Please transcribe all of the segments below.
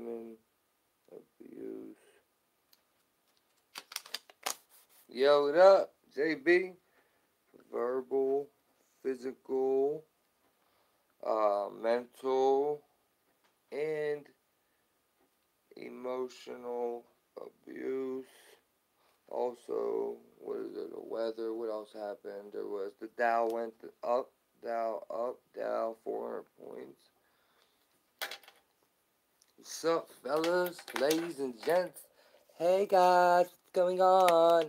women abuse. Yo, what up, JB? Verbal, physical, mental, and emotional abuse. Also, what is it? The weather. What else happened? There was the Dow went up, Dow 400 points. What's up, fellas, ladies, and gents? Hey guys, what's going on?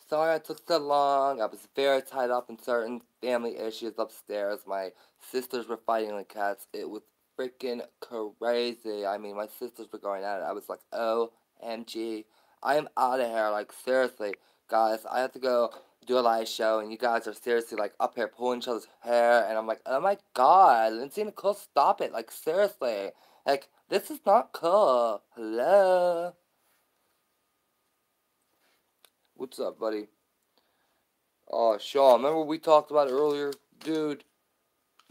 Sorry I took so long. I was very tied up in certain family issues upstairs. My sisters were fighting like cats. It was freaking crazy. I mean, my sisters were going at it. I was like, OMG. I am out of here. Like, seriously, guys, I have to go do a live show, and you guys are seriously, like, up here pulling each other's hair, and I'm like, oh my god, Lindsay Nicole, stop it. Like, seriously. Like, this is not cool. Hello? What's up, buddy? Oh, Sean, remember we talked about it earlier? Dude,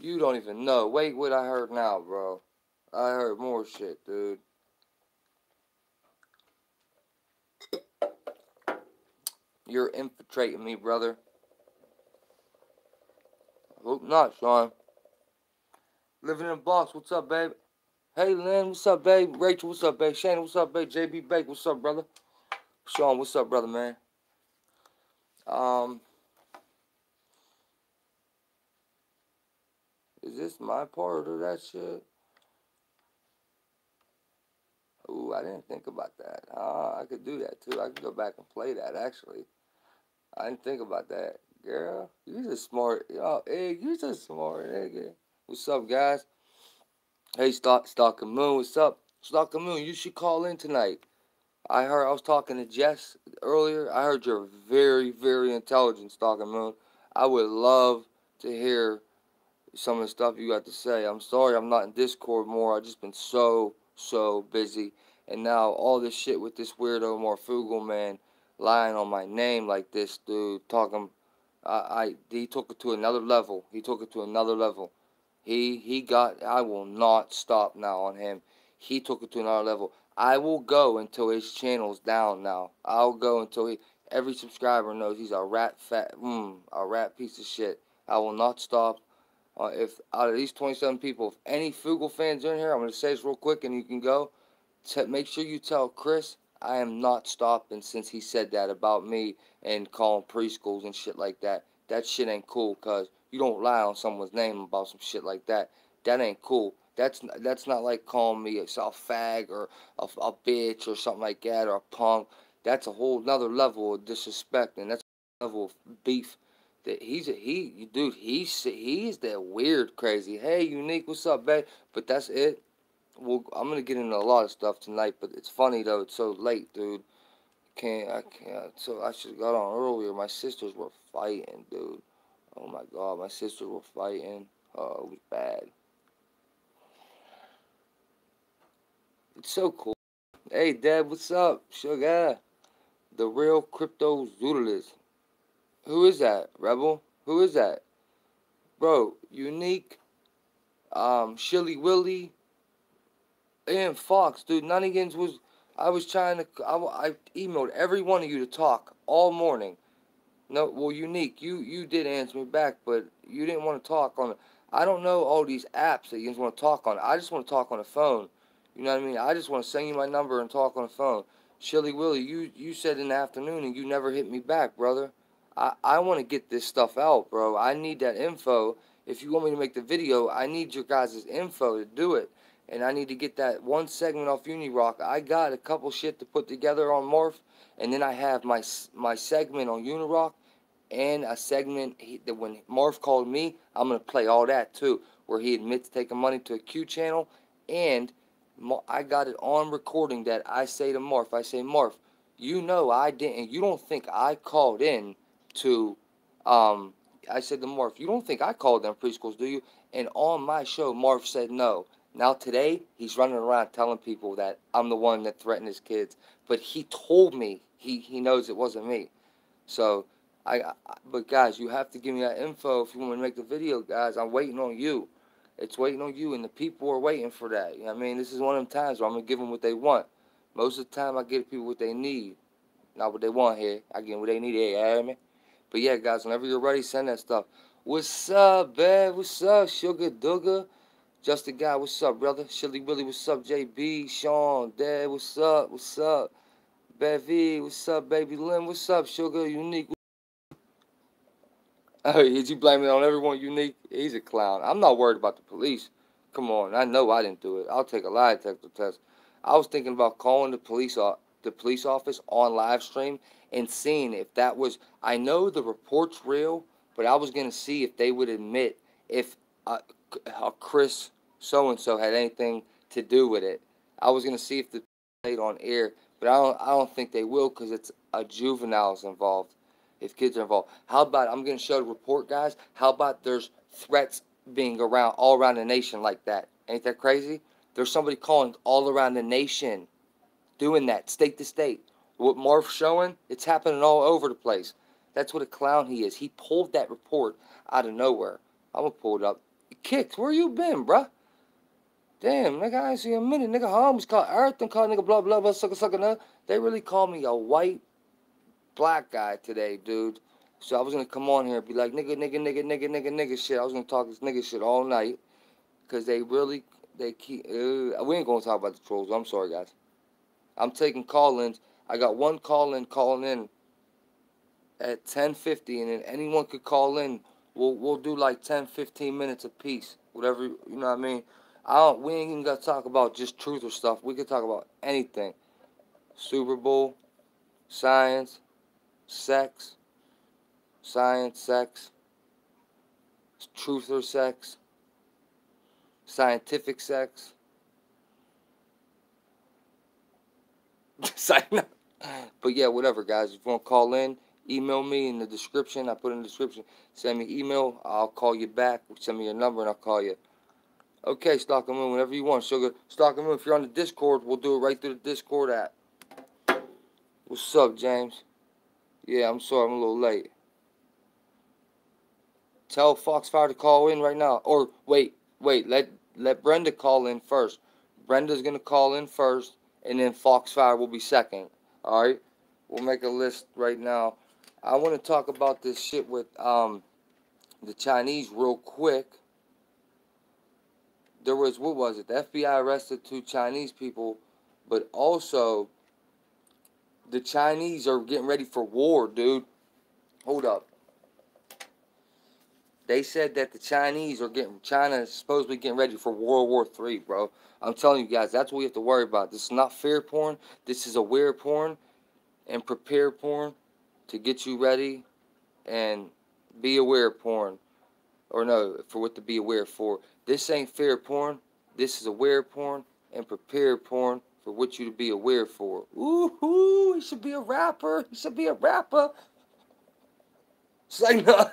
you don't even know. Wait what I heard now, bro. I heard more shit, dude. You're infiltrating me, brother. Hope not, Sean. Living in a box. What's up, babe? Hey, Lynn, what's up, babe? Rachel, what's up, babe? Shannon, what's up, babe? JB Bake, what's up, brother? Sean, what's up, brother, man? Is this my part of that shit? Ooh, I didn't think about that. I could do that too. I could go back and play that actually. I didn't think about that. Girl, you just smart. Yo, hey, you just smart, nigga. What's up, guys? Hey, Stalker Moon, what's up? Stalker Moon, you should call in tonight. I was talking to Jess earlier. I heard you're very, very intelligent, Stalker Moon. I would love to hear some of the stuff you got to say. I'm sorry I'm not in Discord more. I've just been so busy. And now all this shit with this weirdo Morfugal man lying on my name like this, dude, talking. He took it to another level. He took it to another level. I will not stop now on him. He took it to another level. I will go until his channel's down now. I'll go until every subscriber knows he's a rat piece of shit. I will not stop. If out of these 27 people, if any Fugal fans are in here, I'm going to say this real quick and you can go. Make sure you tell Chris I am not stopping since he said that about me and calling preschools and shit like that. That shit ain't cool because you don't lie on someone's name about some shit like that. That ain't cool. That's not like calling me a fag or a bitch or something like that or a punk. That's a whole nother level of disrespect and that's a level of beef. That he's that weird crazy. Hey, Unique, what's up, babe? But that's it. Well, I'm gonna get into a lot of stuff tonight, but it's funny though. It's so late, dude. I can't. So I should have got on earlier. My sisters were fighting, dude. Oh my god, my sisters were fighting. Oh, it was bad. It's so cool. Hey, Dad, what's up? Sugar. The real crypto zoodalist. Who is that, Rebel? Who is that? Bro, Unique, Shilly Willy, and Fox, dude. Nunnigans was. I was trying to. I emailed every one of you to talk all morning. No, well, Unique, you did answer me back, but you didn't want to talk on. I don't know all these apps that you just want to talk on. I just want to talk on the phone. You know what I mean? I just want to send you my number and talk on the phone. Shilly Willy, you said in the afternoon and you never hit me back, brother. I want to get this stuff out, bro. I need that info. If you want me to make the video, I need your guys' info to do it. And I need to get that one segment off Unirock. I got a couple shit to put together on Morph. And then I have my segment on Unirock and a segment that when Morph called me, I'm going to play all that too. Where he admits taking money to a Q channel. And I got it on recording that I say to Morph, I say, Morph, you know I didn't, you don't think I called in to, I said to Morph, you don't think I called them preschools, do you? And on my show, Morph said no. Now today, he's running around telling people that I'm the one that threatened his kids. But he told me he knows it wasn't me. So, but guys, you have to give me that info if you want to make the video, guys. I'm waiting on you. It's waiting on you, and the people are waiting for that. You know what I mean? This is one of them times where I'm going to give them what they want. Most of the time, I give people what they need. Not what they want here. I give them what they need here, you hear me? But yeah, guys, whenever you're ready, send that stuff. What's up, babe? What's up, Sugar Dugger? Justin Guy, what's up, brother? Shilly Willy, what's up? JB, Sean, Dad, what's up? What's up? Bevy, what's up, Baby Lynn? What's up, Sugar? Unique. Oh, did you blame it on everyone? Unique? He's a clown. I'm not worried about the police. Come on, I know I didn't do it. I'll take a lie detector test. I was thinking about calling the police office on live stream and seeing if that was. I know the report's real, but I was gonna see if they would admit if Chris so and so had anything to do with it. I was gonna see if the played on air, but I don't think they will because it's a juveniles involved. If kids are involved, how about I'm gonna show the report, guys? How about there's threats being around all around the nation like that? Ain't that crazy? There's somebody calling all around the nation, doing that state to state. What Marv's showing, it's happening all over the place. That's what a clown he is. He pulled that report out of nowhere. I'm gonna pull it up. Kicks, where you been, bruh? Damn, nigga, I ain't seen a minute. Nigga, homies call everything, call nigga blah blah blah sucker nut. They really call me a white black guy today, dude. So I was gonna come on here and be like nigga shit. I was gonna talk this nigga shit all night, cause they keep. We ain't gonna talk about the trolls. I'm sorry, guys. I'm taking call-ins. I got one call-in calling in at 10:50, and then anyone could call in. We'll do like 10-15 minutes apiece, whatever, you know what I mean. We ain't even gotta talk about just truth or stuff. We could talk about anything. Super Bowl, science, sex, truth or sex, scientific sex. But yeah, whatever, guys. If you want to call in, email me in the description. I put in the description. Send me email. I'll call you back. Send me your number and I'll call you. Okay, Stock and Moon, whenever you want, Sugar. Stock and Moon, if you're on the Discord, we'll do it right through the Discord app. What's up, James? Yeah, I'm sorry, I'm a little late. Tell Foxfire to call in right now. Or wait, let Brenda call in first. Brenda's gonna call in first, and then Foxfire will be second. All right, we'll make a list right now. I want to talk about this shit with the Chinese real quick. There was, what was it? The FBI arrested 2 Chinese people, but also the Chinese are getting ready for war, dude. Hold up. They said that the Chinese are China is supposedly getting ready for World War III, bro. I'm telling you guys, that's what we have to worry about. This is not fear porn. This is aware porn and prepare porn to get you ready and be aware porn. Or no, for what to be aware for. This ain't fear porn. This is aware porn and prepare porn for what you to be aware for. Ooh, he should be a rapper. He should be a rapper. Say no.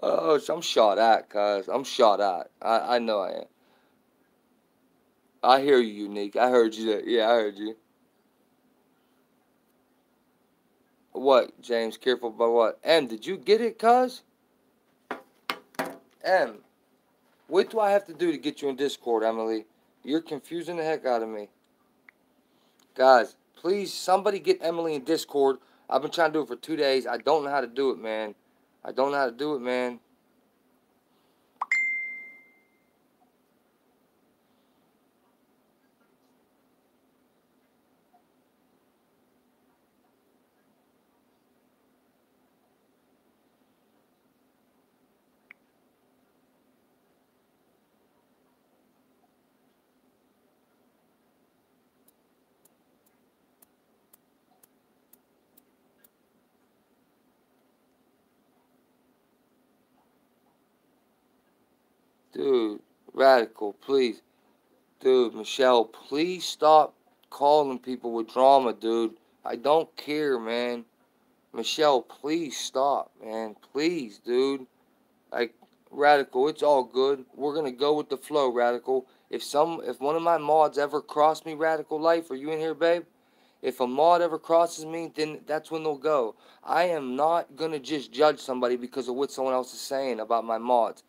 Oh, I'm shot at, cuz. I'm shot at. I know I am. I hear you, Unique. I heard you. Yeah, I heard you. What, James? Careful about what? M, did you get it, cuz? M, what do I have to do to get you in Discord, Emily? You're confusing the heck out of me. Guys, please, somebody get Emily in Discord. I've been trying to do it for 2 days. I don't know how to do it, man. I don't know how to do it, man. Dude, Radical, please. Dude, Michelle, please stop calling people with drama, dude. I don't care, man. Michelle, please stop, man. Please, dude. Like, Radical, it's all good. We're gonna go with the flow, Radical. If one of my mods ever cross me, Radical Life, are you in here, babe? If a mod ever crosses me, then that's when they'll go. I am not gonna just judge somebody because of what someone else is saying about my mods.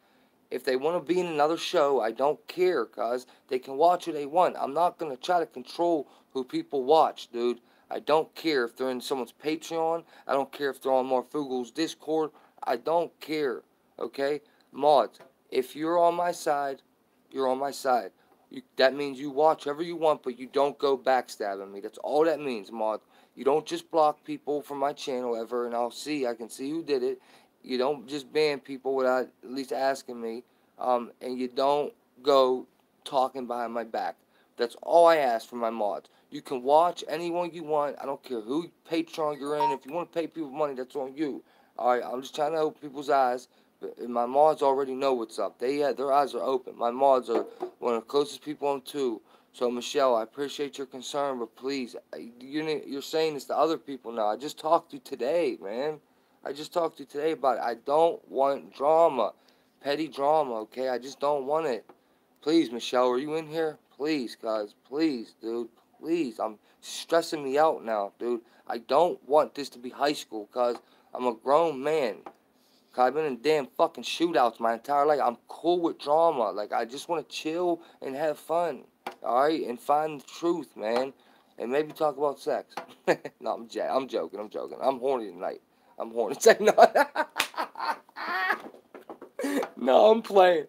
If they want to be in another show, I don't care, cuz they can watch who they want. I'm not going to try to control who people watch, dude. I don't care if they're in someone's Patreon. I don't care if they're on Marfugel's Discord. I don't care, okay? Mods, if you're on my side, you're on my side. That means you watch whatever you want, but you don't go backstabbing me. That's all that means, Mod. You don't just block people from my channel ever, and I can see who did it. You don't just ban people without at least asking me, and you don't go talking behind my back. That's all I ask for my mods. You can watch anyone you want. I don't care who Patreon you're in. If you want to pay people money, that's on you. Alright, I'm just trying to open people's eyes. But my mods already know what's up. Their eyes are open. My mods are one of the closest people I'm to. So, Michelle, I appreciate your concern, but please, you're saying this to other people now. I just talked to you today, man. I just talked to you today about it. I don't want drama. Petty drama, okay? I just don't want it. Please, Michelle, are you in here? Please, guys. Please, dude. Please. I'm stressing me out now, dude. I don't want this to be high school, because I'm a grown man. I've been in damn fucking shootouts my entire life. I'm cool with drama. Like, I just want to chill and have fun. Alright? And find the truth, man. And maybe talk about sex. No, I'm joking. I'm horny tonight. I'm horny. No. No, I'm playing.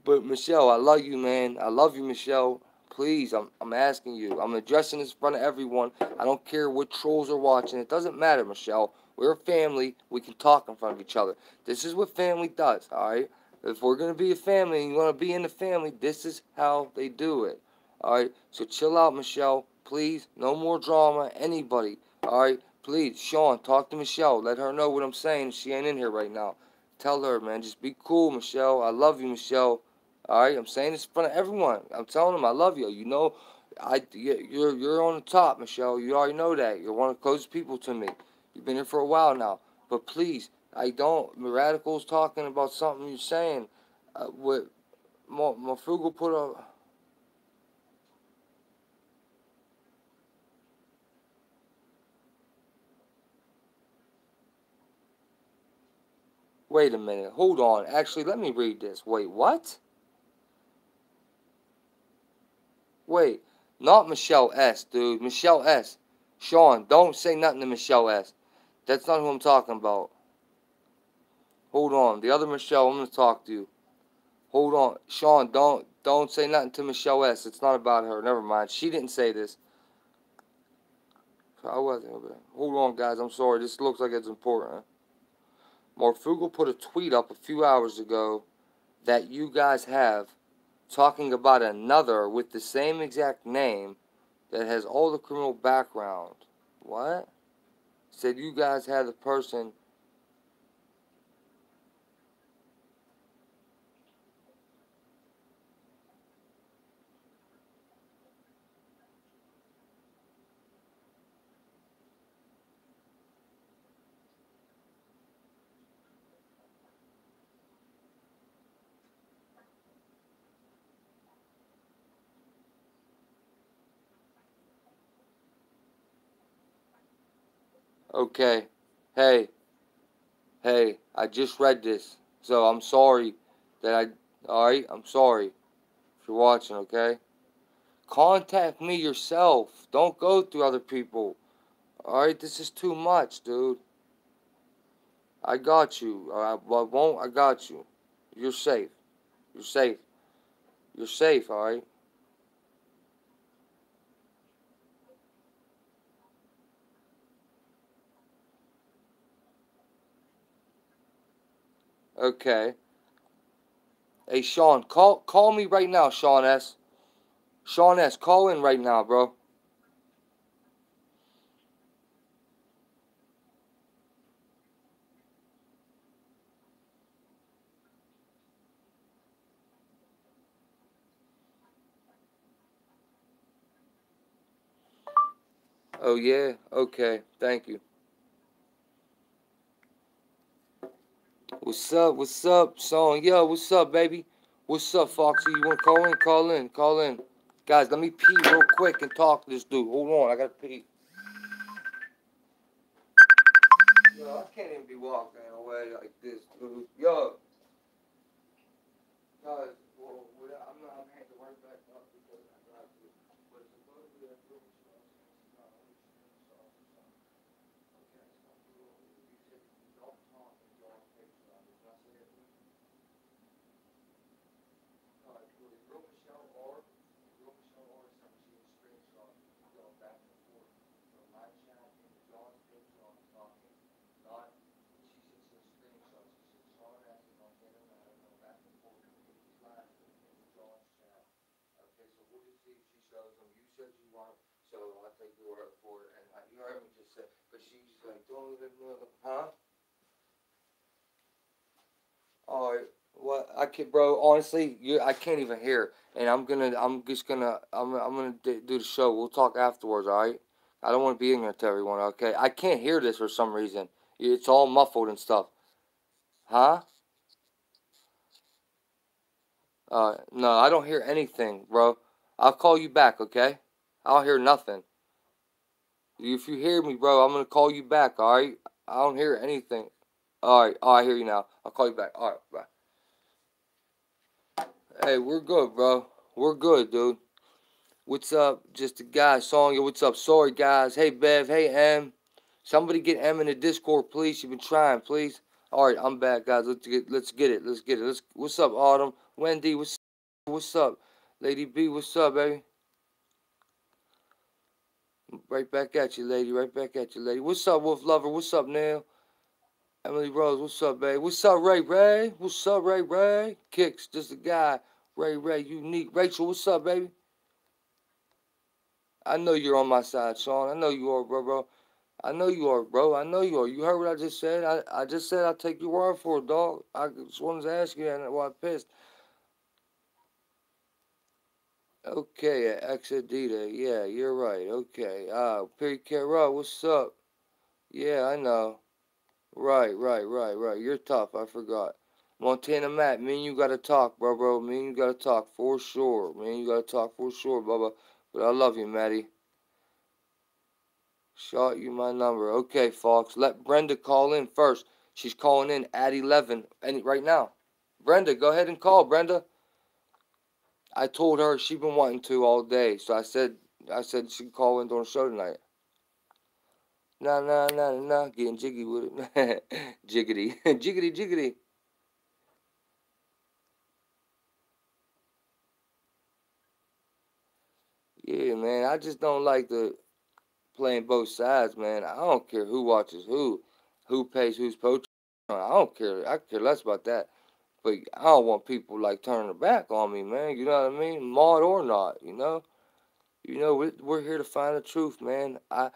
But, Michelle, I love you, man. I love you, Michelle. Please, I'm asking you. I'm addressing this in front of everyone. I don't care what trolls are watching. It doesn't matter, Michelle. We're a family. We can talk in front of each other. This is what family does, alright? If we're going to be a family and you want to be in the family, this is how they do it. Alright? So chill out, Michelle. Please, no more drama. Anybody. Alright? Please, Sean, talk to Michelle. Let her know what I'm saying. She ain't in here right now. Tell her, man. Just be cool, Michelle. I love you, Michelle. Alright? I'm saying this in front of everyone. I'm telling them I love you. You know, you're on the top, Michelle. You already know that. You're one of the closest people to me. You've been here for a while now. But please, I don't. Radical's talking about something you're saying. What Marfugal put a. Wait a minute. Hold on. Actually, let me read this. Wait, what? Wait. Not Michelle S., dude. Michelle S. Sean, don't say nothing to Michelle S. That's not who I'm talking about. Hold on. The other Michelle, I'm going to talk to you. Hold on. Sean, don't say nothing to Michelle S. It's not about her. Never mind. She didn't say this. I wasn't over there. Hold on, guys. I'm sorry. This looks like it's important. Marfugal put a tweet up a few hours ago that you guys have talking about another with the same exact name that has all the criminal background. What? Said you guys had the person. Okay. Hey. Hey. I just read this. So I'm sorry that I. Alright? I'm sorry if you're watching, okay? Contact me yourself. Don't go through other people. Alright? This is too much, dude. I got you. Alright? Well, I won't. I got you. You're safe. You're safe. You're safe, alright? Okay. Hey, Sean, call me right now, Sean S. Sean S, call in right now, bro. Oh, yeah? Okay. Thank you. What's up? What's up, Sean? Yo, what's up, baby? What's up, Foxy? You want to call in? Call in. Call in. Guys, let me pee real quick and talk to this dude. Hold on. I got to pee. Yo, I can't even be walking away like this, dude. Yo. Guys, well, I'm heading right back up because I got to. But supposedly that girl was not only screenshot or something. Okay, so you said you don't talk and y'all picture on it. Did I say that? Well, the girl Michelle R. The girl Michelle R. sent me a screenshot going back and forth from my chat and John's picture on talking. Not, she said she a screenshot. She said Sean asking on internet going back and forth from these lines in John's chat. Okay, so we'll just see if she shows them. You said you want, so I'll take your word for it. And you heard me just say, but she's like, don't even know, huh? All right. What I can, bro. Honestly, I can't even hear. And I'm just gonna, I'm gonna do the show. We'll talk afterwards. All right. I don't want to be ignorant to everyone. Okay. I can't hear this for some reason. It's all muffled and stuff. Huh? No, I don't hear anything, bro. I'll call you back. Okay. I don't hear nothing. If you hear me, bro, I'm gonna call you back. All right. I don't hear anything. All right. Oh, I hear you now. I'll call you back. All right. Bye. Hey, we're good, bro. We're good, dude. What's up? Just a guy, Sonya. What's up? Sorry, guys. Hey, Bev. Hey, M. Somebody get M in the Discord, please. You've been trying, please. All right, I'm back, guys. Let's get it. Let's get it. What's up, Autumn? Wendy, what's up? Lady B, what's up, baby? Right back at you, lady. Right back at you, lady. What's up, Wolf Lover? What's up, Neil? Emily Rose, what's up, baby? What's up, Ray Ray? What's up, Ray Ray? Kicks, just a guy. Ray Ray, unique. Rachel, what's up, baby? I know you're on my side, Sean. I know you are, bro. I know you are, bro. I know you are. You heard what I just said? I just said I'll take your word for it, dog. I just wanted to ask you, and why I pissed. Okay, Exadita. Yeah, you're right. Okay. Perry Carroll, what's up? Yeah, I know. Right. You're tough. I forgot. Montana Matt, me and you gotta talk, bro. Me and you gotta talk for sure. Me and you gotta talk for sure, Bubba. But I love you, Maddie. Shot you my number. Okay, Fox. Let Brenda call in first. She's calling in at 11 right now. Brenda, go ahead and call, Brenda. I told her she's been wanting to all day, so I said she could call in during the show tonight. Nah, getting jiggy with it. Jiggity. Jiggity. Yeah, man, I just don't like the playing both sides, man. I don't care who watches who pays who's poaching. I don't care. I care less about that. But I don't want people like turning their back on me, man. You know what I mean? Mod or not, you know. We're here to find the truth, man. I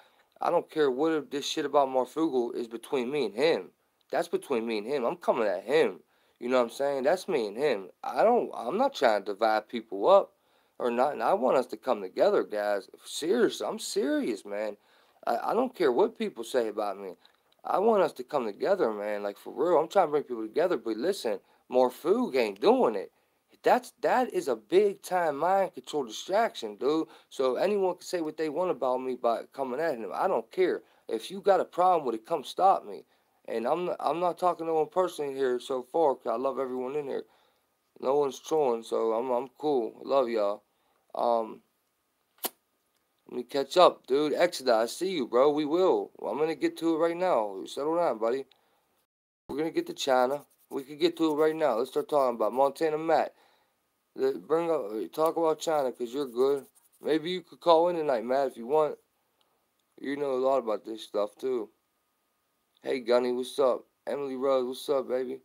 don't care what if this shit about Marfugal is between me and him. That's between me and him. I'm coming at him. You know what I'm saying? That's me and him. I'm not trying to divide people up or not. And I want us to come together, guys. Serious. I'm serious, man. I don't care what people say about me. I want us to come together, man. Like for real. I'm trying to bring people together. But listen, Morfug ain't doing it. That is a big time mind control distraction, dude. So anyone can say what they want about me by coming at him. I don't care. If you got a problem with it, come stop me. And I'm not talking to one person in here so far, 'cause I love everyone in here. No one's trolling, so I'm cool. I love y'all. Um, Let me catch up, dude. Exodus, I see you, bro. We will. I'm gonna get to it right now. Settle down, buddy. We're gonna get to China. We can get to it right now. Let's start talking about Montana Matt. Bring up, talk about China, because you're good. Maybe you could call in tonight, Matt, if you want. You know a lot about this stuff, too. Hey, Gunny, what's up? Emily Rose, what's up, baby?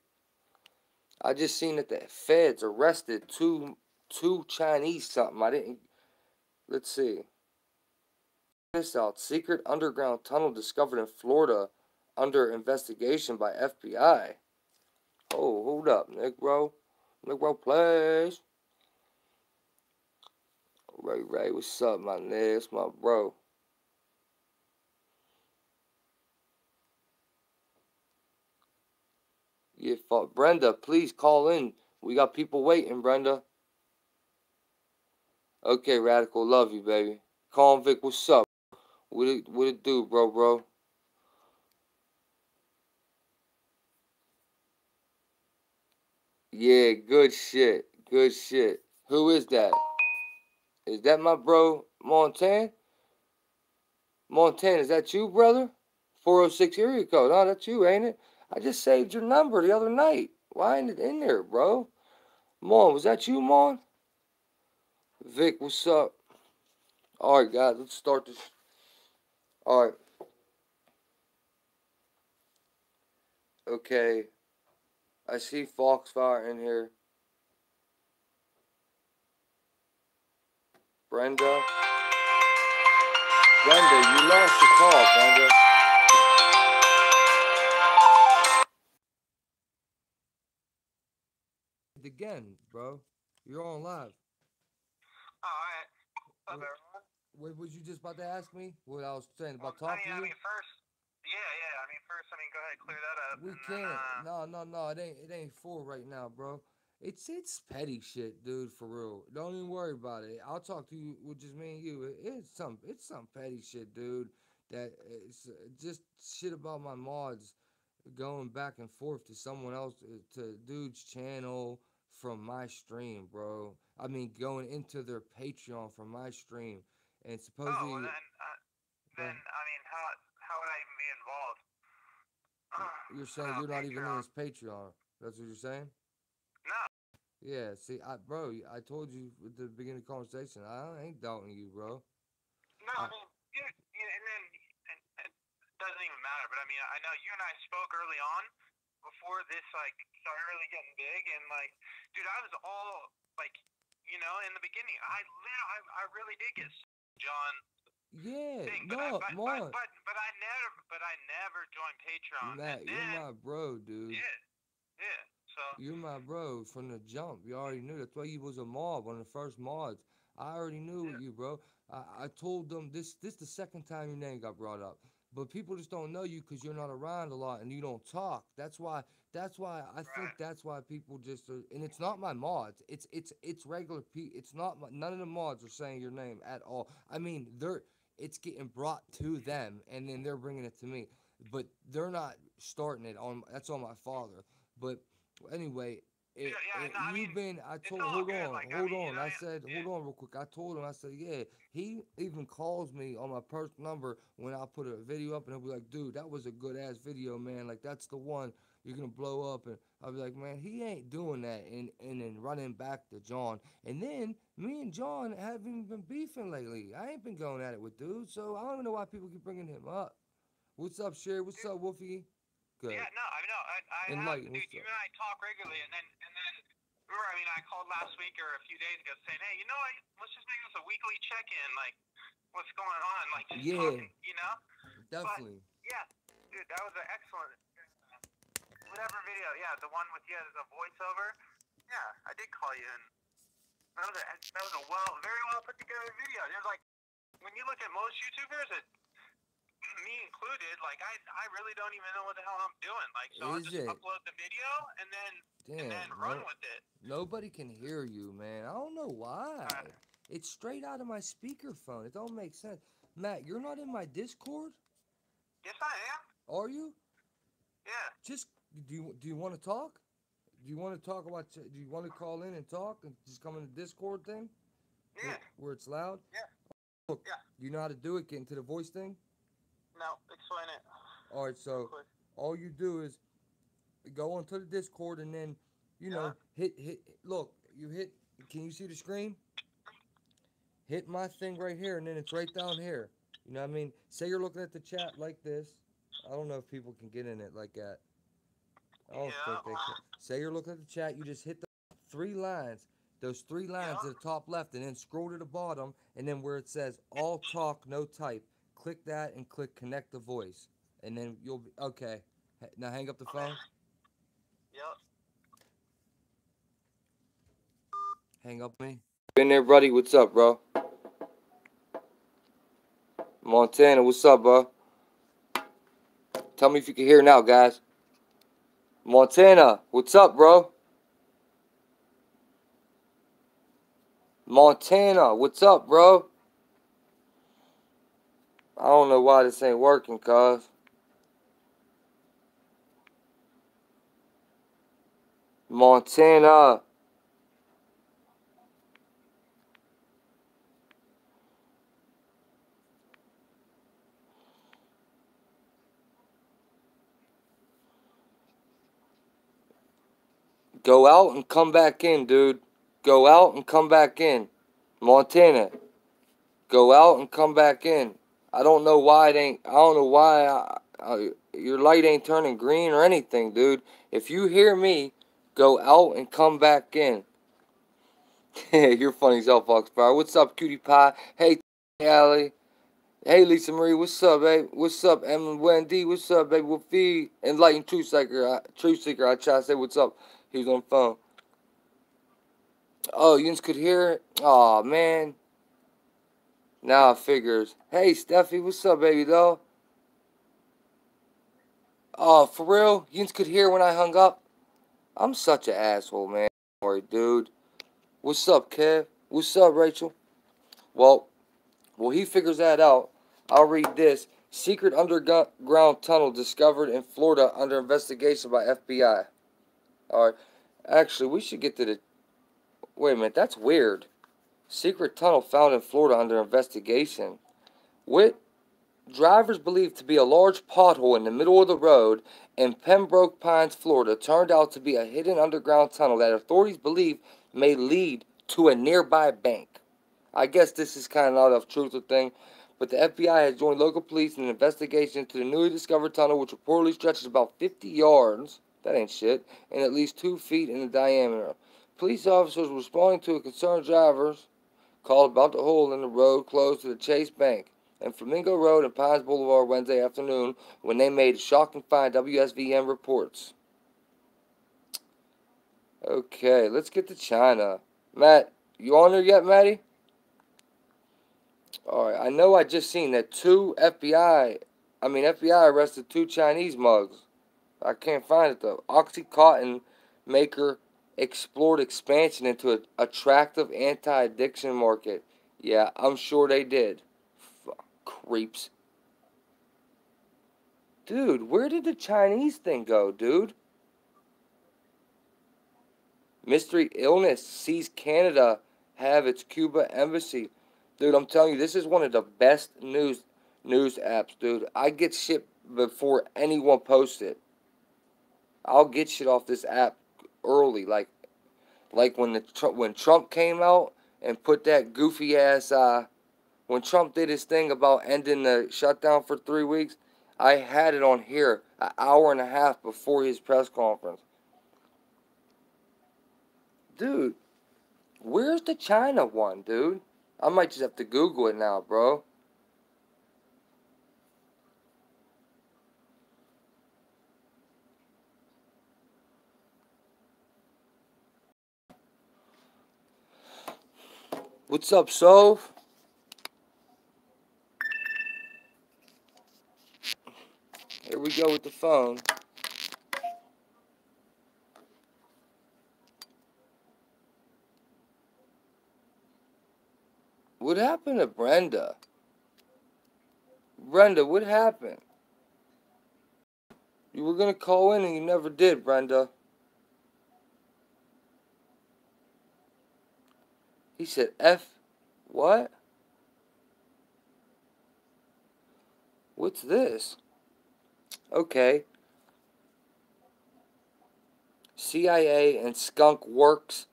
I just seen that the feds arrested two Chinese something. I didn't. Let's see. This out. Secret underground tunnel discovered in Florida under investigation by FBI. Oh, hold up, Nick, bro. Nick, bro, please. Ray, what's up, my nigga? It's my bro. Yeah, Brenda, please call in. We got people waiting, Brenda. Okay, Radical, love you, baby. Convict, what's up? What it do, bro? Yeah, good shit. Good shit. Who is that? Is that my bro, Montana? Montana, is that you, brother? 406 area code. Oh, that's you, ain't it? I just saved your number the other night. Why ain't it in there, bro? Mon, was that you, Mon? Vic, what's up? Alright, guys, let's start this. Alright. Okay. I see Foxfire in here. Brenda. Brenda, you lost your call, Brenda. Again, bro. You're on live. Alright. What's up, everyone? What was you just about to ask me? What I was saying about talking to you? First, go ahead, clear that up. We can't. No. It ain't full right now, bro. It's petty shit, dude. For real. Don't even worry about it. I'll talk to you with just me and you. It's some petty shit, dude. That it's just shit about my mods going back and forth to someone else to dude's channel from my stream, bro. I mean, going into their Patreon from my stream, and supposedly. Oh, well then, I mean, how would I even be involved? You're saying you're not even in his Patreon. That's what you're saying? No. Yeah, see, bro, I told you at the beginning of the conversation, I ain't doubting you, bro. No, I mean, and then it doesn't even matter, but I mean, I know you and I spoke early on before this, like, started really getting big, and, like, dude, I was all, like, you know, in the beginning, I really did get John. Yeah, thing, but I never joined Patreon. Matt, you're my bro, dude. Yeah. So you're my bro from the jump. You already knew. That's why you was a mod, one of the first mods. I already knew you, bro. I told them this the second time your name got brought up. But people just don't know you because you're not around a lot and you don't talk. That's why I think that's why people just are, and it's not my mods. It's regular people. It's not none of the mods are saying your name at all. I mean, it's getting brought to them and then they're bringing it to me. But they're not starting it on. That's on my father. But anyway, I told, hold on. I said, hold on real quick. I told him, I said, yeah, he even calls me on my personal number when I put a video up and he'll be like, dude, that was a good ass video, man. Like, that's the one you're going to blow up. And I'll be like, man, he ain't doing that. And then running back to John. And then me and John haven't been beefing lately. I ain't been going at it with dude. So I don't even know why people keep bringing him up. What's up, Sherry? What's up, Wolfie? Good. Yeah, no, I know. Dude, you and I talk regularly, and then remember, I mean, I called last week or a few days ago saying, hey, you know, let's just make this a weekly check-in, like, what's going on, like, just talking, you know? Definitely. But, yeah, dude, that was an excellent, whatever video, yeah, the one with you as a voiceover, yeah, I did call you, and that was a very well put together video. There's like, when you look at most YouTubers, me included, like I really don't even know what the hell I'm doing. Like, so I'll just upload the video and then run with it. Nobody can hear you, man. I don't know why. It's straight out of my speakerphone. It don't make sense. Matt, you're not in my Discord? Yes, I am. Are you? Yeah. Just do you want to talk? Do you want to talk about? Do you want to call in and talk and just come in the Discord thing? Yeah. Where it's loud? Yeah. Look, you know how to do it? Get into the voice thing? No, explain it. Alright, so all you do is go onto the Discord and then, you know, hit, look, you hit, can you see the screen? Hit my thing right here and then it's right down here. You know what I mean? Say you're looking at the chat like this. I don't know if people can get in it like that. I don't think they can. Say you're looking at the chat, you just hit the 3 lines. Those 3 lines at the top left and then scroll to the bottom and then where it says all talk, no type. Click that and click connect the voice. And then you'll be, okay. Now hang up the phone. Yep. Hang up me. In there, buddy. What's up, bro? Montana, what's up, bro? Tell me if you can hear now, guys. Montana, what's up, bro? Montana, what's up, bro? I don't know why this ain't working, cuz. Montana. Go out and come back in, dude. Go out and come back in. Montana. Go out and come back in. I don't know why it ain't. I don't know why your light ain't turning green or anything, dude. If you hear me, go out and come back in. You're funny as hell, Foxfire. What's up, cutie pie? Hey, Allie. Hey, Lisa Marie. What's up, babe? What's up, Emma Wendy? What's up, baby? Wolfie. Enlightened Truth Seeker. Truth Seeker. I tried to say what's up. He was on the phone. Oh, you could hear it? Aw, man. Now it figures. Hey, Steffi. What's up, baby, though? Oh, for real? You could hear when I hung up? I'm such an asshole, man. Sorry, dude. What's up, Kev? What's up, Rachel? Well, he figures that out. I'll read this. Secret underground tunnel discovered in Florida under investigation by FBI. Alright. Actually, we should get to the... Wait a minute, that's weird. Secret tunnel found in Florida under investigation. What drivers believed to be a large pothole in the middle of the road in Pembroke Pines, Florida, turned out to be a hidden underground tunnel that authorities believe may lead to a nearby bank. I guess this is kind of not a truthful thing, but the FBI has joined local police in an investigation into the newly discovered tunnel, which reportedly stretches about 50 yards, that ain't shit, and at least 2 feet in the diameter. Police officers responding to a concerned driver's call about the hole in the road close to the Chase Bank and Flamingo Road and Pines Boulevard Wednesday afternoon when they made a shocking find, WSVN reports. Okay, let's get to China. Matt, you on there yet, Matty? Alright, I know I just seen that FBI arrested 2 Chinese mugs. I can't find it though. Oxycontin maker explored expansion into an attractive anti-addiction market. Yeah, I'm sure they did. Fuck, creeps. Dude, where did the Chinese thing go, dude? Mystery illness sees Canada have its Cuba embassy. Dude, I'm telling you, this is one of the best news apps, dude. I get shit before anyone posts it. I'll get shit off this app early, like when Trump came out and put that goofy ass when Trump did his thing about ending the shutdown for 3 weeks. I had it on here an hour and a half before his press conference. Dude, where's the China one, dude? I might just have to Google it now, bro. What's up, Sove? Here we go with the phone. What happened to Brenda? Brenda, what happened? You were gonna call in and you never did, Brenda. He said, F, what? What's this? Okay. CIA and Skunk Works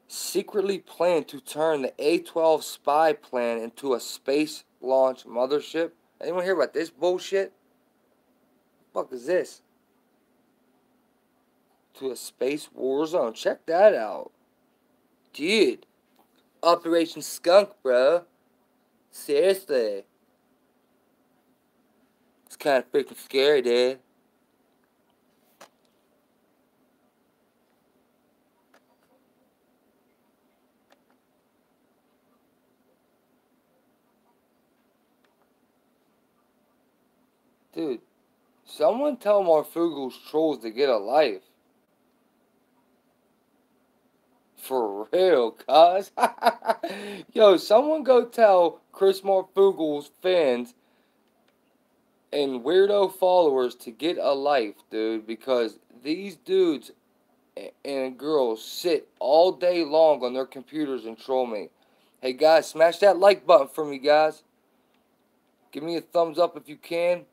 secretly plan to turn the A-12 spy plan into a space launch mothership. Anyone hear about this bullshit? What the fuck is this? To a space war zone. Check that out. Dude. Operation Skunk, bro. Seriously. It's kind of freaking scary, dude. Dude, someone tell Marfugel's trolls to get a life. For real, cuz. Yo, someone go tell Chris Marfugel's fans and weirdo followers to get a life, dude, because these dudes and girls sit all day long on their computers and troll me. Hey, guys, smash that like button for me, guys. Give me a thumbs up if you can,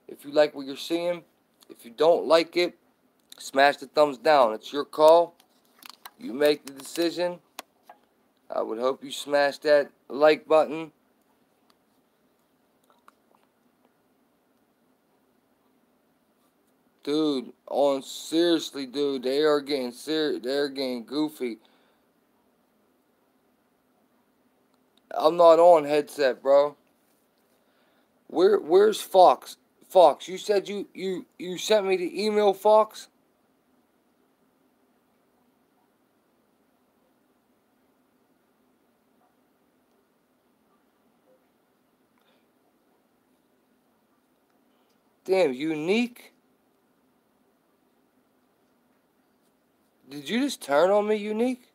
if you like what you're seeing. If you don't like it, smash the thumbs down. It's your call. You make the decision. I would hope you smash that like button. Dude, seriously, dude, they are getting serious. They're getting goofy. I'm not on headset, bro. Where's Fox? Fox, you said you sent me the email, Fox? Damn, Unique? Did you just turn on me, Unique?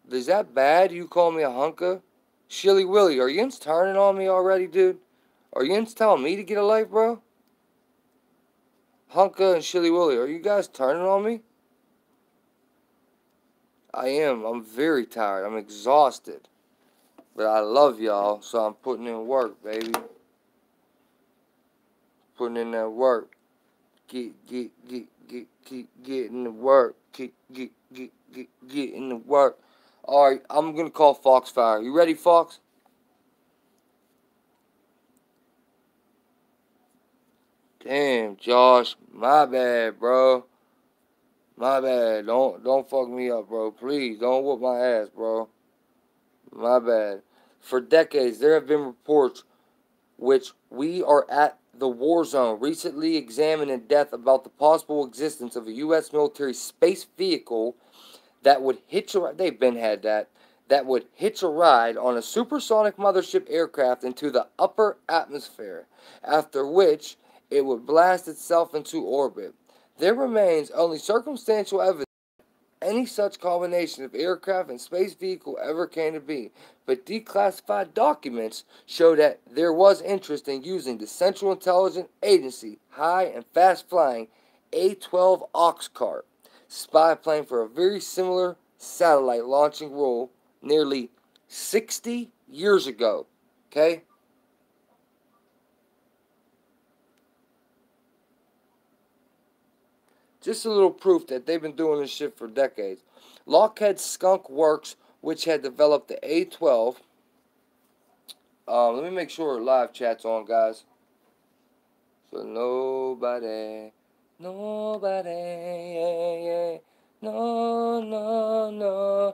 Is that bad? You call me a hunka? Shilly Willy, are you turning on me already, dude? Are you telling me to get a life, bro? Hunka and Shilly Willy, are you guys turning on me? I am. I'm very tired. I'm exhausted. But I love y'all, so I'm putting in work, baby. Putting in that work. Keep getting the work. Keep getting the work. Alright, I'm gonna call Foxfire. You ready, Fox? Damn, Josh. My bad, bro. My bad. Don't fuck me up, bro. Please, don't whoop my ass, bro. My bad. For decades, there have been reports which we are at the war zone, recently examined in depth about the possible existence of a U.S. military space vehicle that would hitch a ride. They've been had that. That would hitch a ride on a supersonic mothership aircraft into the upper atmosphere, after which it would blast itself into orbit. There remains only circumstantial evidence any such combination of aircraft and space vehicle ever came to be, but declassified documents show that there was interest in using the Central Intelligence Agency high and fast flying A-12 Oxcart spy plane for a very similar satellite launching role nearly 60 years ago. Okay? Just a little proof that they've been doing this shit for decades. Lockheed Skunk Works, which had developed the A-12. Let me make sure live chat's on, guys. So nobody, no, no.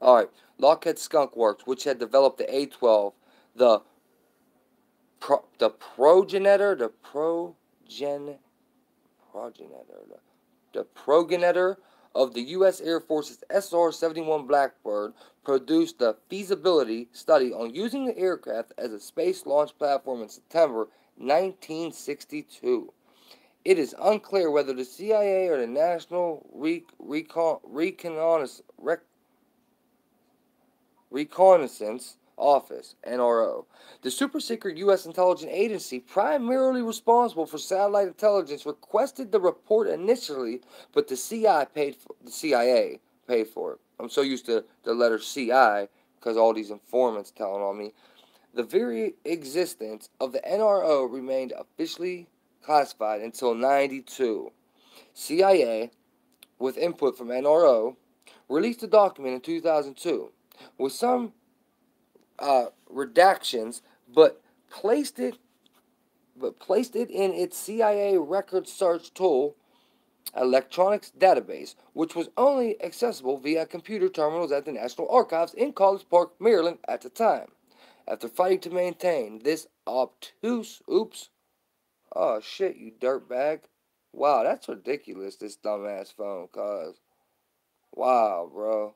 All right, Lockheed Skunk Works, which had developed the A-12, the progenitor, the progenitor of the U.S. Air Force's SR-71 Blackbird, produced the feasibility study on using the aircraft as a space launch platform in September 1962. It is unclear whether the CIA or the National Reconnaissance Office, NRO, the super-secret U.S. intelligence agency primarily responsible for satellite intelligence, requested the report initially, but the CIA paid for it. I'm so used to the letter CI because all these informants telling on me. The very existence of the NRO remained officially classified until 92. CIA, with input from NRO, released a document in 2002 with some redactions, but placed it in its CIA record search tool electronics database, which was only accessible via computer terminals at the National Archives in College Park, Maryland at the time. After fighting to maintain this obtuse, oh shit, you dirtbag. Wow, that's ridiculous, this dumbass phone, cuz. Wow, bro.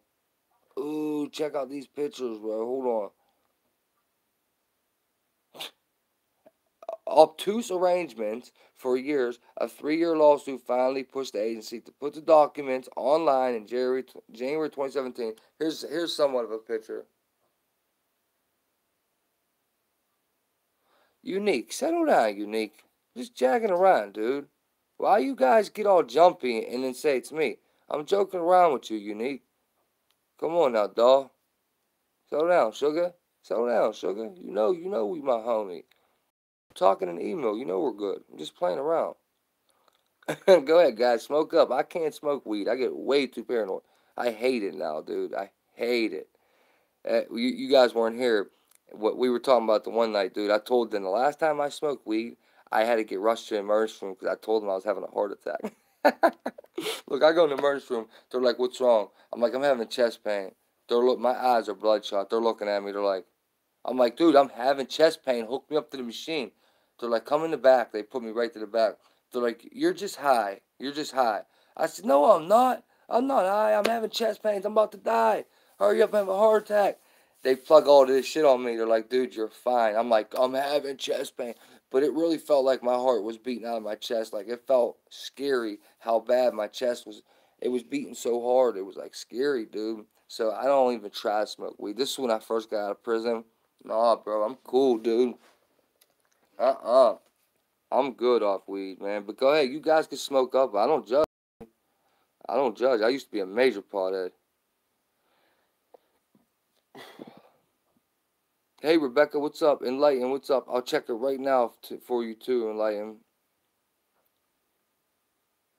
Ooh, check out these pictures, bro. Hold on. Obtuse arrangements for years, a 3-year lawsuit finally pushed the agency to put the documents online in January 2017. Here's somewhat of a picture. Unique, settle down, Unique. Just jagging around, dude. Why you guys get all jumpy and then say it's me? I'm joking around with you, Unique. Come on now, dawg. Settle down, sugar. Settle down, sugar. You know we my homie. I'm talking in email. You know we're good. I'm just playing around. Go ahead, guys. Smoke up. I can't smoke weed. I get way too paranoid. I hate it now, dude. I hate it. You guys weren't here. What we were talking about the one night, dude. I told them the last time I smoked weed, I had to get rushed to the emergency room because I told them I was having a heart attack. Look, I go in the emergency room. They're like, "What's wrong?" I'm like, "I'm having chest pain." My eyes are bloodshot. They're looking at me. They're like, I'm like, "Dude, I'm having chest pain. Hook me up to the machine." They're like, "Come in the back." They put me right to the back. They're like, "You're just high. You're just high." I said, "No, I'm not. I'm not high. I'm having chest pains. I'm about to die. Hurry up, I have a heart attack." They plug all this shit on me. They're like, "Dude, you're fine." I'm like, "I'm having chest pain." But it really felt like my heart was beating out of my chest. Like, it felt scary how bad my chest was. It was beating so hard. It was like scary, dude. So I don't even try to smoke weed. This is when I first got out of prison. Nah, bro, I'm cool, dude. Uh-uh. I'm good off weed, man. But go ahead, you guys can smoke up. I don't judge. I don't judge. I used to be a major pothead. Hey, Rebecca, what's up? Enlighten, what's up? I'll check it right now for you, too, Enlighten.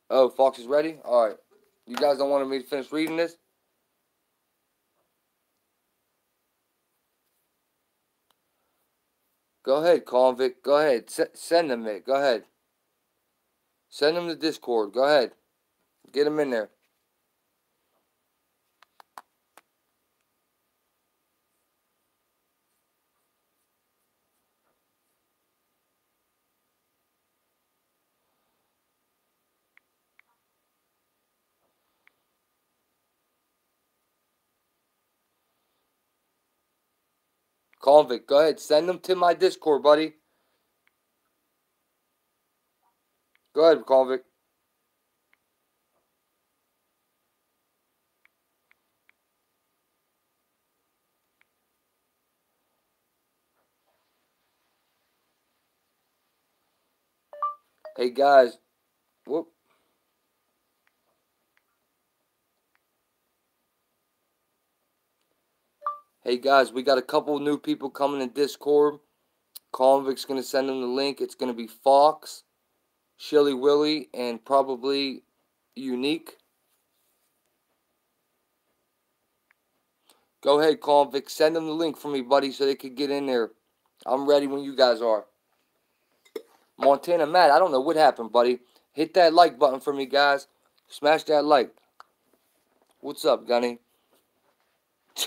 Oh, Fox is ready? All right. You guys don't want me to finish reading this? Go ahead, Convict. Go ahead. Send them it. Go ahead. Send them to Discord. Go ahead. Get them in there. Convict, go ahead. Send them to my Discord, buddy. Go ahead, Convict. Hey, guys. Whoop. Hey, guys, we got a couple new people coming in Discord. Convict's going to send them the link. It's going to be Fox, Shilly Willy, and probably Unique. Go ahead, Convict. Send them the link for me, buddy, so they can get in there. I'm ready when you guys are. Montana Matt, I don't know what happened, buddy. Hit that like button for me, guys. Smash that like. What's up, Gunny?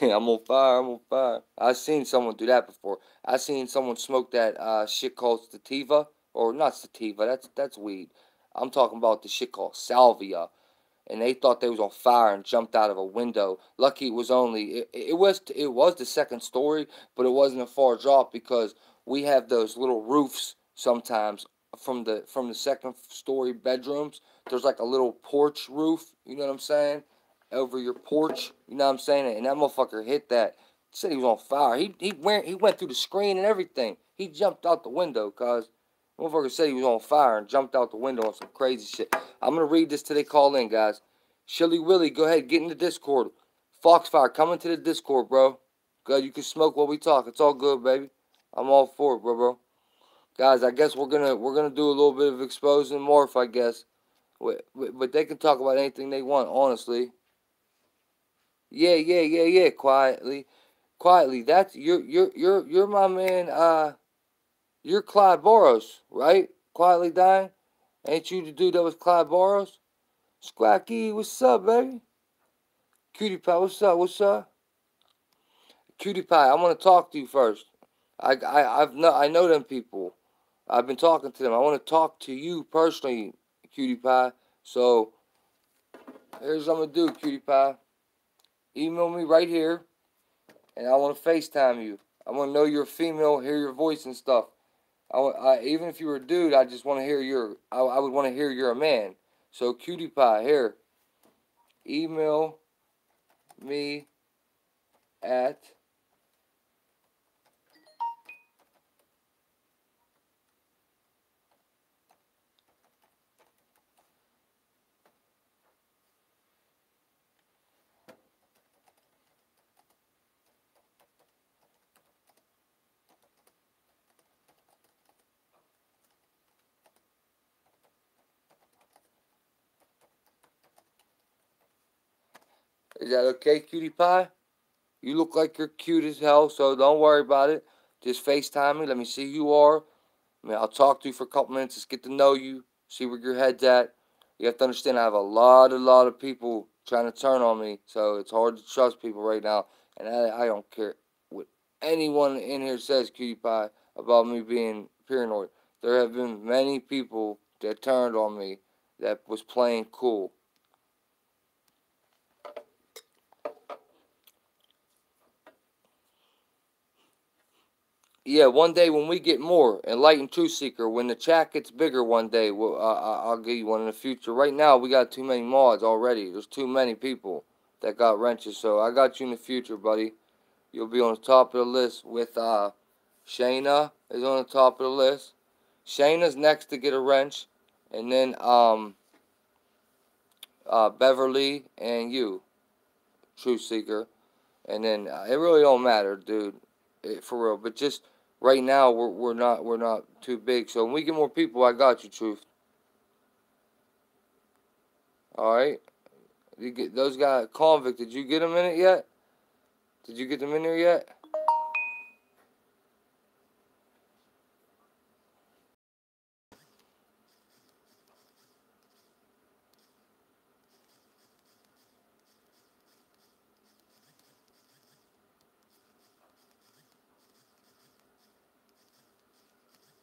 I'm on fire. I'm on fire. I've seen someone do that before. I seen someone smoke that shit called sativa, or not sativa. That's weed. I'm talking about the shit called salvia, and they thought they was on fire and jumped out of a window. Lucky it was only it was the second story, but it wasn't a far drop because we have those little roofs sometimes from the second story bedrooms. There's like a little porch roof. You know what I'm saying? Over your porch. You know what I'm saying? And that motherfucker hit that. Said he was on fire. He went through the screen and everything. He jumped out the window, cause motherfucker said he was on fire and jumped out the window on some crazy shit. I'm gonna read this till they call in, guys. Shilly Willy, go ahead, get in the Discord. Foxfire, come into the Discord, bro. Good, you can smoke while we talk. It's all good, baby. I'm all for it, bro. Guys, I guess we're gonna do a little bit of exposing Morph, I guess. But they can talk about anything they want, honestly. Yeah. Quietly. That's you're my man. You're Clyde Boros, right? Quietly dying. Ain't you the dude that was Clyde Boros? Squacky, what's up, baby? Cutie Pie, what's up? What's up? Cutie Pie, I want to talk to you first. I know them people. I've been talking to them. I want to talk to you personally, Cutie Pie. So here's what I'm gonna do, Cutie Pie. Email me right here, and I want to FaceTime you. I want to know you're a female, hear your voice and stuff. Even if you were a dude, I just want to hear I would want to hear you're a man. So Cutie Pie, here, email me at Is that okay, cutie pie? You look like you're cute as hell, so don't worry about it. Just FaceTime me. Let me see who you are. I mean, I'll talk to you for a couple minutes. Just get to know you. See where your head's at. You have to understand I have a lot of people trying to turn on me. So it's hard to trust people right now. And I don't care what anyone in here says, cutie pie, about me being paranoid. There have been many people that turned on me that was playing cool. Yeah, one day when we get more, Enlightened Truth Seeker, when the chat gets bigger one day, I'll give you one in the future. Right now, we got too many mods already. There's too many people that got wrenches, so I got you in the future, buddy. You'll be on the top of the list with, Shayna is on the top of the list. Shayna's next to get a wrench, and then, Beverly and you, Truth Seeker. And then, it really don't matter, dude, for real, but just... Right now, we're not too big. So when we get more people, I got you, Truth. All right. You get those guys. Convict. Did you get them in it yet? Did you get them in there yet?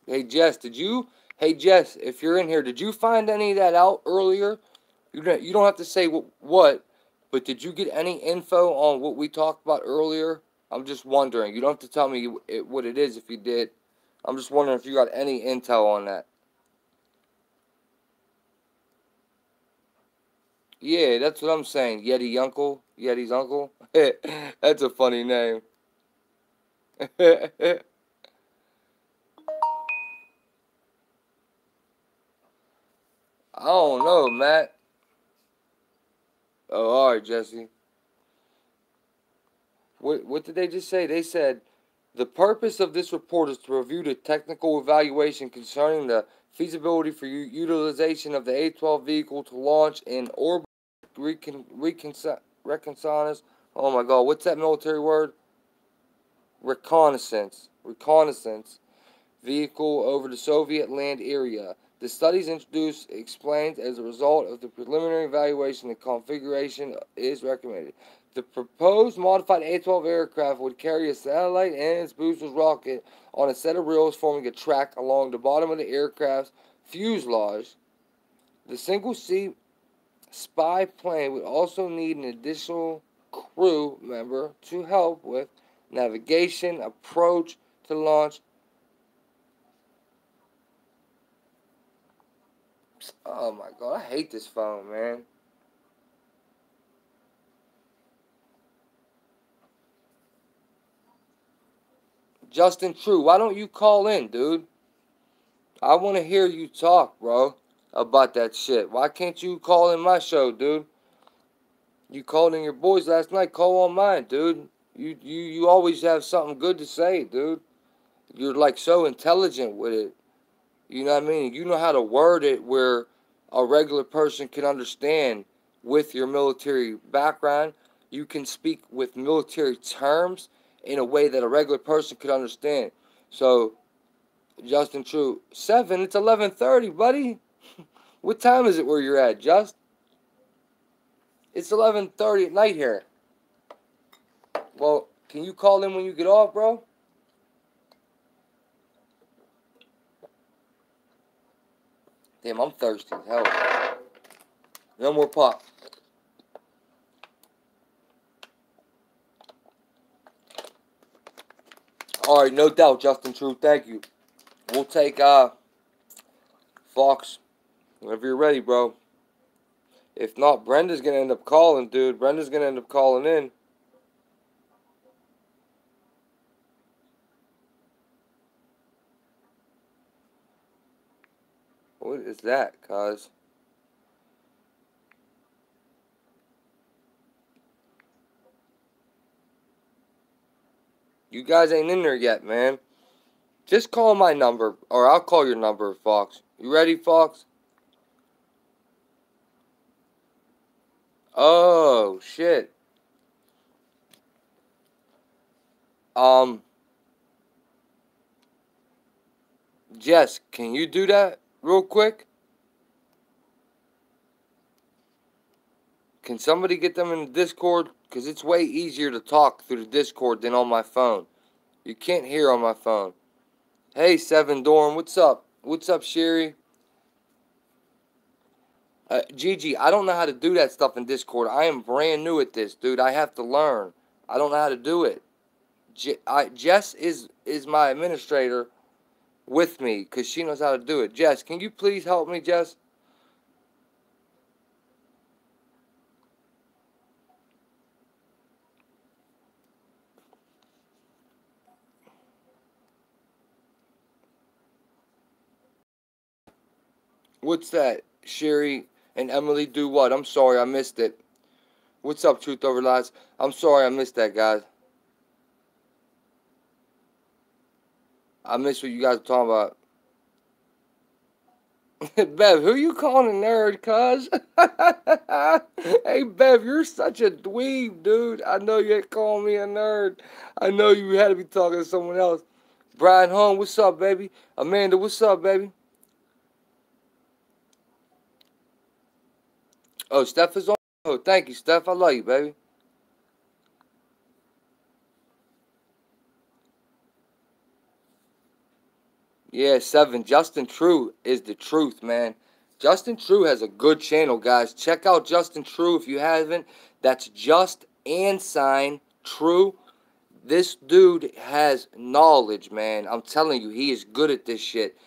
Hey Jess, did you? Hey Jess, if you're in here, did you find any of that out earlier? You don't have to say what, but did you get any info on what we talked about earlier? I'm just wondering. You don't have to tell me what it is if you did. I'm just wondering if you got any intel on that. Yeah, that's what I'm saying. Yeti uncle. Yeti's uncle. That's a funny name. I don't know, Matt. Oh, all right, Jesse. What did they just say? They said the purpose of this report is to review the technical evaluation concerning the feasibility for utilization of the A-12 vehicle to launch in orbit reconnaissance. Oh my God, what's that military word? Reconnaissance vehicle over the Soviet land area. The studies introduced explains as a result of the preliminary evaluation the configuration is recommended. The proposed modified A-12 aircraft would carry a satellite and its booster's rocket on a set of rails forming a track along the bottom of the aircraft's fuselage. The single-seat spy plane would also need an additional crew member to help with navigation, approach to launch. Oh my God, I hate this phone, man. Justin True, why don't you call in, dude? I want to hear you talk, bro, about that shit. Why can't you call in my show, dude? You called in your boys last night. Call on mine, dude. You always have something good to say, dude. You're like so intelligent with it. You know what I mean? You know how to word it where a regular person can understand with your military background. You can speak with military terms in a way that a regular person could understand. So, Justin True, 7, it's 11:30, buddy. What time is it where you're at, Just? It's 11:30 at night here. Well, can you call in when you get off, bro? Damn, I'm thirsty. Hell. No more pop. Alright, no doubt, Justin True. Thank you. We'll take, Fox, whenever you're ready, bro. If not, Brenda's gonna end up calling, dude. Brenda's gonna end up calling in. What is that, cuz? You guys ain't in there yet, man. Just call my number, or I'll call your number, Fox. You ready, Fox? Oh, shit. Jess, can you do that real quick? Can somebody get them in the Discord? Because it's way easier to talk through the Discord than on my phone. You can't hear on my phone. Hey, Seven Dorm, what's up? What's up, Sherry? Gigi, I don't know how to do that stuff in Discord. I am brand new at this, dude. I have to learn. I don't know how to do it. Jess is my administrator with me because she knows how to do it. Jess, can you please help me, Jess? What's that? Sherry and Emily do what? I'm sorry, I missed it. What's up, Truth Over Lies? I'm sorry, I missed that, guys. I missed what you guys are talking about. Bev, who you calling a nerd, cuz? Hey, Bev, you're such a dweeb, dude. I know you ain't calling me a nerd. I know you had to be talking to someone else. Brian Home, what's up, baby? Amanda, what's up, baby? Oh, Steph is on. Oh, thank you, Steph. I love you, baby. Yeah, 7. Justin True is the truth, man. Justin True has a good channel, guys. Check out Justin True if you haven't. That's Just and Sign True. This dude has knowledge, man. I'm telling you, he is good at this shit.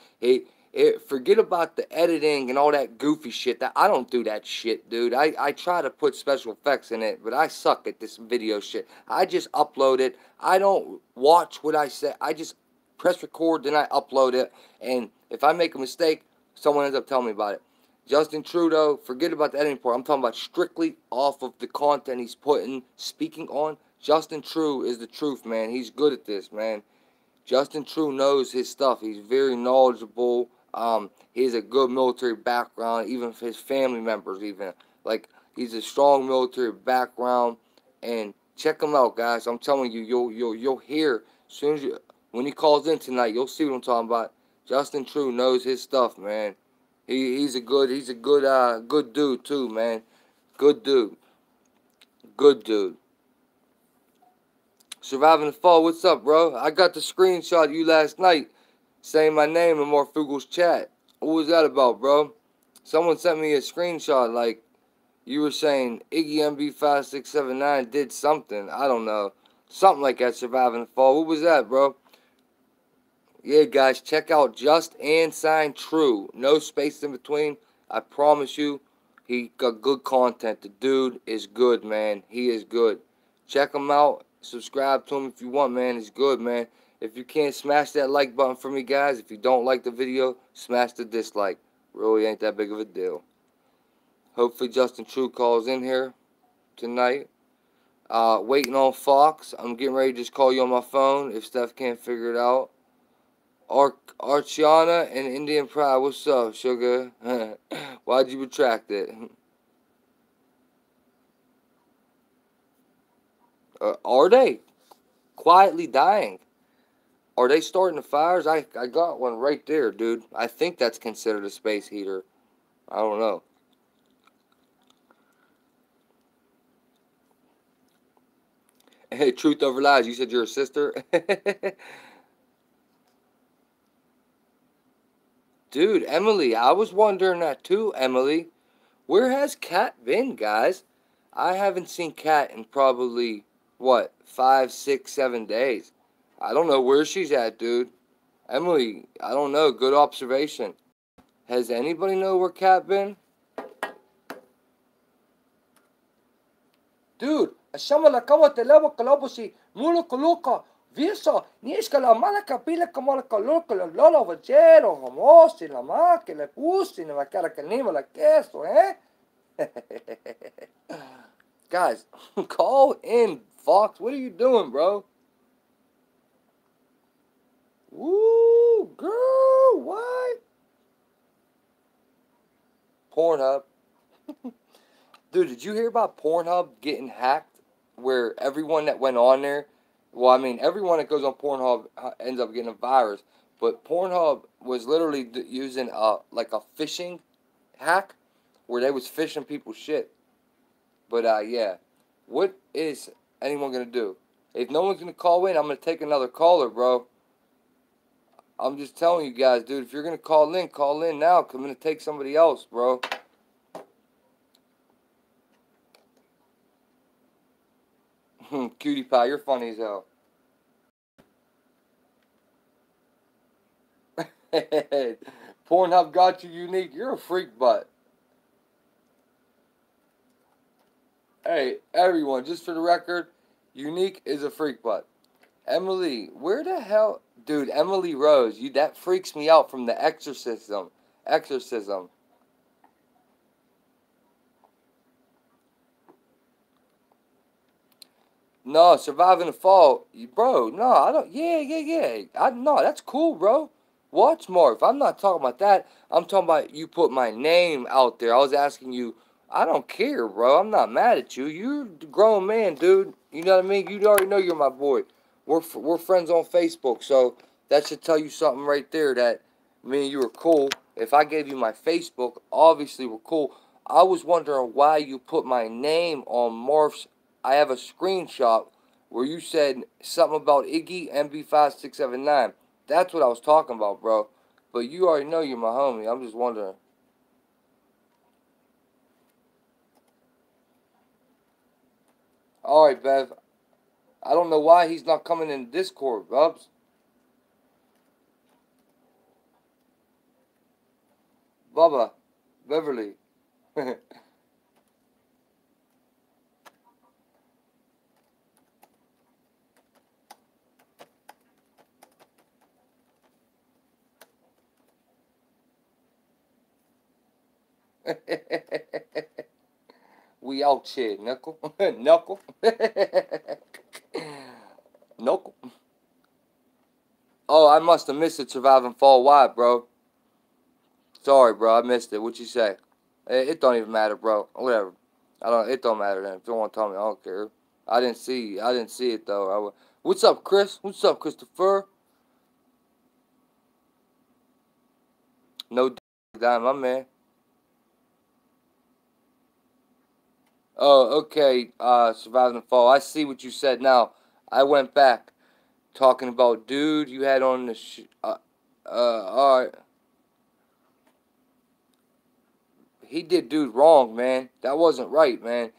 Forget about the editing and all that goofy shit. That I don't do that shit, dude. I try to put special effects in it, but I suck at this video shit. I just upload it. I don't watch what I say. I just press record, then I upload it. And if I make a mistake, someone ends up telling me about it. Justin Trudeau, forget about the editing part. I'm talking about strictly off of the content he's speaking on. Justin True is the truth, man. He's good at this, man. Justin True knows his stuff. He's very knowledgeable. He has a good military background, even for his family members, even. Like, he's a strong military background. And check him out, guys. I'm telling you, you'll hear as soon as when he calls in tonight, you'll see what I'm talking about. Justin True knows his stuff, man. He's a good good dude too, man. Good dude. Good dude. Surviving the Fall, what's up, bro? I got the screenshot of you last night saying my name in Morfugel's chat. What was that about, bro? Someone sent me a screenshot like you were saying Iggy MB5679 did something. I don't know. Something like that, Surviving the Fall. What was that, bro? Yeah, guys, check out Just and Sign True. No space in between. I promise you, he got good content. The dude is good, man. He is good. Check him out. Subscribe to him if you want, man. He's good, man. If you can't, smash that like button for me, guys. If you don't like the video, smash the dislike. Really ain't that big of a deal. Hopefully Justin True calls in here tonight. Waiting on Fox. I'm getting ready to just call you on my phone if Steph can't figure it out. Archiana and Indian Pride, what's up, sugar? Why'd you retract it? Are they quietly dying? Are they starting the fires? I got one right there, dude. I think that's considered a space heater. I don't know. Hey, Truth Over Lies, you said you're a sister? Dude, Emily, I was wondering that too, Emily. Where has Kat been, guys? I haven't seen Kat in probably, what, 5, 6, 7 days. I don't know where she's at, dude. Emily, I don't know. Good observation. Has anybody know where Kat been? Dude, الشمال كما تلاوة كلابوسي مولو كلوكا Visa, niska la malaka pila kamalaka loka la lola vachero, homosi, la ma, que le pusi, la cara que anima la queso, eh? Guys, call in, Fox. What are you doing, bro? Woo, girl, what? Pornhub. Dude, did you hear about Pornhub getting hacked? Where everyone that went on there Well, I mean, everyone that goes on Pornhub ends up getting a virus, but Pornhub was literally using like a phishing hack where they was phishing people's shit. But yeah, what is anyone gonna do? If no one's gonna call in, I'm gonna take another caller, bro. I'm just telling you guys, dude. If you're gonna call in now. 'Cause I'm gonna take somebody else, bro. Cutie pie, you're funny as hell. Pornhub got you unique. You're a freak butt. Hey, everyone, just for the record, unique is a freak butt. Emily, where the hell, dude? Emily Rose, you that freaks me out from the Exorcism. Exorcism. No, surviving the fall, bro. No, I don't. Yeah, yeah, yeah. No, that's cool, bro. Watch Marv. I'm not talking about that. I'm talking about you put my name out there. I was asking you. I don't care, bro. I'm not mad at you. You're a grown man, dude. You know what I mean? You already know you're my boy. We're friends on Facebook, so that should tell you something right there. That me and you are cool. If I gave you my Facebook, obviously we're cool. I was wondering why you put my name on Marv's. I have a screenshot where you said something about Iggy MB5679. That's what I was talking about, bro. But you already know you're my homie. I'm just wondering. All right, Bev. I don't know why he's not coming in Discord, Bubs. Bubba. Beverly. We out here, Knuckle. Knuckle. Knuckle. Oh, I must have missed it. Survive and Fall Wide, bro. Sorry, bro. I missed it. What you say? It don't even matter, bro. Whatever. I don't. It don't matter then. If you don't want to tell me, I don't care. I didn't see. I didn't see it though. What's up, Chris? What's up, Christopher? No dime, my man. Oh, okay. Surviving the Fall. I see what you said now. I went back talking about dude you had on the. All right. He did dude wrong, man. That wasn't right, man.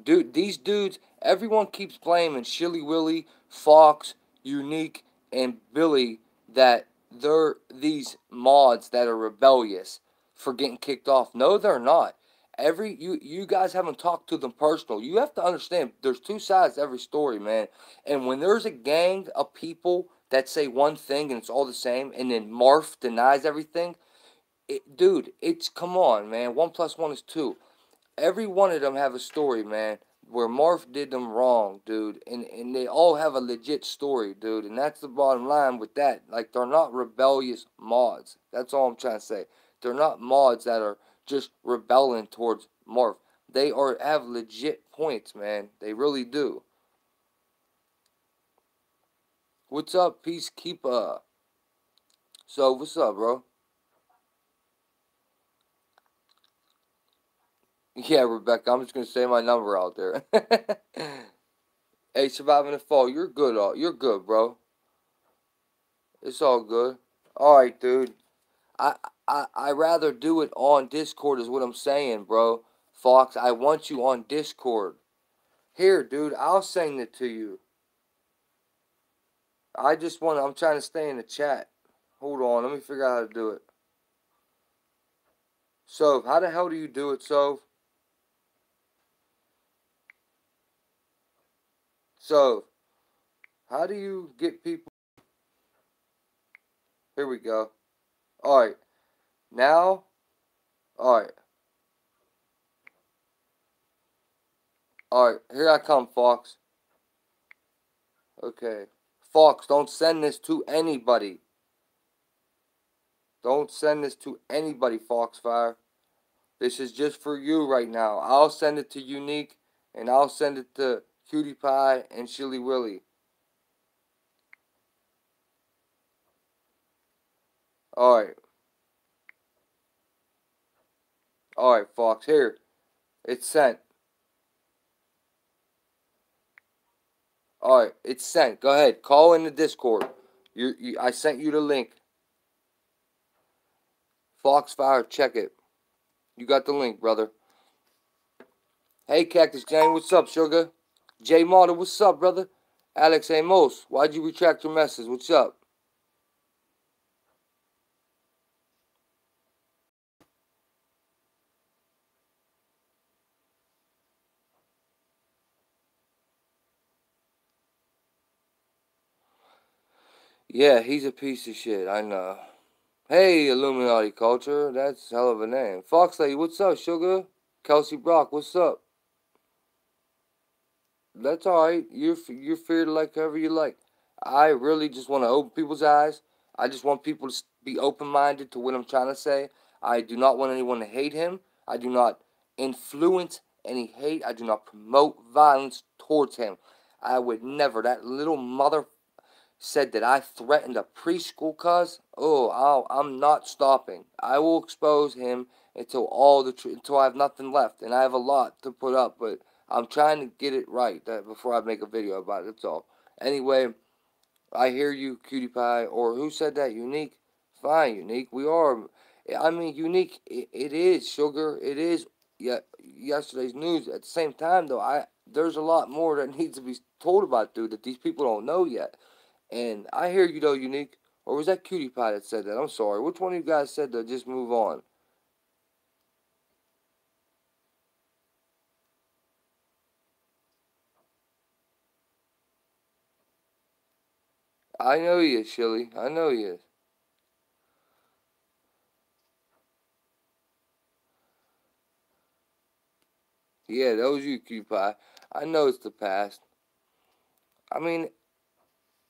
Dude, these dudes, everyone keeps blaming Shilly Willy, Fox, Unique, and Billy that they're these mods that are rebellious for getting kicked off. No, they're not. You guys haven't talked to them personal. You have to understand there's two sides to every story, man. And when there's a gang of people that say one thing and it's all the same, and then Marf denies everything, dude, it's come on, man. 1+1 is 2. Every one of them have a story, man, where Marv did them wrong, dude, and they all have a legit story, dude, and that's the bottom line with that. Like, they're not rebellious mods. That's all I'm trying to say. They're not mods that are just rebelling towards Marv. They are have legit points, man. They really do. What's up, Peacekeeper? So, what's up, bro? Yeah, Rebecca, I'm just gonna say my number out there. Hey, surviving the fall, you're good. You're good, bro. It's all good. All right, dude. I I rather do it on Discord is what I'm saying, bro. Fox, I want you on Discord. Here, dude, I'll send it to you. I'm trying to stay in the chat. Hold on, let me figure out how to do it. So, how the hell do you do it, So? So, how do you get people? Here we go. All right, now, all right, all right. Here I come, Fox. Okay. Fox, don't send this to anybody. Don't send this to anybody, Foxfire. This is just for you right now. I'll send it to Unique, and I'll send it to Cutie Pie and Chili Willy. Alright. Alright, Fox. Here. It's sent. Alright, it's sent. Go ahead. Call in the Discord. I sent you the link. Foxfire, check it. You got the link, brother. Hey, Cactus Jane, what's up, sugar? J Marta, what's up, brother? Alex Amos, why'd you retract your message? What's up? Yeah, he's a piece of shit, I know. Hey, Illuminati Culture, that's a hell of a name. Fox Lady, what's up, sugar? Kelsey Brock, what's up? That's alright. You're free to like however you like. I really just want to open people's eyes. I just want people to be open-minded to what I'm trying to say. I do not want anyone to hate him. I do not influence any hate. I do not promote violence towards him. I would never. That little mother said that I threatened a preschool cuz. Oh, I'm not stopping. I will expose him until until I have nothing left, and I have a lot to put up, but I'm trying to get it right before I make a video about it. That's all. Anyway, I hear you, Cutie Pie. Or who said that? Unique? Fine, Unique. We are. I mean, Unique. It is, sugar. It is. Yeah, yesterday's news. At the same time, though, there's a lot more that needs to be told about, dude, that these people don't know yet. And I hear you, though, Unique. Or was that Cutie Pie that said that? I'm sorry. Which one of you guys said to just move on? I know he is, Shilly. I know he is. Yeah, that was you, Cutie Pie. I know it's the past. I mean,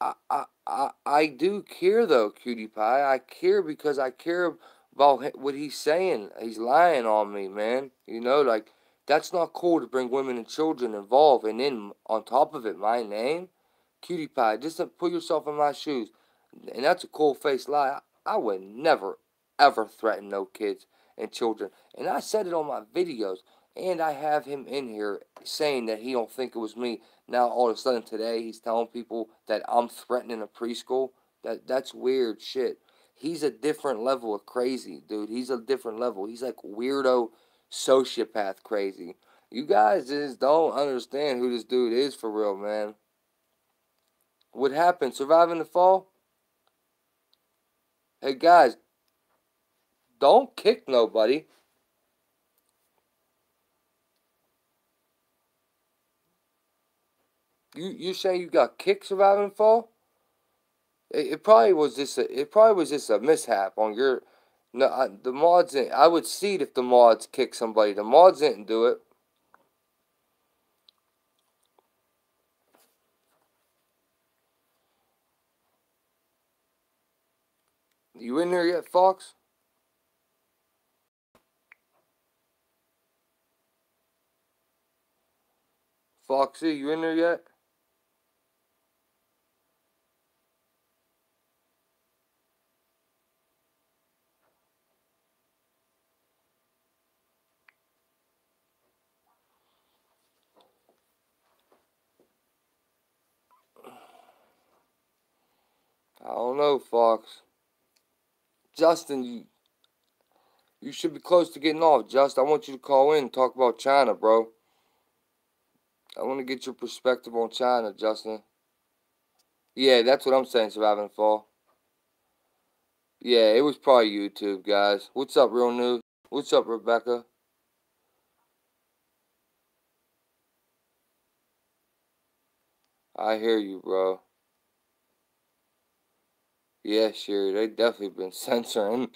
I do care, though, Cutie Pie. I care because I care about what he's saying. He's lying on me, man. You know, like, that's not cool to bring women and children involved. And then, on top of it, my name? Cutie Pie, just to put yourself in my shoes. And that's a cold-faced lie. I would never, ever threaten no kids and children. And I said it on my videos. And I have him in here saying that he don't think it was me. Now all of a sudden today he's telling people that I'm threatening a preschool. That's weird shit. He's a different level of crazy, dude. He's a different level. He's like weirdo sociopath crazy. You guys just don't understand who this dude is for real, man. What happened? Surviving the fall? Hey guys, don't kick nobody. You saying you got kicked surviving the fall? It probably was just a mishap on your. No, the mods didn't. I would see it if the mods kicked somebody. The mods didn't do it. You in there yet, Fox? Foxy, you in there yet? I don't know, Fox. Justin, you should be close to getting off. Justin, I want you to call in and talk about China, bro. I want to get your perspective on China, Justin. Yeah, that's what I'm saying, surviving the fall. Yeah, it was probably YouTube, guys. What's up, Real News? What's up, Rebecca? I hear you, bro. Yeah, sure. They definitely been censoring.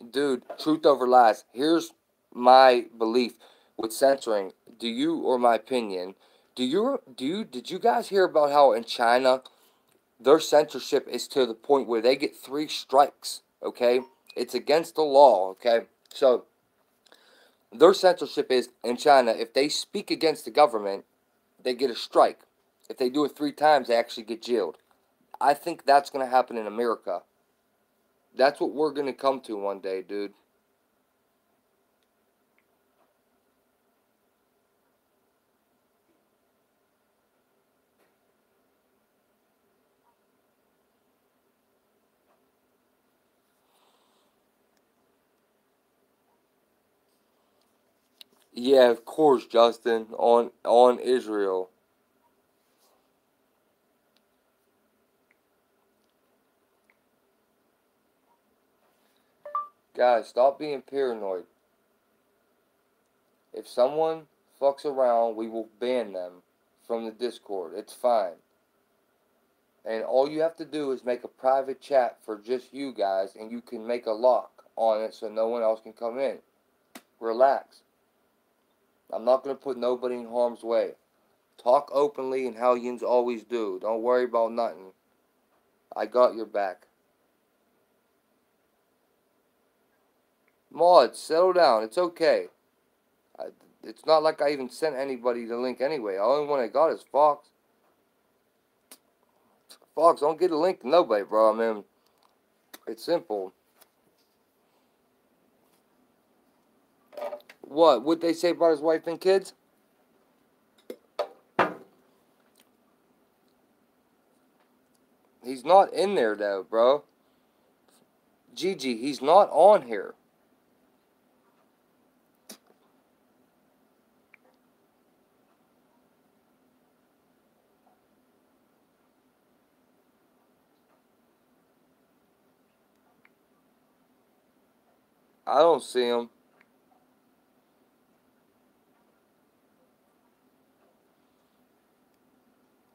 Dude, truth over lies. Here's my belief with censoring. Do you, or my opinion, did you guys hear about how in China their censorship is to the point where they get 3 strikes? Okay, it's against the law. Okay, so their censorship is in China. If they speak against the government, they get a strike. If they do it 3 times, they actually get jailed. I think that's going to happen in America. That's what we're going to come to one day, dude. Yeah, of course, Justin, on Israel. Guys, stop being paranoid. If someone fucks around, we will ban them from the Discord. It's fine. And all you have to do is make a private chat for just you guys, and you can make a lock on it so no one else can come in. Relax. I'm not going to put nobody in harm's way. Talk openly and how yins always do. Don't worry about nothing. I got your back. Maud, settle down. It's okay. It's not like I even sent anybody the link anyway. The only one I got is Fox. Fox, don't get a link to nobody, bro. I mean, it's simple. What? What'd they say about his wife and kids? He's not in there, though, bro. Gigi, he's not on here. I don't see him.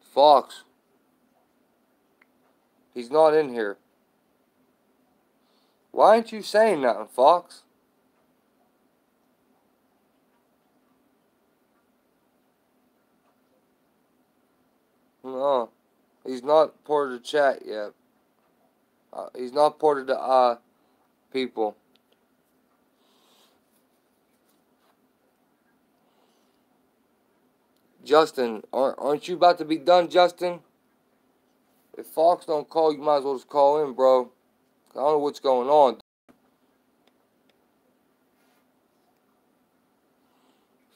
Fox. He's not in here. Why aren't you saying nothing, Fox? No. He's not part of the chat yet. He's not part of the people. Justin, aren't you about to be done, Justin? If Fox don't call, you might as well just call in, bro. I don't know what's going on.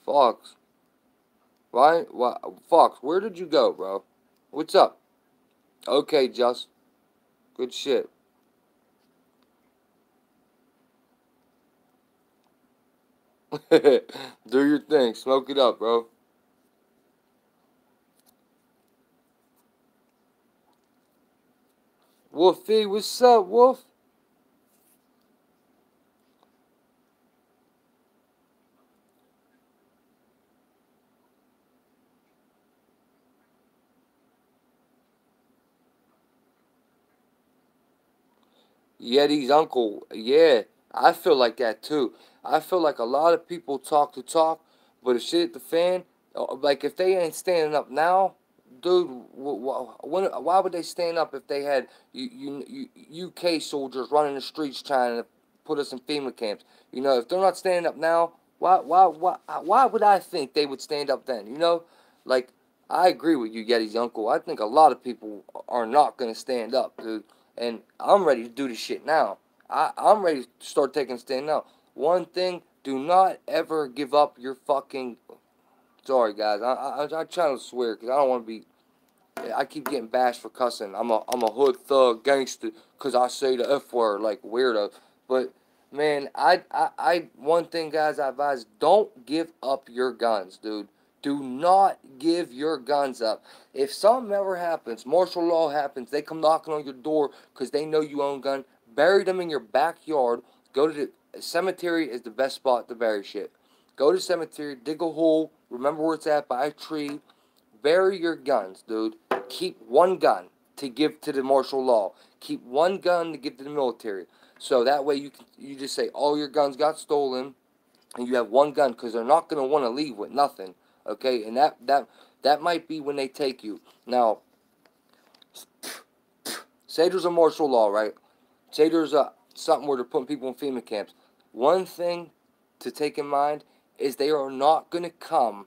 Fox. Why? Fox, where did you go, bro? What's up? Okay, Just. Good shit. Do your thing. Smoke it up, bro. Wolfie, what's up, Wolf? Yeti's uncle. Yeah, I feel like that too. I feel like a lot of people talk the talk, but if shit hit the fan, like if they ain't standing up now, dude, why would they stand up if they had UK soldiers running the streets trying to put us in FEMA camps? You know, if they're not standing up now, why would I think they would stand up then? You know, like I agree with you, Yeti's uncle. I think a lot of people are not gonna stand up, dude. And I'm ready to do this shit now. I'm ready to start taking a stand now. One thing, do not ever give up your fucking. Sorry, guys. I try to swear because I don't want to be. I keep getting bashed for cussing. I'm a hood thug gangster because I say the F word like weirdo. But man, one thing, guys, I advise: don't give up your guns, dude. Do not give your guns up. If something ever happens, martial law happens, they come knocking on your door because they know you own a gun. Bury them in your backyard. Go to the cemetery is the best spot to bury shit. Go to the cemetery, dig a hole, remember where it's at by a tree. Bury your guns, dude. Keep one gun to give to the martial law. Keep one gun to give to the military. So that way you just say all your guns got stolen, and you have one gun because they're not gonna want to leave with nothing. Okay, and that might be when they take you. Now, say there's a martial law, right? Say there's something where they're putting people in FEMA camps. One thing to take in mind is they are not gonna come.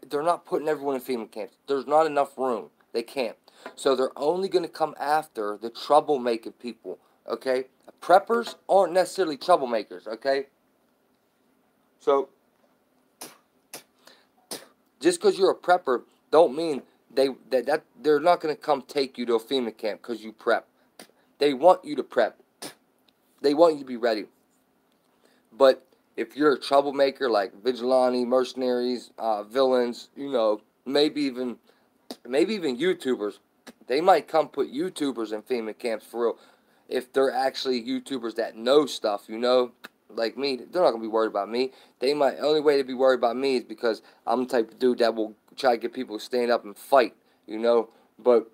They're not putting everyone in FEMA camps. There's not enough room. They can't. So they're only going to come after the troublemaking people, okay? Preppers aren't necessarily troublemakers, okay? So just because you're a prepper don't mean that they're not going to come take you to a FEMA camp because you prep. They want you to prep. They want you to be ready. But if you're a troublemaker like vigilante, mercenaries, villains, you know, maybe even YouTubers, they might come put YouTubers in FEMA camps for real. If they're actually YouTubers that know stuff, you know, like me, they're not gonna be worried about me. They might. Only way to be worried about me is because I'm the type of dude that will try to get people to stand up and fight, you know. But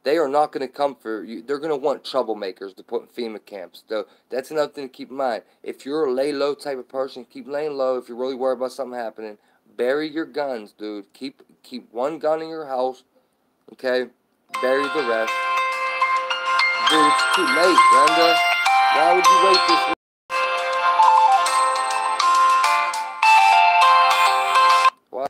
they are not going to come for you. They're going to want troublemakers to put in FEMA camps. So that's another thing to keep in mind. If you're a lay low type of person, keep laying low. If you're really worried about something happening, bury your guns, dude. Keep one gun in your house, okay? Bury the rest. Dude, it's too late, Brenda. Why would you wait this? Why?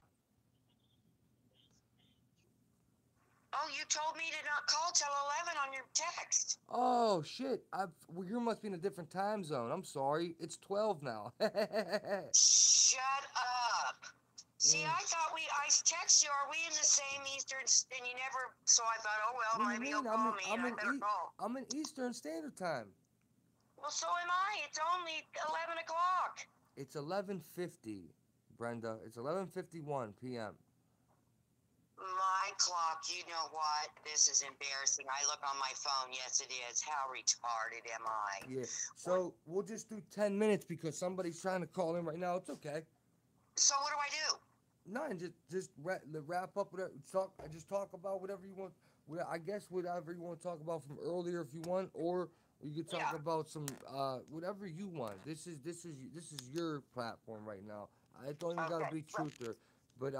Oh, you told me to not call till 11 on your text. Oh shit! Well, you must be in a different time zone. I'm sorry. It's 12 now. Shut up. See, I thought I texted you, are we in the same Eastern, and you never, so I thought, oh, well, What do you maybe mean? he'll call me, and I better call. I'm in Eastern Standard Time. Well, so am I. It's only 11 o'clock. It's 11:50, Brenda. It's 11:51 p.m. My clock, you know what? This is embarrassing. I look on my phone. Yes, it is. How retarded am I? Yeah. So we'll just do 10 minutes because somebody's trying to call in right now. It's okay. So what do I do? None. Just wrap up. Just talk about whatever you want. I guess whatever you want to talk about from earlier if you want, or you could talk about some whatever you want. This is your platform right now. I don't even gotta be truther, but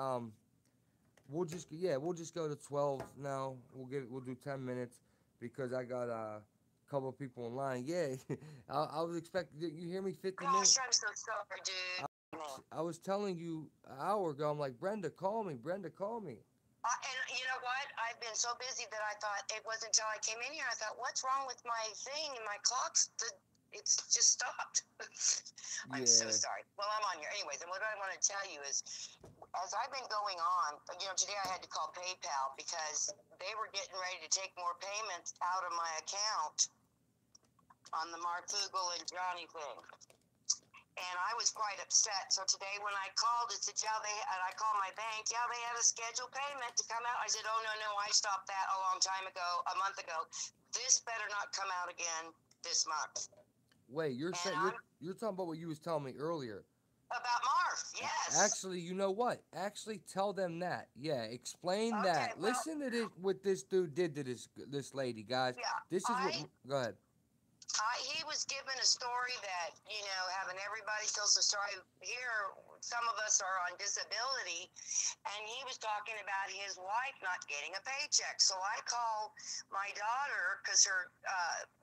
we'll just go to 12 now. We'll do 10 minutes because I got a couple of people in line. Yeah, I was expecting. You hear me? 50 minutes. Gosh, I'm so sorry, dude. I was telling you an hour ago. I'm like, Brenda, call me. Brenda, call me. And you know what? I've been so busy that I thought it wasn't until I came in here. I thought, what's wrong with my thing and my clocks? It's just stopped. I'm so sorry. Well, I'm on here. Anyways, and what I want to tell you is, as I've been going on, you know, today I had to call PayPal because they were getting ready to take more payments out of my account on the Mark Fugel and Johnny thing. And I was quite upset. So today when I called, it said, and I called my bank, they had a scheduled payment to come out. I said, oh, no, I stopped that a month ago. This better not come out again this month. Wait, you're talking about what you was telling me earlier. About Marv, yes. Actually, you know what? Actually, tell them that. Yeah, explain that. Well, listen to what this dude did to this lady, guys. Yeah, this is what. Go ahead. He was given a story that, you know, having everybody feel so sorry. Here, some of us are on disability, and he was talking about his wife not getting a paycheck. So I called my daughter because her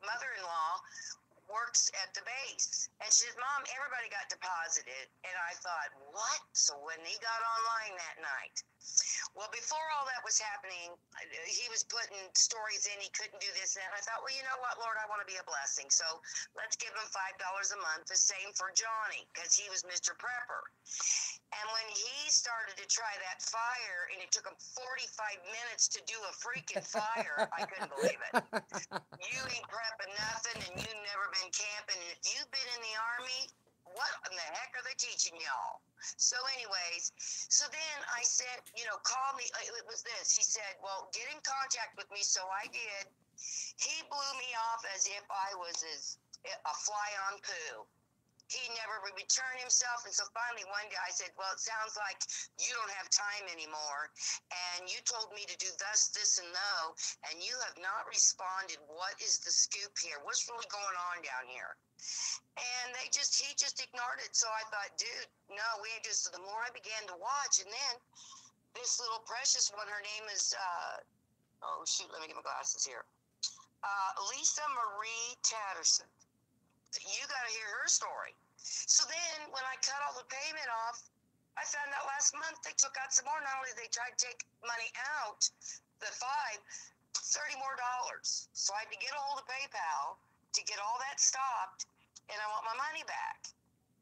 mother-in-law works at the base, and she said, Mom, everybody got deposited. And I thought, what? So when he got online that night, well, before all that was happening, he was putting stories in. He couldn't do this and that. And I thought, well, you know what, Lord, I want to be a blessing. So let's give him $5 a month, the same for Johnny, because he was Mr. Prepper. And when he started to try that fire, and it took him 45 minutes to do a freaking fire, I couldn't believe it. You ain't prepping nothing, and you've never been camping. And if you've been in the Army, what in the heck are they teaching y'all? So anyways, so then I said, you know, call me. It was this. He said, well, get in contact with me. So I did. He blew me off as if I was a fly on poo. He never returned himself. And so finally one day I said, well, it sounds like you don't have time anymore. And you told me to do thus, this, and no. And you have not responded. What is the scoop here? What's really going on down here? And he just ignored it. So I thought, dude, no, we ain't just, the more I began to watch. And then this little precious one, her name is, oh shoot, let me get my glasses here. Lisa Marie Tatterson. You got to hear her story. So then when I cut all the payment off, I found out last month they took out some more. Not only did they try to take money out, the five, $30 more. So I had to get a hold of PayPal to get all that stopped, and I want my money back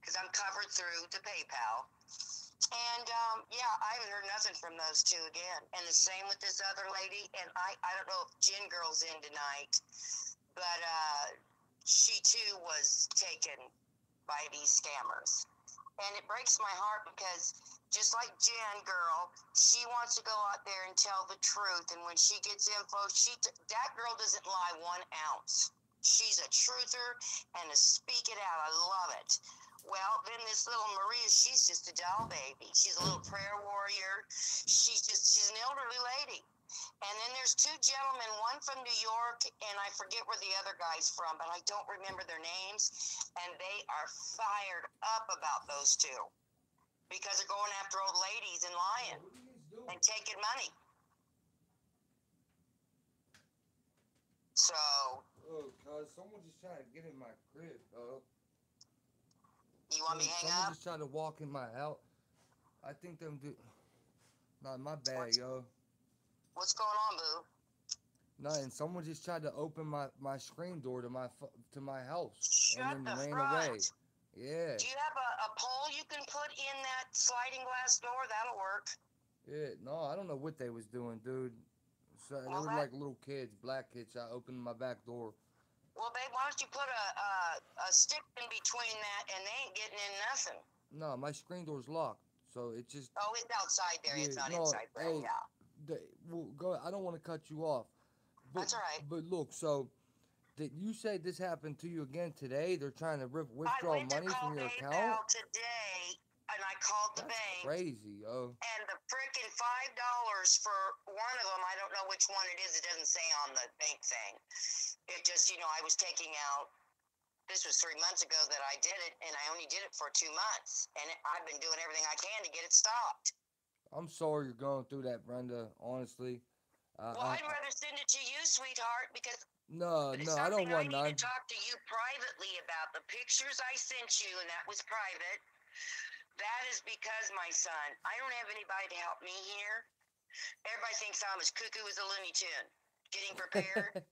because I'm covered through the PayPal. And yeah, I haven't heard nothing from those two again. And the same with this other lady. And I don't know if Jen Girl's in tonight, but she too was taken by these scammers. And it breaks my heart because just like Jen Girl, she wants to go out there and tell the truth. And when she gets info, that girl doesn't lie 1 ounce. She's a truther and a speak it out. I love it. Well, then this little Maria, she's just a doll baby. She's a little prayer warrior. She's an elderly lady. And then there's two gentlemen, one from New York, and I forget where the other guy's from, but I don't remember their names. And they are fired up about those two because they're going after old ladies and lying and taking money. So. Oh, cuz someone just tried to get in my crib, dog. You want me to hang someone up? just tried to walk in my house. I think them do. Nah, my bad, yo. What's going on, boo? Nothing. Someone just tried to open my screen door to my house. Shut and then the ran front. away. Yeah. Do you have a pole you can put in that sliding glass door? That'll work. Yeah. No, I don't know what they was doing, dude. So they Well, were like little kids, black kids. I opened my back door. Well, babe, why don't you put a stick in between that, and they ain't getting in nothing. No, my screen door's locked, so it just. Oh, it's outside there. Yeah, It's not no, inside there. hey, Yeah. Well, go. I don't want to cut you off. But, That's all right. But look, so did you say this happened to you again today? They're trying to withdraw money from your account. I went to call PayPal today, and I called the That's bank. crazy, yo. And the frickin' $5 for one of them, I don't know which one it is. It doesn't say on the bank thing. It just, I was taking out. This was 3 months ago that I did it, and I only did it for 2 months. And I've been doing everything I can to get it stopped. I'm sorry you're going through that, Brenda, honestly. Well, I'd rather send it to you, sweetheart, because no, I don't want none. I need to talk to you privately about the pictures I sent you, and that was private. That is because, my son, I don't have anybody to help me here. Everybody thinks I'm as cuckoo as a Looney Tune. Getting prepared.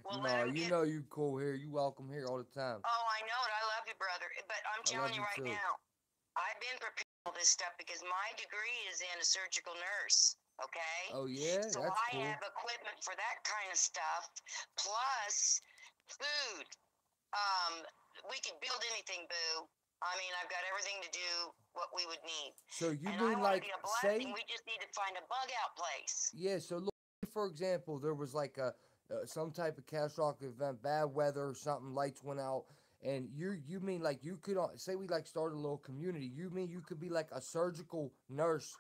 Well, no, you know you cool here. You welcome here all the time. Oh, I know it. I love you, brother. But I'm telling you right now, I've been prepared for all this stuff because my degree is in a surgical nurse. Okay? Oh, yeah? So That's I cool. have equipment for that kind of stuff, plus food. We could build anything, boo. I mean, I've got everything to do what we would need. So you and mean like, say... We just need to find a bug-out place. Yeah, so look, for example, there was like some type of catastrophic event, bad weather or something, lights went out, and you mean like you could, say we like start a little community, you mean you could be like a surgical nurse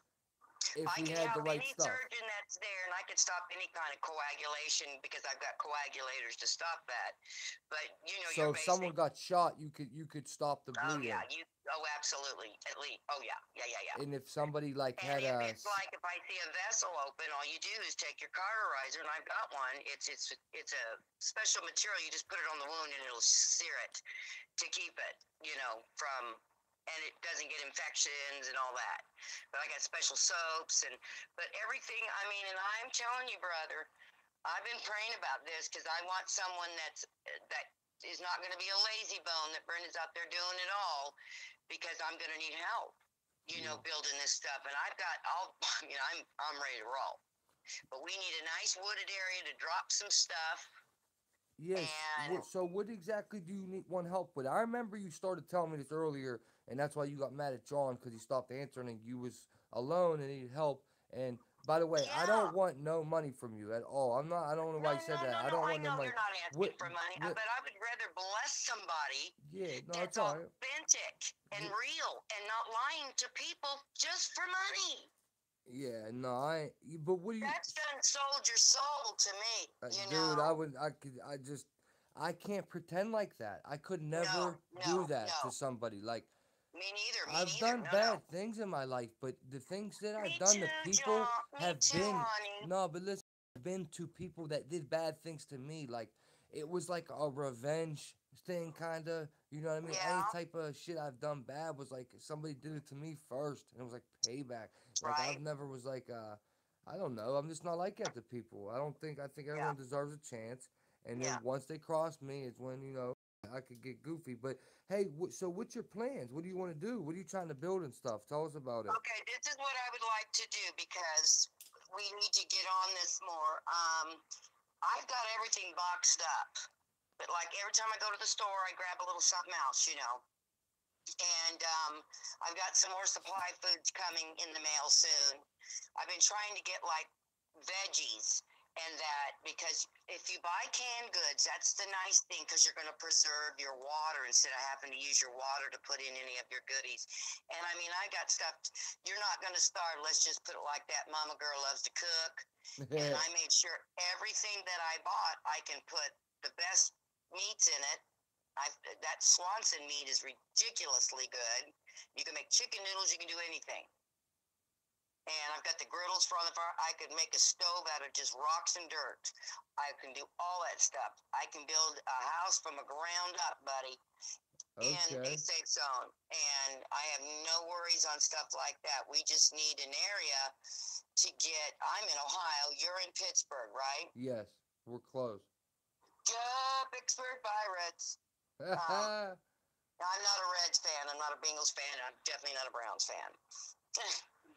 if we had the right stuff? I can help any surgeon that's there, and I could stop any kind of coagulation because I've got coagulators to stop that. But so if someone got shot, you could stop the bleeding. Oh, absolutely. At least. Oh, yeah. And if somebody like had it's like if I see a vessel open, all you do is take your cauterizer, and I've got one. It's a special material. You just put it on the wound, and it'll sear it to keep it, from. And it doesn't get infections and all that. But I got special soaps but everything, and I'm telling you, brother, I've been praying about this because I want someone that is not going to be a lazy bone, that Brenda's out there doing it all, because I'm going to need help, building this stuff. And I've got I'm ready to roll. But we need a nice wooded area to drop some stuff. Yes. So what exactly do you want help with? I remember you started telling me this earlier, and that's why you got mad at John because he stopped answering and you was alone and needed help. And by the way, I don't want no money from you at all. I don't know why you said that. I don't want no money. You're not asking for money, but I would rather bless somebody that's authentic and real and not lying to people just for money. Yeah, no, but what do you... That's done sold your soul to me, Dude, I can't pretend like that. I could never do that to somebody. Like, me neither. I've done bad things in my life, but the things that I've done to people have been... No, but listen, I've been to people that did bad things to me. Like, it was like a revenge thing, kind of. You know what I mean? Yeah. Any type of shit I've done bad was like somebody did it to me first, and it was like payback. Like, I've never was like, I don't know. I'm just not like that to people. I think Yeah, everyone deserves a chance. And yeah. then once they cross me, it's when I could get goofy. But hey, so what's your plans? What do you want to do? What are you trying to build and stuff? Tell us about it. Okay, this is what I would like to do because we need to get on this more. I've got everything boxed up, but like every time I go to the store, I grab a little something else, you know. And I've got some more supply foods coming in the mail soon. I've been trying to get like veggies and that because if you buy canned goods, that's the nice thing because you're going to preserve your water instead of having to use your water to put in any of your goodies. And I mean, I got stuff. You're not going to starve. Let's just put it like that. Mama girl loves to cook, and I made sure everything that I bought, I can put the best meats in it. That Swanson meat is ridiculously good. You can make chicken noodles. You can do anything. And I've got the griddles for on the fire. I could make a stove out of just rocks and dirt. I can do all that stuff. I can build a house from the ground up, buddy, in a Okay. safe zone. And I have no worries on stuff like that. We just need an area to get. I'm in Ohio. You're in Pittsburgh, right? Yes, we're close. Go Pittsburgh Pirates. Um, I'm not a Reds fan. I'm not a Bengals fan. I'm definitely not a Browns fan.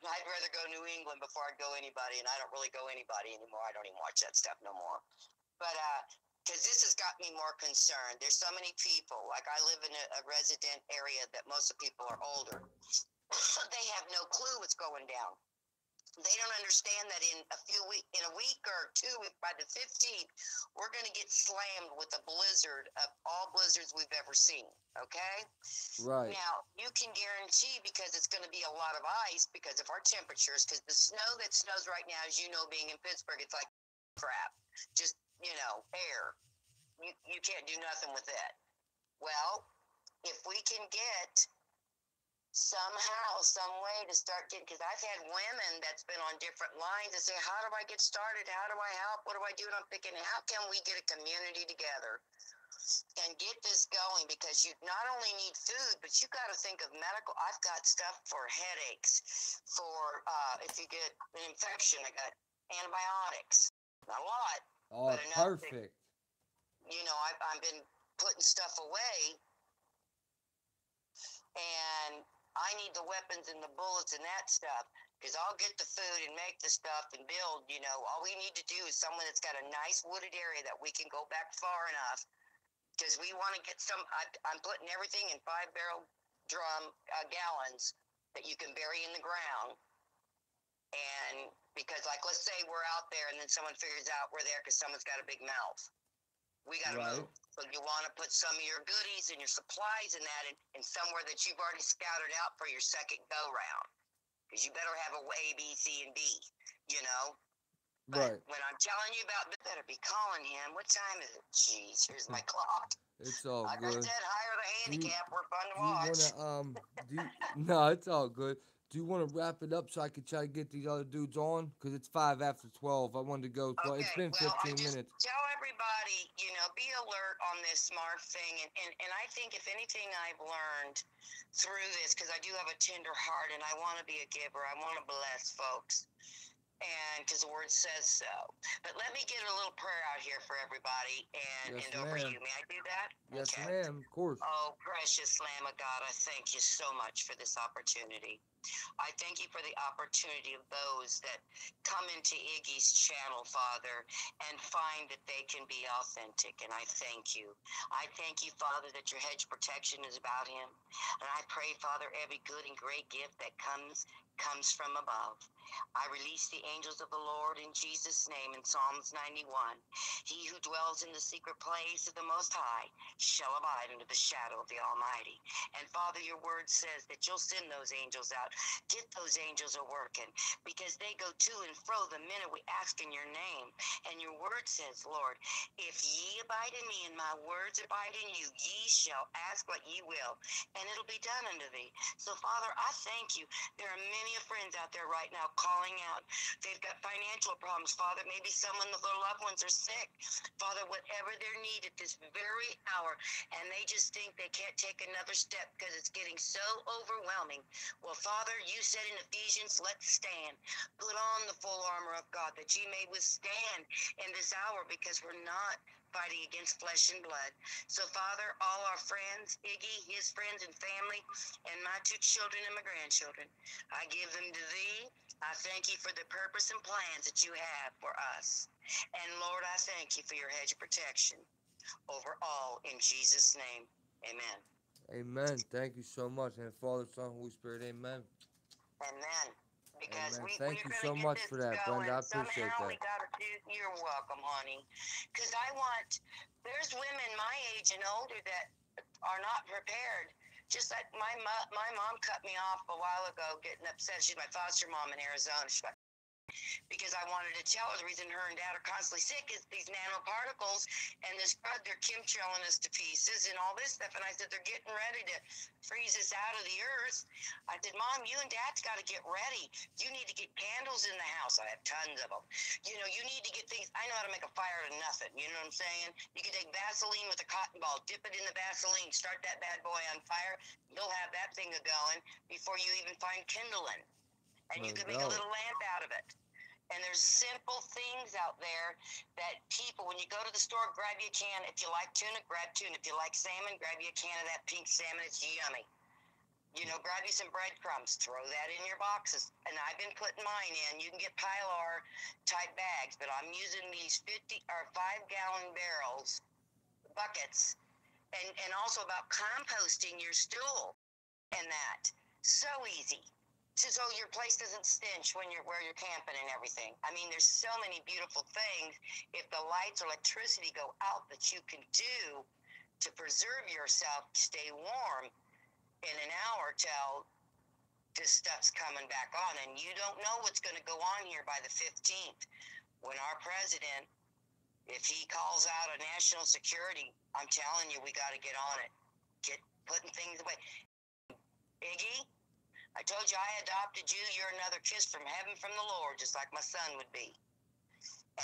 I'd rather go New England before I'd go anybody, and I don't really go anybody anymore. I don't even watch that stuff no more. But because this has got me more concerned. There's so many people. Like I live in a resident area that most of the people are older. They have no clue what's going down. They don't understand that in a week or two, by the 15th, we're going to get slammed with a blizzard of all blizzards we've ever seen. Okay. Right. Now, you can guarantee because it's going to be a lot of ice because of our temperatures, because the snow that snows right now, as you know, being in Pittsburgh, it's like crap. Just, air. You can't do nothing with it. Well, if we can get somehow, some way to start getting, because I've had women that's been on different lines that say, how do I get started? How do I help? What do I do? And I'm thinking, how can we get a community together and get this going? Because you not only need food, but you got to think of medical. I've got stuff for headaches, for if you get an infection, I got antibiotics. Not a lot, Oh, but enough that, perfect. I've been putting stuff away, and I need the weapons and the bullets and that stuff. Because I'll get the food and make the stuff and build, all we need to do is someone that's got a nice wooded area that we can go back far enough. Because we want to get I'm putting everything in 5-barrel drum gallons that you can bury in the ground. And because, like, let's say we're out there and then someone figures out we're there because someone's got a big mouth. We got to Right. move. So you want to put some of your goodies and your supplies in that in somewhere that you've already scouted out for your second go round. Because you better have a A, B, C, and D, But Right. when I'm telling you about, better be calling him. What time is it? Jeez, here's my clock. It's all Like I good. said, higher the Do you handicap. We're fun to do you watch. wanna no, it's all good. Do you want to wrap it up so I can try to get these other dudes on? Cause it's 5 after 12. I wanted to go 12. It's Okay, been well, I 15 just minutes. tell everybody, be alert on this smart thing. And I think if anything I've learned through this, because I do have a tender heart and I want to be a giver, I want to bless folks. And because the word says so. But let me get a little prayer out here for everybody Yes, and over ma'am. you. May I do that? Yes, Okay. ma'am. Of course. Oh, precious Lamb of God, I thank you so much for this opportunity. I thank you for the opportunity of those that come into Iggy's channel, Father, and find that they can be authentic. And I thank you. I thank you, Father, that your hedge protection is about him. And I pray, Father, every good and great gift that comes from above. I release the angels of the Lord in Jesus' name in Psalms 91. He who dwells in the secret place of the Most High shall abide under the shadow of the Almighty. And Father, your word says that you'll send those angels out. Get those angels a working because they go to and fro the minute we ask in your name. And your word says, Lord, if ye abide in me and my words abide in you, ye shall ask what ye will, and it'll be done unto thee. So Father, I thank you. There are many friends out there right now calling out. They've got financial problems. Father, maybe someone of their loved ones are sick. Father, whatever their need at this very hour, and they just think they can't take another step because it's getting so overwhelming. Well, Father, Father, you said in Ephesians, let's stand. Put on the full armor of God that ye may withstand in this hour, because we're not fighting against flesh and blood. So, Father, all our friends, Iggy, his friends and family, and my 2 children and my grandchildren, I give them to thee. I thank you for the purpose and plans that you have for us. And, Lord, I thank you for your hedge of protection over all, in Jesus' name. Amen. Amen. Thank you so much. And Father, Son, Holy Spirit, amen. Amen. Because Amen. we're Thank you going so to get much this for that, going. Brenda. I appreciate Somehow that. we got to do. You're welcome, honey. Because there's women my age and older that are not prepared. Just like my mom cut me off a while ago, getting upset. She's my foster mom in Arizona. She's got, because I wanted to tell her the reason her and dad are constantly sick is these nanoparticles and this drug, they're chemtrailing us to pieces and all this stuff. And I said, they're getting ready to freeze us out of the earth. I said, Mom, you and Dad's got to get ready. You need to get candles in the house. I have tons of them. You know, you need to get things. I know how to make a fire to nothing. You know what I'm saying? You can take Vaseline with a cotton ball, dip it in the Vaseline, start that bad boy on fire. You'll have that thing going before you even find kindling. And you can make a little lamp out of it. And there's simple things out there that people, when you go to the store, grab you a can. If you like tuna, grab tuna. If you like salmon, grab you a can of that pink salmon. It's yummy. You know, grab you some breadcrumbs. Throw that in your boxes. And I've been putting mine in. You can get Pilar type bags, but I'm using these 5-gallon barrels, buckets, and also about composting your stool and that. So easy. So your place doesn't stench when where you're camping and everything. I mean, there's so many beautiful things. If the lights or electricity go out, that you can do to preserve yourself, stay warm in an hour till this stuff's coming back on. And you don't know what's going to go on here by the 15th when our president, if he calls out a national security, I'm telling you, we got to get on it. Get putting things away. Iggy, I told you I adopted you. You're another kiss from heaven from the Lord, just like my son would be.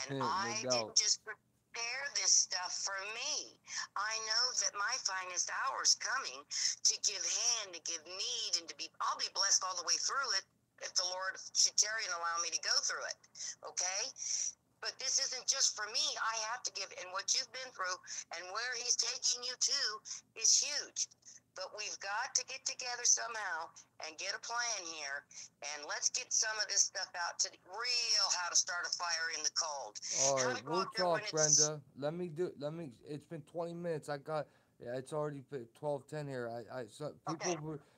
And I didn't just prepare this stuff for me. I know that my finest hour is coming to give hand, to give need, and I'll be blessed all the way through it if the Lord should tarry and allow me to go through it. Okay? But this isn't just for me. I have to give, and what you've been through and where he's taking you to is huge. But we've got to get together somehow and get a plan here, and let's get some of this stuff out to how to start a fire in the cold. All right, we'll talk, Brenda. It's been 20 minutes. It's already 12:10 here.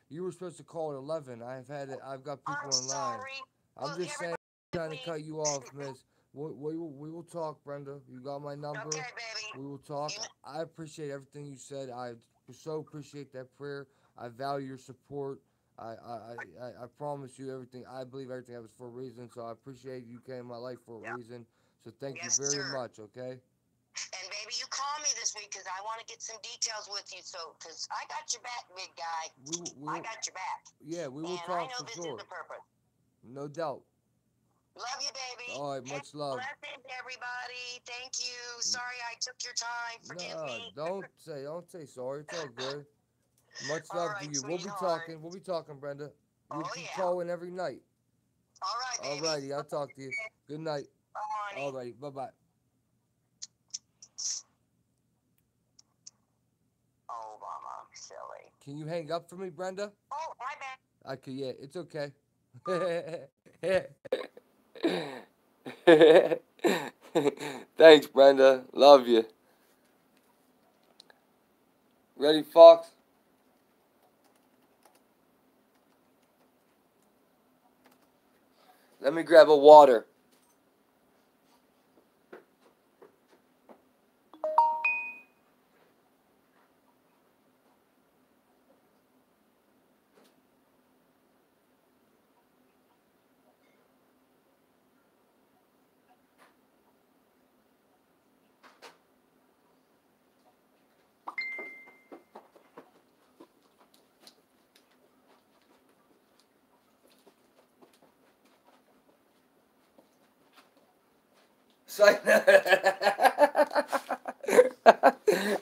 You were supposed to call at 11. I've got people I'm in line. sorry. I'm just saying, trying to cut you off, miss. We will talk, Brenda. You got my number. Okay, baby. We will talk. I appreciate everything you said. I so appreciate that prayer. I value your support. I promise you everything. I believe everything happens for a reason. So I appreciate you came in my life for a reason. So thank you very much. Okay. And baby, you call me this week because I want to get some details with you. So, because I got your back, big guy. I got your back. Yeah, we will talk for sure. And I know this is the purpose. No doubt. Love you, baby. All right, much love. Blessings, everybody. Thank you. Sorry I took your time. Forgive me. Don't say sorry. It's all good. Much love to you. Sweetheart. We'll be talking, Brenda. You keep yeah. calling every night. All right, baby. All righty, I'll talk to you. Good night. All righty, bye-bye. Oh, mama, silly. Can you hang up for me, Brenda? Oh, my bad. I could, yeah, it's okay. Thanks, Brenda. Love you. Ready, Fox? Let me grab a water.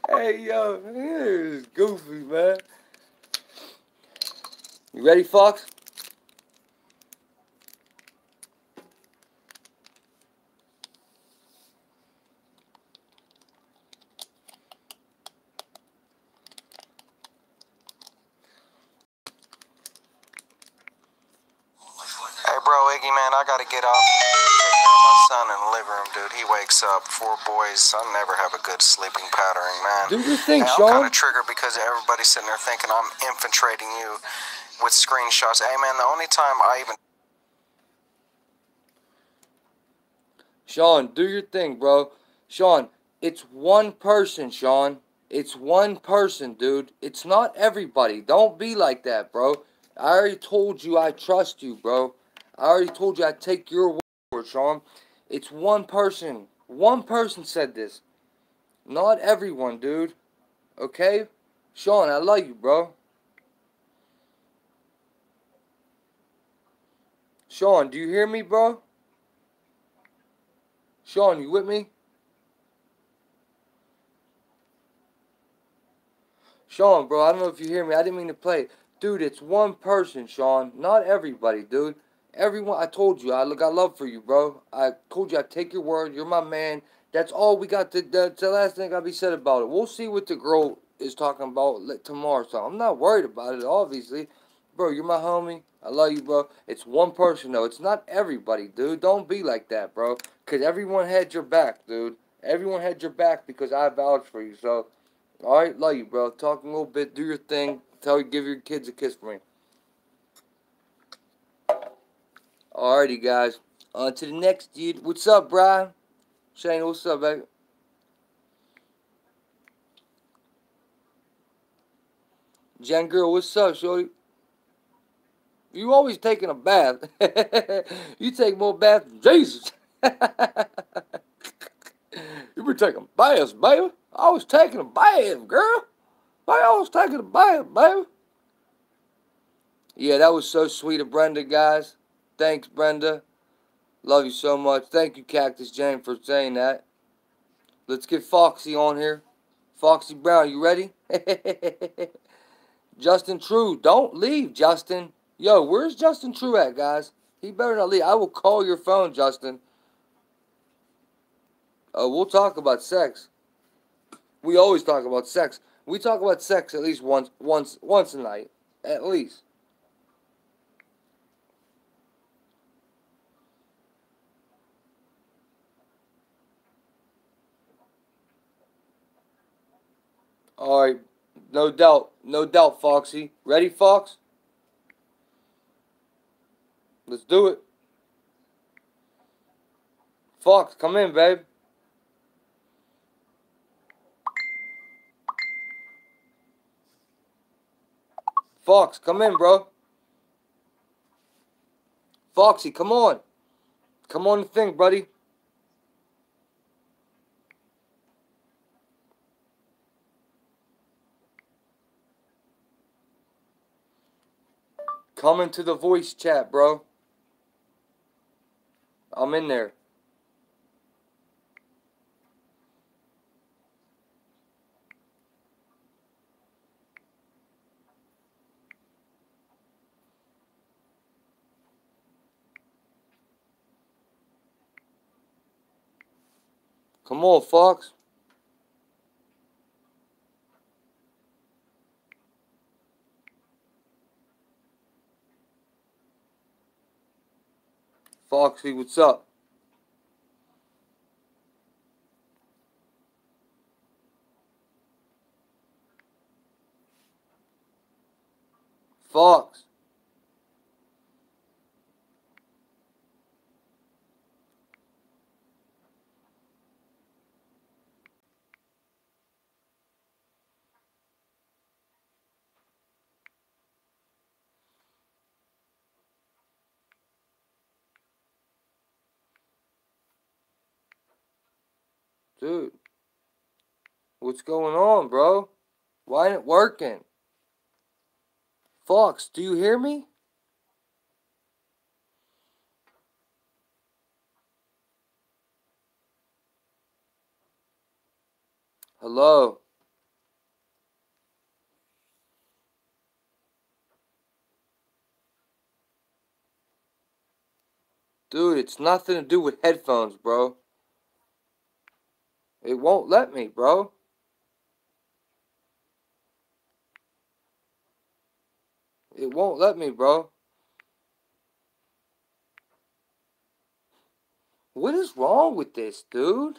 Hey, yo, this is goofy, man. You ready, Fox? Leggy, man, I gotta get off and take care of my son in the living room, dude. He wakes up, 4 boys. I never have a good sleeping pattern, man. Do your thing, hey, Sean. I'm kind of triggered because everybody's sitting there thinking I'm infiltrating you with screenshots. Hey, man, the only time I even... Sean, do your thing, bro. Sean, it's one person, Sean. It's one person, dude. It's not everybody. Don't be like that, bro. I already told you I trust you, bro. I already told you I take your word for it, Sean. It's one person. One person said this. Not everyone, dude. Okay? Sean, I love you, bro. Sean, do you hear me, bro? Sean, you with me? Sean, bro, I don't know if you hear me. I didn't mean to play it. Dude, it's one person, Sean. Not everybody, dude. Everyone, I told you, I got love for you, bro. I told you I take your word. You're my man. That's all we got. That's the last thing got to be said about it. We'll see what the girl is talking about tomorrow. So I'm not worried about it, obviously. Bro, you're my homie. I love you, bro. It's one person, though. It's not everybody, dude. Don't be like that, bro. Because everyone had your back, dude. Everyone had your back because I vouched for you. So, alright, love you, bro. Talk a little bit. Do your thing. Give your kids a kiss for me. Alrighty, guys. On to the next dude. What's up, Brian? Shane, what's up, baby? Jen girl, what's up, shorty? You always taking a bath. You take more baths than Jesus. You been taking baths, baby. I was taking a bath, girl. I was taking a bath, baby. Yeah, that was so sweet of Brenda, guys. Thanks, Brenda. Love you so much. Thank you, Cactus Jane, for saying that. Let's get Foxy on here. Foxy Brown, you ready? Justin True, don't leave, Justin. Yo, where's Justin True at, guys? He better not leave. I will call your phone, Justin. We'll talk about sex. We always talk about sex. We talk about sex at least once a night. At least. Alright. No doubt. No doubt, Foxy. Ready, Fox? Let's do it. Fox, come in, babe. Fox, come in, bro. Foxy, come on. Come on the thing, buddy. Come into the voice chat, bro. I'm in there. Come on, Fox. Foxy, what's up? Fox. Dude. What's going on, bro? Why ain't it working? Fox, do you hear me? Hello? Dude, it's nothing to do with headphones, bro. It won't let me, bro. It won't let me, bro. What is wrong with this, dude?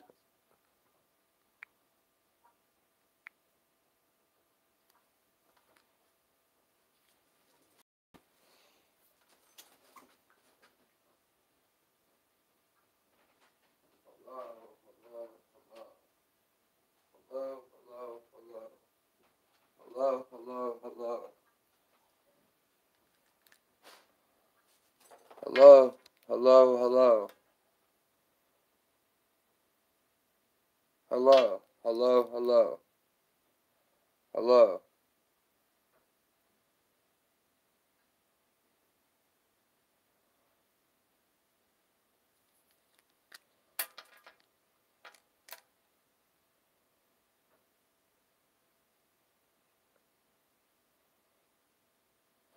Hello, hello, hello. Hello, hello, hello. Hello.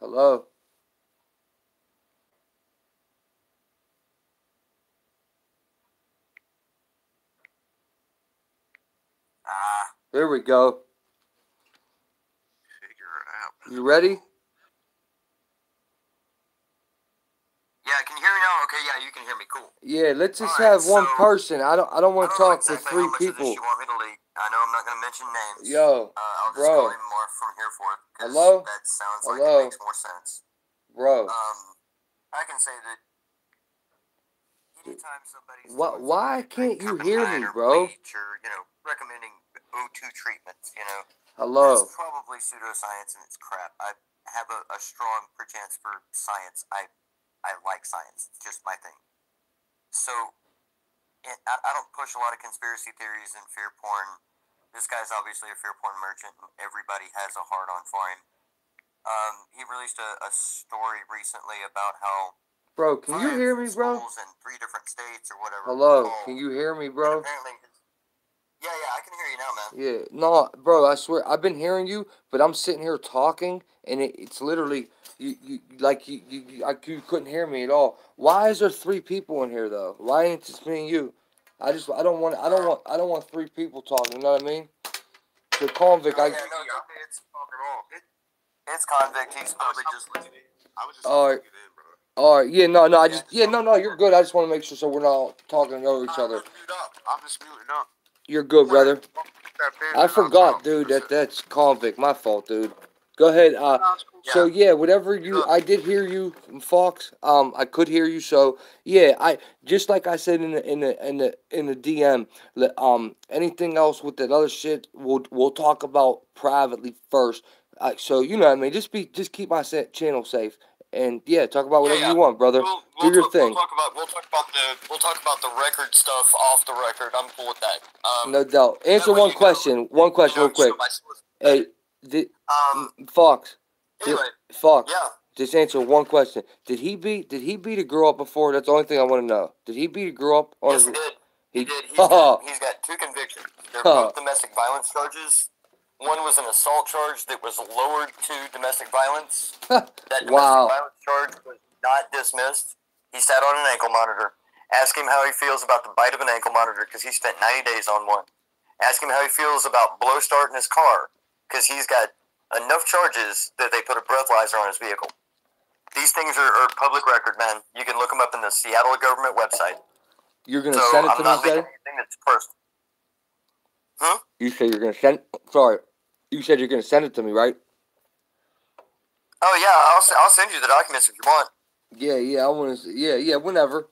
Hello. Here we go. Figure it out. You ready? Yeah, can you hear me now? Okay, yeah, you can hear me. Cool. Yeah, let's just All right, have one so- person. I don't want to know talk with exactly three how much of people. this you want me to leak. I know I'm not going to mention names. Yo, I'll just bro. call him Mark from here forth. 'Cause Hello? That sounds like Hello? it makes more sense. Bro. I can say that anytime somebody's Why can't you hear me, bro? or, recommending O2 treatments, Hello. that's probably pseudoscience and it's crap. I have a strong perchance for science. I like science. It's just my thing. So, I don't push a lot of conspiracy theories and fear porn. This guy's obviously a fear porn merchant, and everybody has a hard-on for him. He released a story recently about how Bro, can you hear me, bro? schools in 3 different states or whatever. Hello, can you hear me, bro? Apparently, yeah, I can hear you now, man. Yeah, no, bro, I swear, I've been hearing you, but I'm sitting here talking, and it's literally, you couldn't hear me at all. Why is there 3 people in here, though? Why ain't it just me and you? I don't want 3 people talking, you know what I mean? So, Convict, It's Convict. He's probably just listening. I was just Alright. plugging in, bro. Alright, yeah, no, you're good. I just want to make sure so we're not talking over each other. I'm just muting up. You're good, brother. I forgot, dude, that's Convict. My fault, dude. Go ahead. So yeah, whatever I did hear you, Fox. I could hear you. So yeah, I just like I said in the DM. Anything else with that other shit, we'll talk about privately first. So you know what I mean. Just keep my channel safe. And yeah, talk about whatever you want, brother. Do your thing. We'll talk about the record stuff off the record. I'm cool with that. No doubt. Answer one question. One question, real quick. Hey, Fox. Anyway, Fox. yeah. Just answer one question. Did he beat a girl up before? That's the only thing I want to know. Did he beat a girl up? Yes, he did. He did. He's got 2 convictions. They're both domestic violence charges. One was an assault charge that was lowered to domestic violence. That domestic violence charge was not dismissed. He sat on an ankle monitor. Ask him how he feels about the bite of an ankle monitor because he spent 90 days on one. Ask him how he feels about blow starting his car because he's got enough charges that they put a breathalyzer on his vehicle. These things are public record, man. You can look them up in the Seattle government website. You're going to send it to me, anything that's personal. You said you're going to send... Sorry. You said you're going to send it to me, right? Oh, yeah. I'll send you the documents if you want. Yeah. I want to... Yeah. Whenever.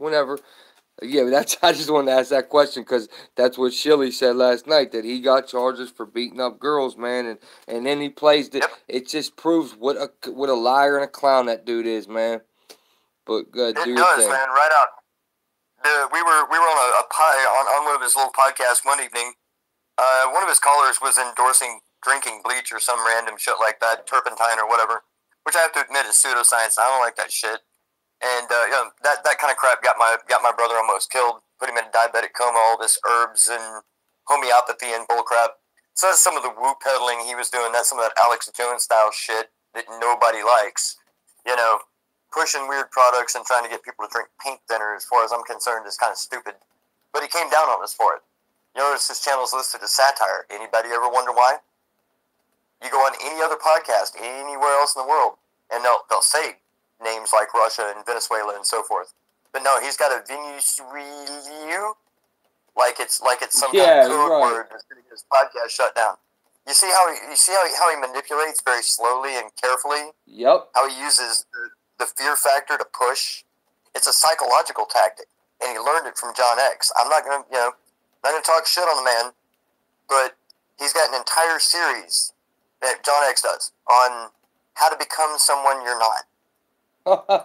Yeah, I just wanted to ask that question because that's what Shilly said last night, that he got charges for beating up girls, man, and then he plays it. Yep. It just proves what a liar and a clown that dude is, man. But do your thing. It does, man. Right out. We were on one of his little podcasts one evening. One of his callers was endorsing drinking bleach or some random shit like that, turpentine or whatever, which I have to admit is pseudoscience. I don't like that shit. And that kind of crap got my brother almost killed. Put him in a diabetic coma. All this herbs and homeopathy and bullcrap. So that's some of the woo peddling he was doing. That's some of that Alex Jones style shit that nobody likes. Pushing weird products and trying to get people to drink paint thinner, as far as I'm concerned, is kind of stupid. But he came down on us for it. You notice his channel's listed as satire. Anybody ever wonder why? You go on any other podcast anywhere else in the world, and they'll say names like Russia and Venezuela and so forth. But no, he's got a Venezuela, like it's some kind Yeah, of code right. word that's going to get his podcast shut down. You see how he manipulates very slowly and carefully. Yep. How he uses the fear factor to push. It's a psychological tactic, and he learned it from John X. I'm not gonna talk shit on the man, but he's got an entire series that John X does on how to become someone you're not,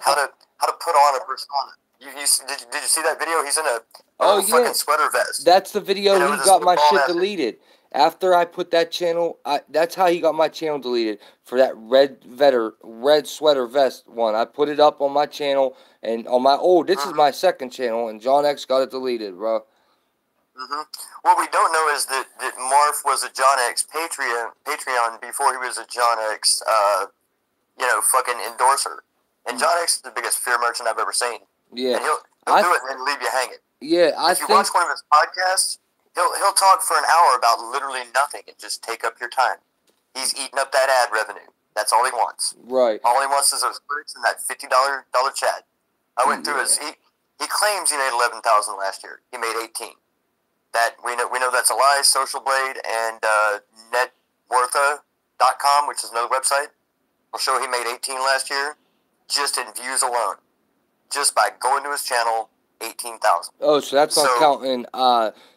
how to put on a persona. Did you see that video? He's in a fucking sweater vest. That's the video he got my shit deleted. After I put that channel, that's how he got my channel deleted, for that red sweater vest one. I put it up on my channel, and on my this is my second channel, and John X got it deleted, bro. What we don't know is that Marf was a John X Patreon before he was a John X, fucking endorser. And John X is the biggest fear merchant I've ever seen. Yeah, and he'll do it and then leave you hanging. Yeah, if you watch one of his podcasts, he'll talk for an hour about literally nothing and just take up your time. He's eating up that ad revenue. That's all he wants. Right. All he wants is those clicks and that $50 chat. I went through his. He claims he made 11,000 last year. He made 18. That we know that's a lie. Social Blade and networtha.com, which is another website, will show he made 18 last year, just in views alone, just by going to his channel. 18,000. Oh, so that's not counting.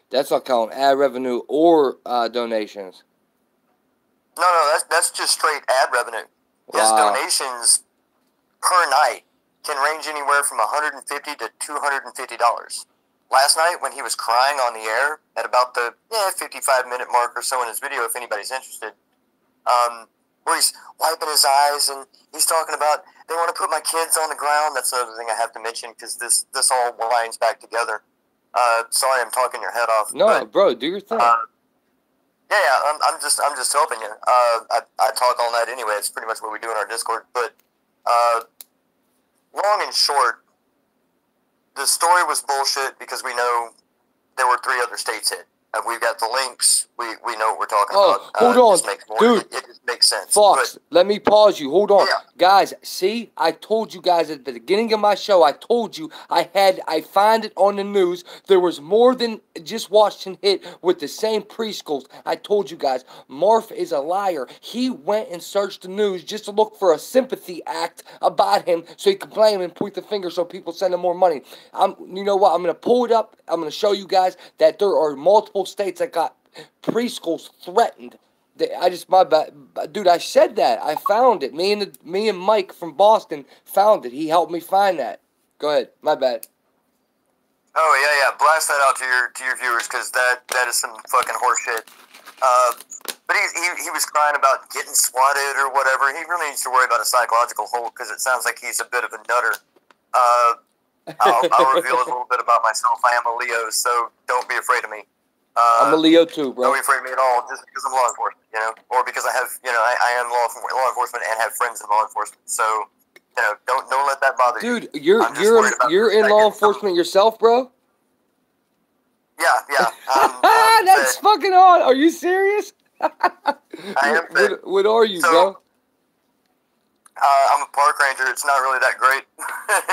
That's not counting ad revenue or donations. No, that's just straight ad revenue. His donations per night can range anywhere from $150 to $250. Last night, when he was crying on the air at about the 55-minute mark or so in his video, if anybody's interested, where he's wiping his eyes and he's talking about, they want to put my kids on the ground. That's another thing I have to mention, because this all winds back together. Sorry, I'm talking your head off. No, bro, do your thing. I'm just helping you. I talk all night anyway. It's pretty much what we do in our Discord. But long and short, the story was bullshit because we know there were 3 other states hit. We've got the links. We know what we're talking about. Hold on, dude. It just makes sense. Fox, let me pause you. Hold on. Yeah. Guys, see, I told you guys at the beginning of my show, I told you I find it on the news. There was more than just Washington hit with the same preschools. I told you guys, Marf is a liar. He went and searched the news just to look for a sympathy act about him so he could blame and point the finger so people send him more money. You know what? I'm going to pull it up. I'm going to show you guys that there are multiple states that got preschools threatened. My bad, dude. I said that. I found it. Me and Mike from Boston found it. He helped me find that. Go ahead. My bad. Oh yeah. Blast that out to your viewers, because that is some fucking horseshit. But he was crying about getting swatted or whatever. He really needs to worry about a psychological hold, because it sounds like he's a bit of a nutter. I'll reveal a little bit about myself. I am a Leo, so don't be afraid of me. I'm a Leo too, bro. Don't be afraid of me at all, just because I'm law enforcement, or because I have, I am law enforcement and have friends in law enforcement. So, don't let that bother you. Dude, you're in law enforcement yourself, bro? Yeah. That's fucking odd. Are you serious? I am. What are you, bro? I'm a park ranger. It's not really that great.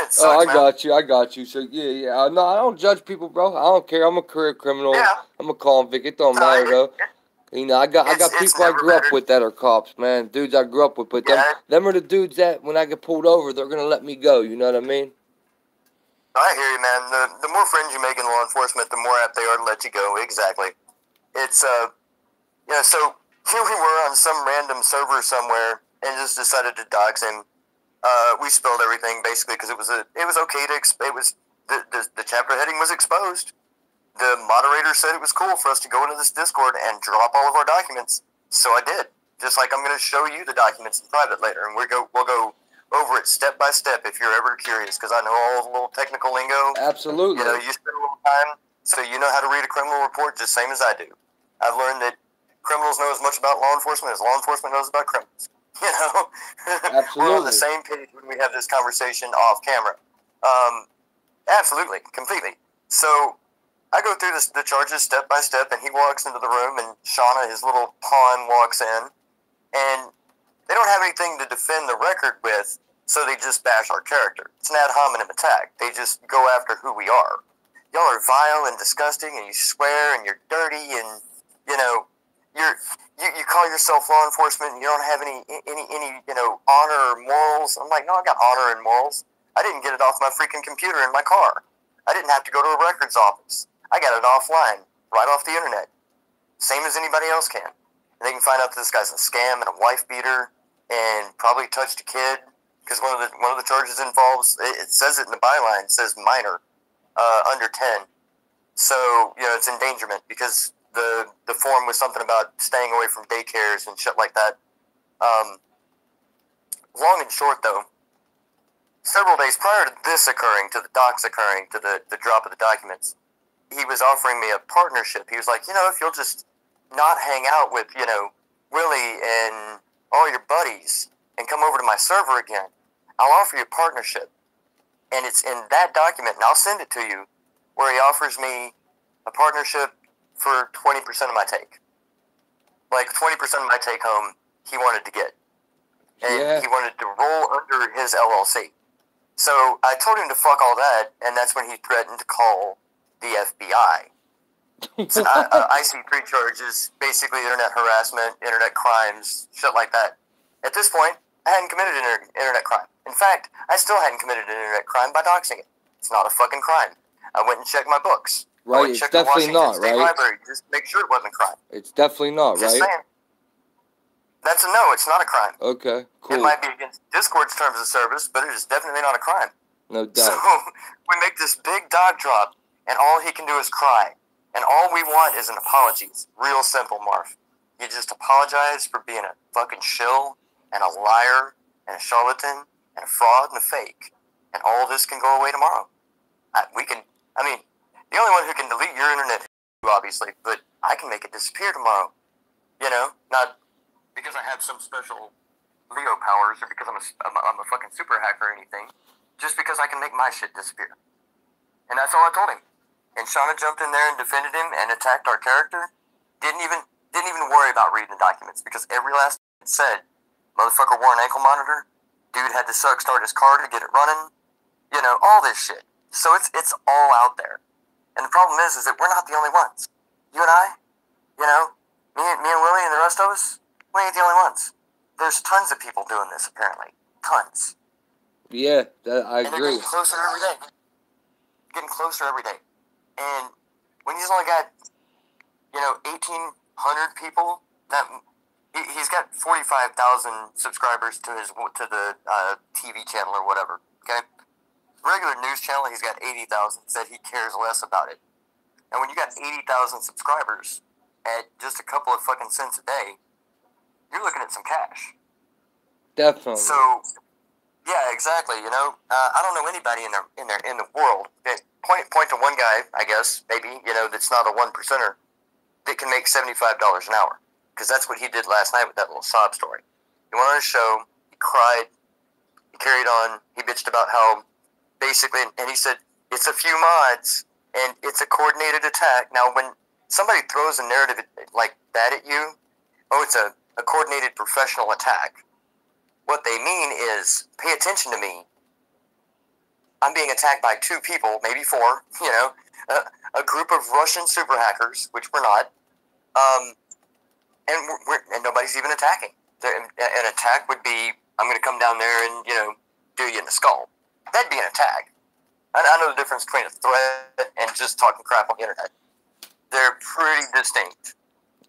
Sucks, I got you. So yeah. No, I don't judge people, bro. I don't care. I'm a career criminal. Yeah. I'm a convict. It don't matter though. I got people I grew up with that are cops, man. Dudes I grew up with, but them are the dudes that when I get pulled over, they're gonna let me go. You know what I mean? I hear you, man. The more friends you make in law enforcement, the more apt they are to let you go. Exactly. It's so here we were on some random server somewhere, and just decided to dox him. We spilled everything basically because it was okay to the chapter heading was exposed. The moderator said it was cool for us to go into this Discord and drop all of our documents, so I did. Just like I'm going to show you the documents in private later, and we'll go over it step by step if you're ever curious, because I know all the little technical lingo. Absolutely. You spend a little time, so you know how to read a criminal report just same as I do. I've learned that criminals know as much about law enforcement as law enforcement knows about criminals. Absolutely. We're on the same page when we have this conversation off camera. Absolutely, completely. So I go through the charges step by step, and he walks into the room, and Shauna, his little pawn, walks in, and they don't have anything to defend the record with, So they just bash our character. It's an ad hominem attack. They just go after who we are. Y'all are vile and disgusting, and you swear, and you're dirty, and you know, you call yourself law enforcement, and you don't have any honor or morals. I'm like, no, I got honor and morals. I didn't get it off my freaking computer in my car. I didn't have to go to a records office. I got it offline, right off the internet, same as anybody else can. And they can find out that this guy's a scam and a wife beater, and probably touched a kid, because one of the charges involves, it says it in the byline, it says minor, under 10. So, you know, it's endangerment, because the form was something about staying away from daycares and shit like that. Long and short, though, several days prior to this occurring, to the docs occurring, to the drop of the documents, he was offering me a partnership. He was like, you know, if you'll just not hang out with, you know, Willie and all your buddies and come over to my server again, I'll offer you a partnership. And it's in that document, and I'll send it to you, where he offers me a partnership for 20% of my take. Like 20% of my take home he wanted to get. And he wanted to roll under his LLC. So I told him to fuck all that, and that's when he threatened to call the FBI. So IC3 charges, basically internet harassment, internet crimes, shit like that. At this point, I hadn't committed an internet crime. In fact, I still hadn't committed an internet crime by doxing it. It's not a fucking crime. I went and checked my books. Right, it's definitely not, State right? Library, just make sure it wasn't a crime. It's definitely not, Just right? saying. That's a no, it's not a crime. Okay, cool. It might be against Discord's terms of service, but it is definitely not a crime. No doubt. So we make this big dog drop, and all he can do is cry. And all we want is an apology. It's real simple, Marv. You just apologize for being a fucking shill, and a liar, and a charlatan, and a fraud, and a fake. And all this can go away tomorrow. The only one who can delete your internet is you, obviously, but I can make it disappear tomorrow. You know, not because I have some special Leo powers, or because I'm a fucking super hacker or anything, just because I can make my shit disappear. And that's all I told him. And Shauna jumped in there and defended him and attacked our character. Didn't even worry about reading the documents, because every last thing it said, motherfucker wore an ankle monitor, dude had to start his car to get it running, you know, all this shit. So it's all out there. And the problem is that we're not the only ones. You and I, you know, me and Willie and the rest of us, we ain't the only ones. There's tons of people doing this, apparently. Tons. Yeah, I and agree. They're getting closer every day. Getting closer every day. And when he's only got, you know, 1,800 people, that he's got 45,000 subscribers to the TV channel or whatever, okay? Regular news channel, he's got 80,000, said he cares less about it. And when you got 80,000 subscribers at just a couple of fucking cents a day, you're looking at some cash. Definitely. So, yeah, exactly. You know, I don't know anybody in the world. Point to one guy, I guess, maybe, you know, that's not a 1%er that can make $75 an hour, because that's what he did last night with that little sob story. He went on his show, he cried, he carried on, he bitched about how basically, and he said it's a few mods and it's a coordinated attack. Now, when somebody throws a narrative like that at you, oh, it's a coordinated professional attack. What they mean is, pay attention to me. I'm being attacked by two people, maybe four, you know, a group of Russian super hackers, which we're not, and nobody's even attacking. An attack would be, I'm going to come down there and, you know, do you in the skull. That'd be an attack. I know the difference between a threat and just talking crap on the internet. They're pretty distinct.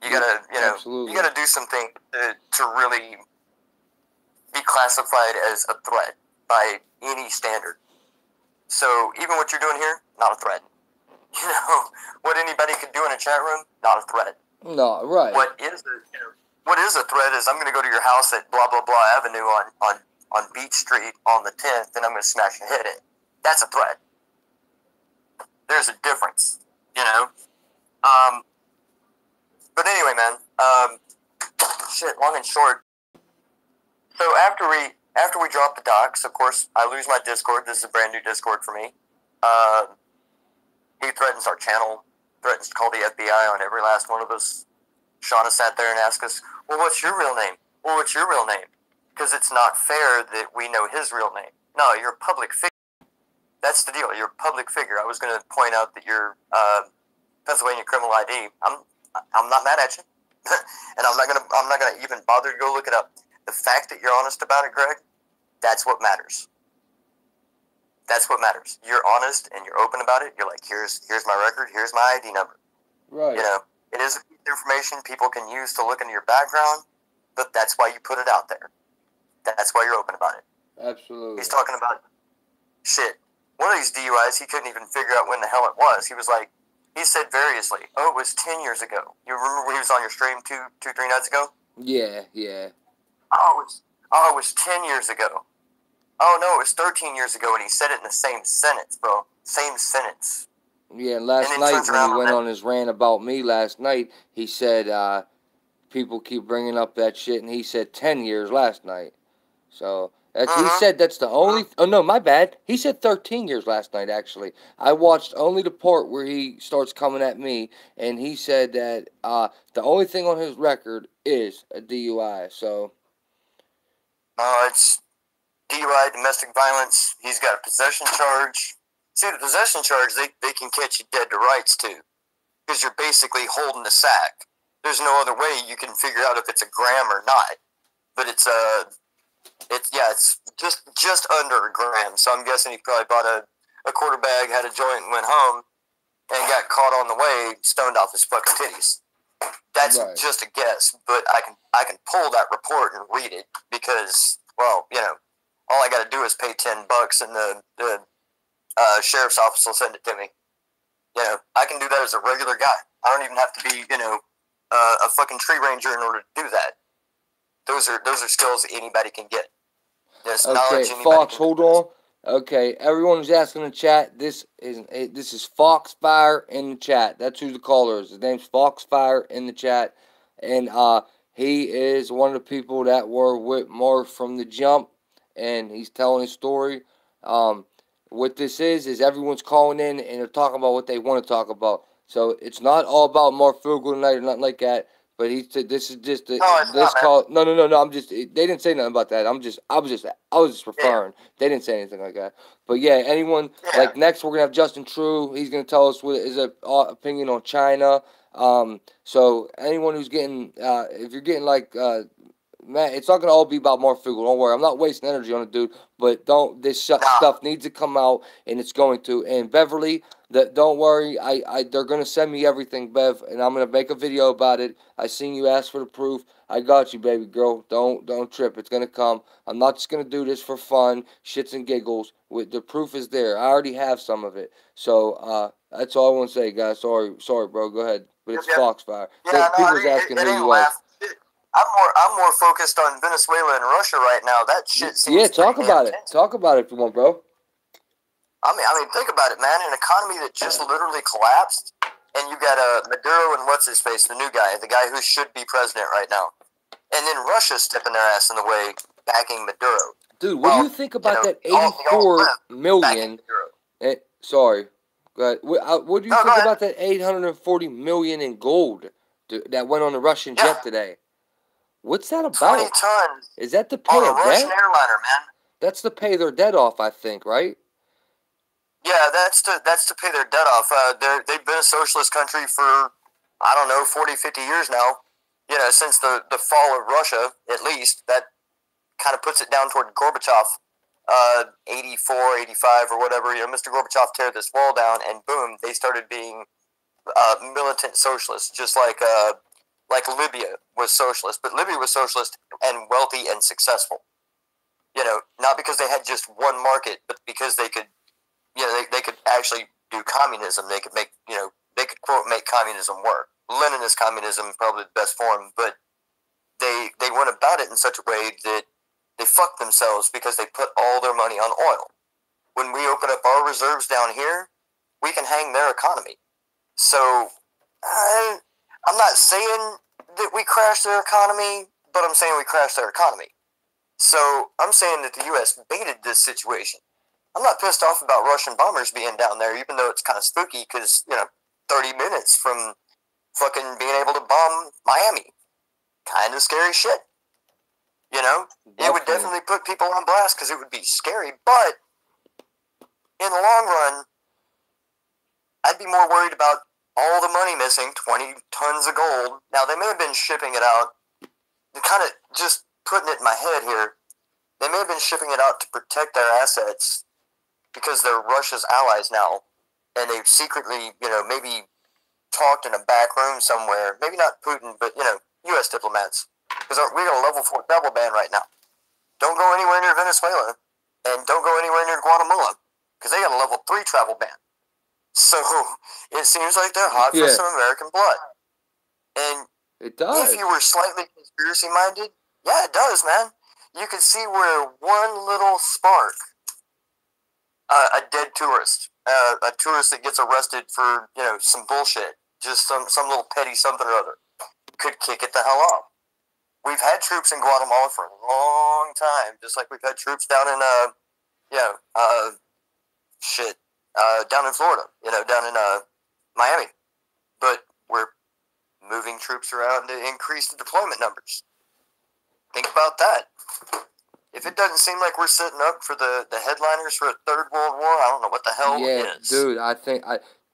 You gotta, you know, Absolutely. You gotta do something to really be classified as a threat by any standard. So even what you're doing here, not a threat. You know, what anybody could do in a chat room, not a threat. No, right. What is a threat is, I'm going to go to your house at blah blah blah Avenue on Beach Street on the 10th, and I'm going to smash your head in. That's a threat. There's a difference, you know. But anyway, man. Shit. Long and short. So after we drop the docs, of course, I lose my Discord. This is a brand new Discord for me. He threatens our channel, threatens to call the FBI on every last one of us. Shauna sat there and asked us, well, what's your real name? Well, what's your real name? because it's not fair that we know his real name. No, you're a public figure. That's the deal. You're a public figure. I was going to point out that your Pennsylvania criminal ID. I'm not mad at you, and I'm not gonna even bother to go look it up. The fact that you're honest about it, Greg, that's what matters. That's what matters. You're honest and you're open about it. You're like, here's my record. Here's my ID number. Right. You know, it is information people can use to look into your background, but that's why you put it out there. That's why you're open about it. Absolutely. He's talking about shit. One of these DUIs, he couldn't even figure out when the hell it was. He was like, he said variously, oh, it was 10 years ago. You remember when he was on your stream 3 nights ago? Yeah. Oh, it was 10 years ago. Oh, no, it was 13 years ago, and he said it in the same sentence, bro. Same sentence. Yeah, and last night when he went on his rant about me last night, he said people keep bringing up that shit, and he said 10 years last night. So he said that's the only. Oh no, my bad. He said 13 years last night. Actually, I watched only the part where he starts coming at me, and he said that the only thing on his record is a DUI. So. It's DUI, domestic violence. He's got a possession charge. See, the possession charge, they can catch you dead to rights, too. Because you're basically holding the sack. There's no other way you can figure out if it's a gram or not. But it's just under a gram. So I'm guessing he probably bought a quarter bag, had a joint, and went home, and got caught on the way, stoned off his fucking titties. That's right. Just a guess, but I can pull that report and read it because, well, you know, all I got to do is pay $10 and the sheriff's office will send it to me. You know, I can do that as a regular guy. I don't even have to be, you know, a fucking tree ranger in order to do that. Those are skills that anybody can get. There's okay, Fox, hold on. Okay, everyone who's asking in the chat, this is Foxfire in the chat. That's who the caller is. His name's Foxfire in the chat, and he is one of the people that were with Marv from the jump, and he's telling his story. What this is everyone's calling in and they're talking about what they want to talk about. So it's not all about Marv Filgal tonight or nothing like that. But he said this is just this call. No. I'm just. They didn't say nothing about that. I was just referring. Yeah. They didn't say anything like that. But yeah, anyone like next we're gonna have Justin True. He's gonna tell us what his opinion on China. So anyone who's getting, if you're getting like, man, it's not gonna all be about Marv Filgal. Don't worry, I'm not wasting energy on it, dude. But this stuff needs to come out, and it's going to. And Beverly. Don't worry, they're gonna send me everything, Bev, and I'm gonna make a video about it. I seen you ask for the proof. I got you, baby girl. Don't trip. It's gonna come. I'm not just gonna do this for fun, shits and giggles. The proof is there. I already have some of it. So that's all I want to say, guys. Sorry, bro. Go ahead. But it's Foxfire. Yeah, people's asking who you are. I'm more focused on Venezuela and Russia right now. That shit seems talk about it. Talk about it if you want, bro. I mean, think about it, man. An economy that just literally collapsed, and you got Maduro and what's his face, the new guy, the guy who should be president right now, and then Russia stepping their ass in the way, backing Maduro. Dude, what do you think about that 84 million? Sorry, go ahead. What do you think about that 840 million in gold that went on the Russian jet today? What's that about? 20 tons. Is that to pay on a Russian debt? Airliner, man. That's to pay their debt off, I think, right? Yeah, that's to pay their debt off. They've been a socialist country for, I don't know, 40, 50 years now. You know, since the fall of Russia, at least. That kind of puts it down toward Gorbachev, 84, 85 or whatever. You know, Mr. Gorbachev tear this wall down, and boom, they started being militant socialists, just like Libya was socialist. But Libya was socialist and wealthy and successful. You know, not because they had just one market, but because they could. You know, they could actually do communism. They could make, you know, they could, quote, make communism work. Leninist communism, probably the best form, but they went about it in such a way that they fucked themselves because they put all their money on oil. When we open up our reserves down here, we can hang their economy. So, I'm not saying that we crashed their economy, but I'm saying we crashed their economy. So, I'm saying that the U.S. baited this situation. I'm not pissed off about Russian bombers being down there, even though it's kind of spooky because, you know, 30 minutes from fucking being able to bomb Miami. Kind of scary shit. You know, it would definitely put people on blast because it would be scary. But in the long run, I'd be more worried about all the money missing, 20 tons of gold. Now, they may have been shipping it out, kind of just putting it in my head here. They may have been shipping it out to protect their assets because they're Russia's allies now. And they've secretly, maybe talked in a back room somewhere. Maybe not Putin, but, U.S. diplomats. Because we got a level 4 travel ban right now. Don't go anywhere near Venezuela. And don't go anywhere near Guatemala. Because they got a level 3 travel ban. So it seems like they're hot for some American blood. And it does. If you were slightly conspiracy minded, yeah, it does, man. You can see where one little spark, a dead tourist, a tourist that gets arrested for some bullshit, just some little petty something or other, could kick it the hell off. We've had troops in Guatemala for a long time, just like we've had troops down in down in Florida, down in Miami. But we're moving troops around to increase the deployment numbers. Think about that. If it doesn't seem like we're setting up for the headliners for a third world war, I don't know what the hell is. Dude, I think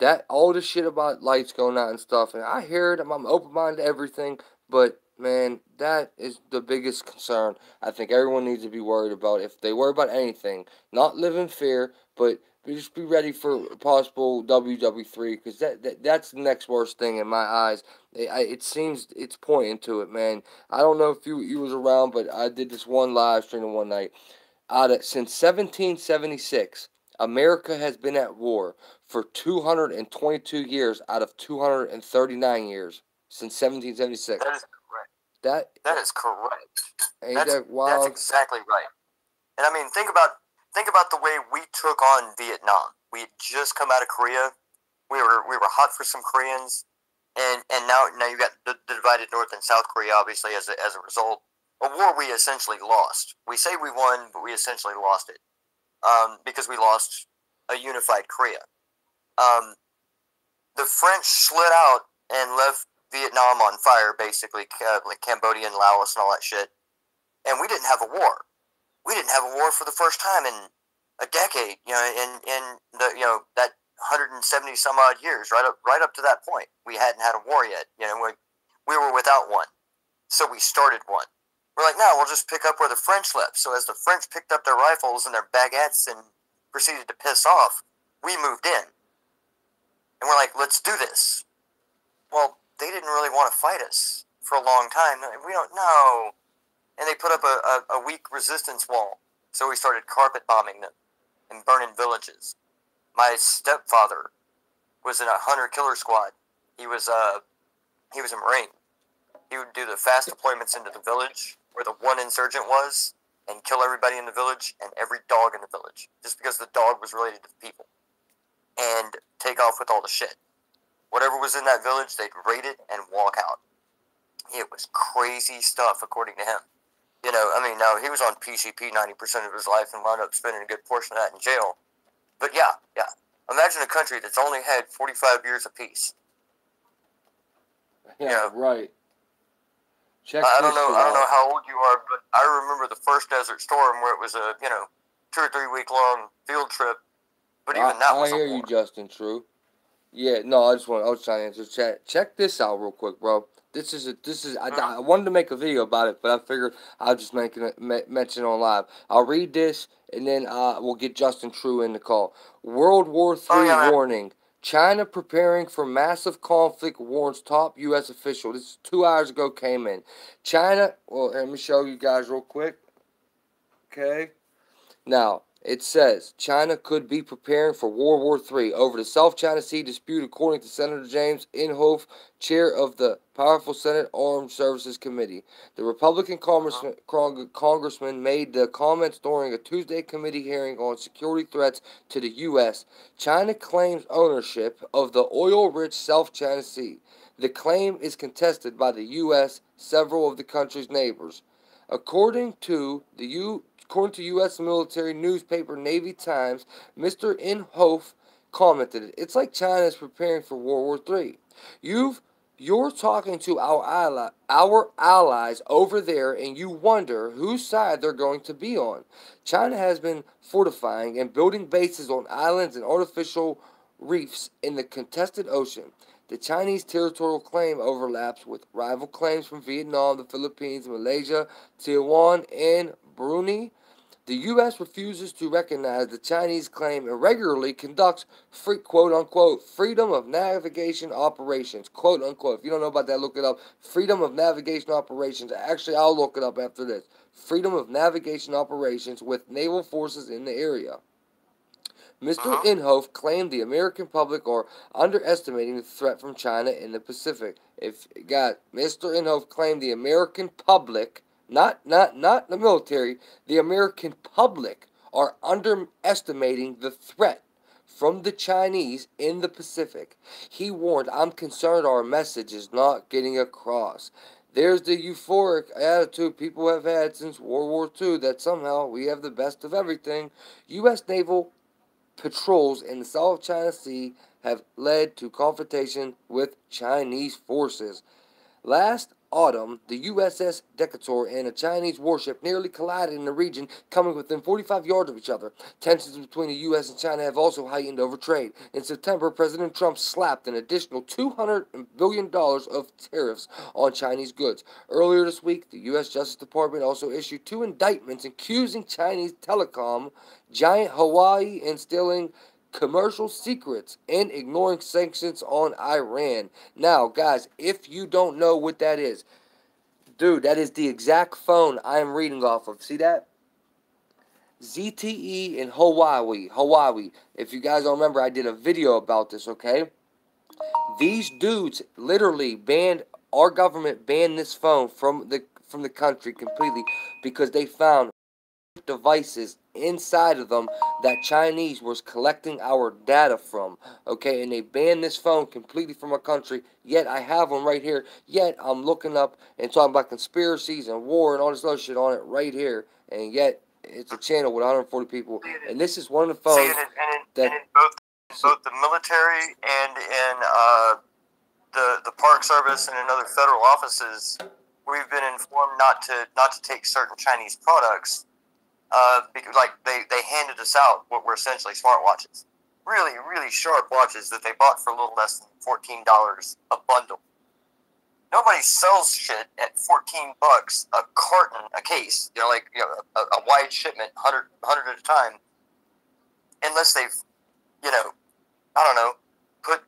that all the shit about lights going out and stuff, and I hear it. I'm open-minded to everything, but man, that is the biggest concern. I think everyone needs to be worried about. If they worry about anything, not live in fear, but just be ready for possible WW3, because that's the next worst thing in my eyes. It seems it's pointing to it, man. I don't know if you was around, but I did this one live stream one night. Since 1776, America has been at war for 222 years out of 239 years since 1776. That is correct. That is correct. Ain't that wild? That's exactly right. And I mean, think about the way we took on Vietnam. We had just come out of Korea. We were hot for some Koreans, and now you got the divided North and South Korea, obviously, as a result. A war we essentially lost. We say we won, but we essentially lost it because we lost a unified Korea. The French slid out and left Vietnam on fire, basically, like Cambodia and Laos and all that shit. And we didn't have a war. We didn't have a war for the first time in a decade, in the that 170 some odd years, right up to that point. We hadn't had a war yet. We were without one. So we started one. We're like, no, we'll just pick up where the French left. So as the French picked up their rifles and their baguettes and proceeded to piss off, we moved in. And we're like, let's do this. Well, they didn't really want to fight us for a long time. We don't know. And they put up a weak resistance wall. So we started carpet bombing them and burning villages. My stepfather was in a hunter-killer squad. He was a Marine. He would do the fast deployments into the village where the one insurgent was and kill everybody in the village and every dog in the village just because the dog was related to the people. And take off with all the shit. Whatever was in that village, they'd raid it and walk out. It was crazy stuff, according to him. Now he was on PCP 90% of his life and wound up spending a good portion of that in jail. But yeah. Imagine a country that's only had 45 years of peace. Yeah, right. I don't know how old you are, but I remember the first Desert Storm where it was a 2 or 3 week long field trip. But even that was a war. I hear you, Justin. True. Yeah, no, I was trying to answer chat. Check this out real quick, bro. I wanted to make a video about it, but I figured I'll just mention it on live. I'll read this, and then we'll get Justin True in the call. World War III warning. China preparing for massive conflict, warns top U.S. official. This is 2 hours ago, came in. China, well, let me show you guys real quick. Okay. Now, it says China could be preparing for World War III over the South China Sea dispute, according to Senator James Inhofe, chair of the powerful Senate Armed Services Committee. The Republican congressman made the comments during a Tuesday committee hearing on security threats to the U.S. China claims ownership of the oil-rich South China Sea. The claim is contested by the U.S., several of the country's neighbors. According to U.S. military newspaper Navy Times, Mr. Inhofe commented, "It's like China is preparing for World War III. You're talking to our allies over there, and you wonder whose side they're going to be on. China has been fortifying and building bases on islands and artificial reefs in the contested ocean. The Chinese territorial claim overlaps with rival claims from Vietnam, the Philippines, Malaysia, Taiwan, and Brunei. The U.S. refuses to recognize the Chinese claim and regularly conducts quote-unquote freedom of navigation operations, quote-unquote. If you don't know about that, look it up. Freedom of navigation operations. Actually, I'll look it up after this. Freedom of navigation operations with naval forces in the area. Mr. Inhofe claimed the American public are underestimating the threat from China in the Pacific. Mr. Inhofe claimed the American public, not the military, the American public are underestimating the threat from the Chinese in the Pacific. He warned, I'm concerned our message is not getting across. There's the euphoric attitude people have had since World War II that somehow we have the best of everything. U.S. naval patrols in the South China Sea have led to confrontation with Chinese forces. Last autumn, the USS Decatur and a Chinese warship nearly collided in the region, coming within 45 yards of each other. Tensions between the U.S. and China have also heightened over trade. In September, President Trump slapped an additional $200 billion of tariffs on Chinese goods. Earlier this week, the U.S. Justice Department also issued 2 indictments accusing Chinese telecom giant Huawei in stealing commercial secrets and ignoring sanctions on Iran. Now, guys, if you don't know what that is, dude, that is the exact phone I am reading off of. See that? ZTE and Huawei. If you guys don't remember, I did a video about this, okay? These dudes literally our government banned this phone from the country completely because they found devices inside of them that Chinese was collecting our data from, okay, and they banned this phone completely from our country. Yet I have one right here. Yet I'm looking up and talking about conspiracies and war and all this other shit on it right here, and yet it's a channel with 140 people, and this is one of the phones in both the military and in the Park Service and in other federal offices, we've been informed not to take certain Chinese products. Because they handed us out what were essentially smartwatches, really, really sharp watches that they bought for a little less than $14 a bundle. Nobody sells shit at $14 a carton, a case, a wide shipment, 100 at a time, unless they've, I don't know, put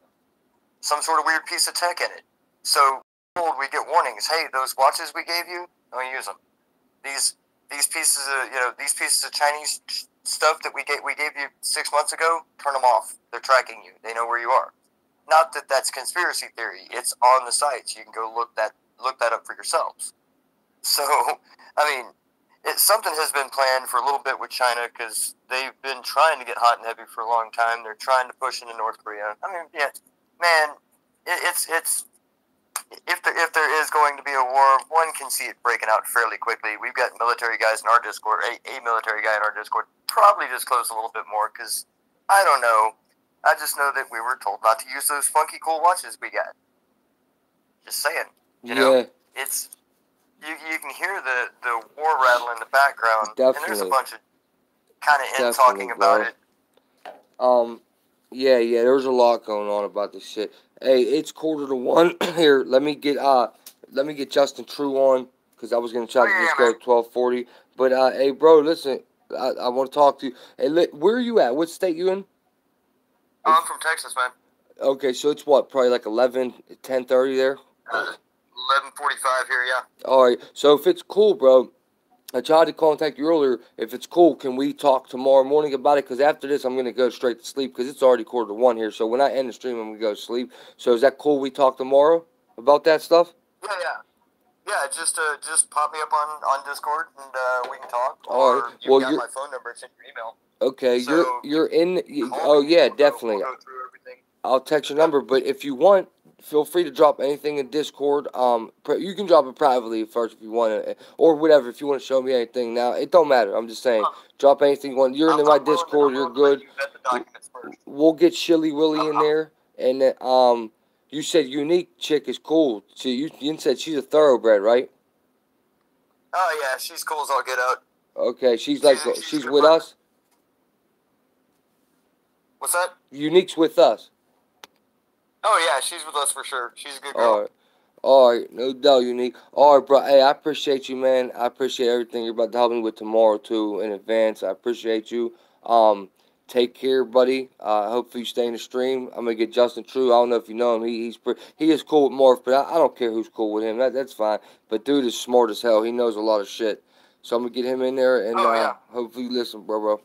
some sort of weird piece of tech in it. So we get warnings. Hey, those watches we gave you, don't use them. These pieces of Chinese stuff that we gave you 6 months ago, turn them off. They're tracking you. They know where you are. Not that that's conspiracy theory. It's on the sites. You can go look that up for yourselves. So, I mean, something has been planned for a little bit with China because they've been trying to get hot and heavy for a long time. They're trying to push into North Korea. I mean, yeah, man, it's. If there is going to be a war, one can see it breaking out fairly quickly. We've got military guys in our Discord, a military guy in our Discord, probably disclose a little bit more because, I don't know, I just know that we were told not to use those funky cool watches we got. Just saying. You know, it's, you can hear the war rattle in the background, Definitely. And there's a bunch of kind of in talking about it. Yeah, there's a lot going on about this shit. Hey, it's 1:45 here. Let me get Justin True on because I was gonna try to just go 12:40. But hey, bro, listen, I want to talk to you. Hey, where are you at? What state you in? Oh, I'm from Texas, man. Okay, so it's what, probably like 10:30 there. 11:45 here, yeah. All right, so if it's cool, bro. I tried to contact you earlier. If it's cool, can we talk tomorrow morning about it? Because after this, I'm going to go straight to sleep because it's already 12:45 here. So when I end the stream, I'm going to go to sleep. So is that cool we talk tomorrow about that stuff? Yeah, just pop me up on Discord and we can talk. All right. You've got my phone number. It's in your email. Okay, so you're in. Oh, yeah, definitely. We'll go through everything. I'll text your number, but if you want, feel free to drop anything in Discord. You can drop it privately first if you want to, or whatever. If you want to show me anything now, it don't matter. I'm just saying, drop anything you want. You're in my Discord. You're good. We'll get Shilly Willy in there, and then You said unique chick is cool. So you said she's a thoroughbred, right? Oh yeah, she's cool as all get out. Okay, she's with fun. us. What's that? Unique's with us. Oh yeah, she's with us for sure. She's a good girl. All right. All right, no doubt, Unique. All right, bro. Hey, I appreciate you, man. I appreciate everything you're about to help me with tomorrow, too, in advance. I appreciate you. Take care, buddy. Hopefully you stay in the stream. I'm going to get Justin True. I don't know if you know him. He is cool with Morph, but I don't care who's cool with him. That's fine. But dude is smart as hell. He knows a lot of shit. So I'm going to get him in there, and hopefully you listen, bro. All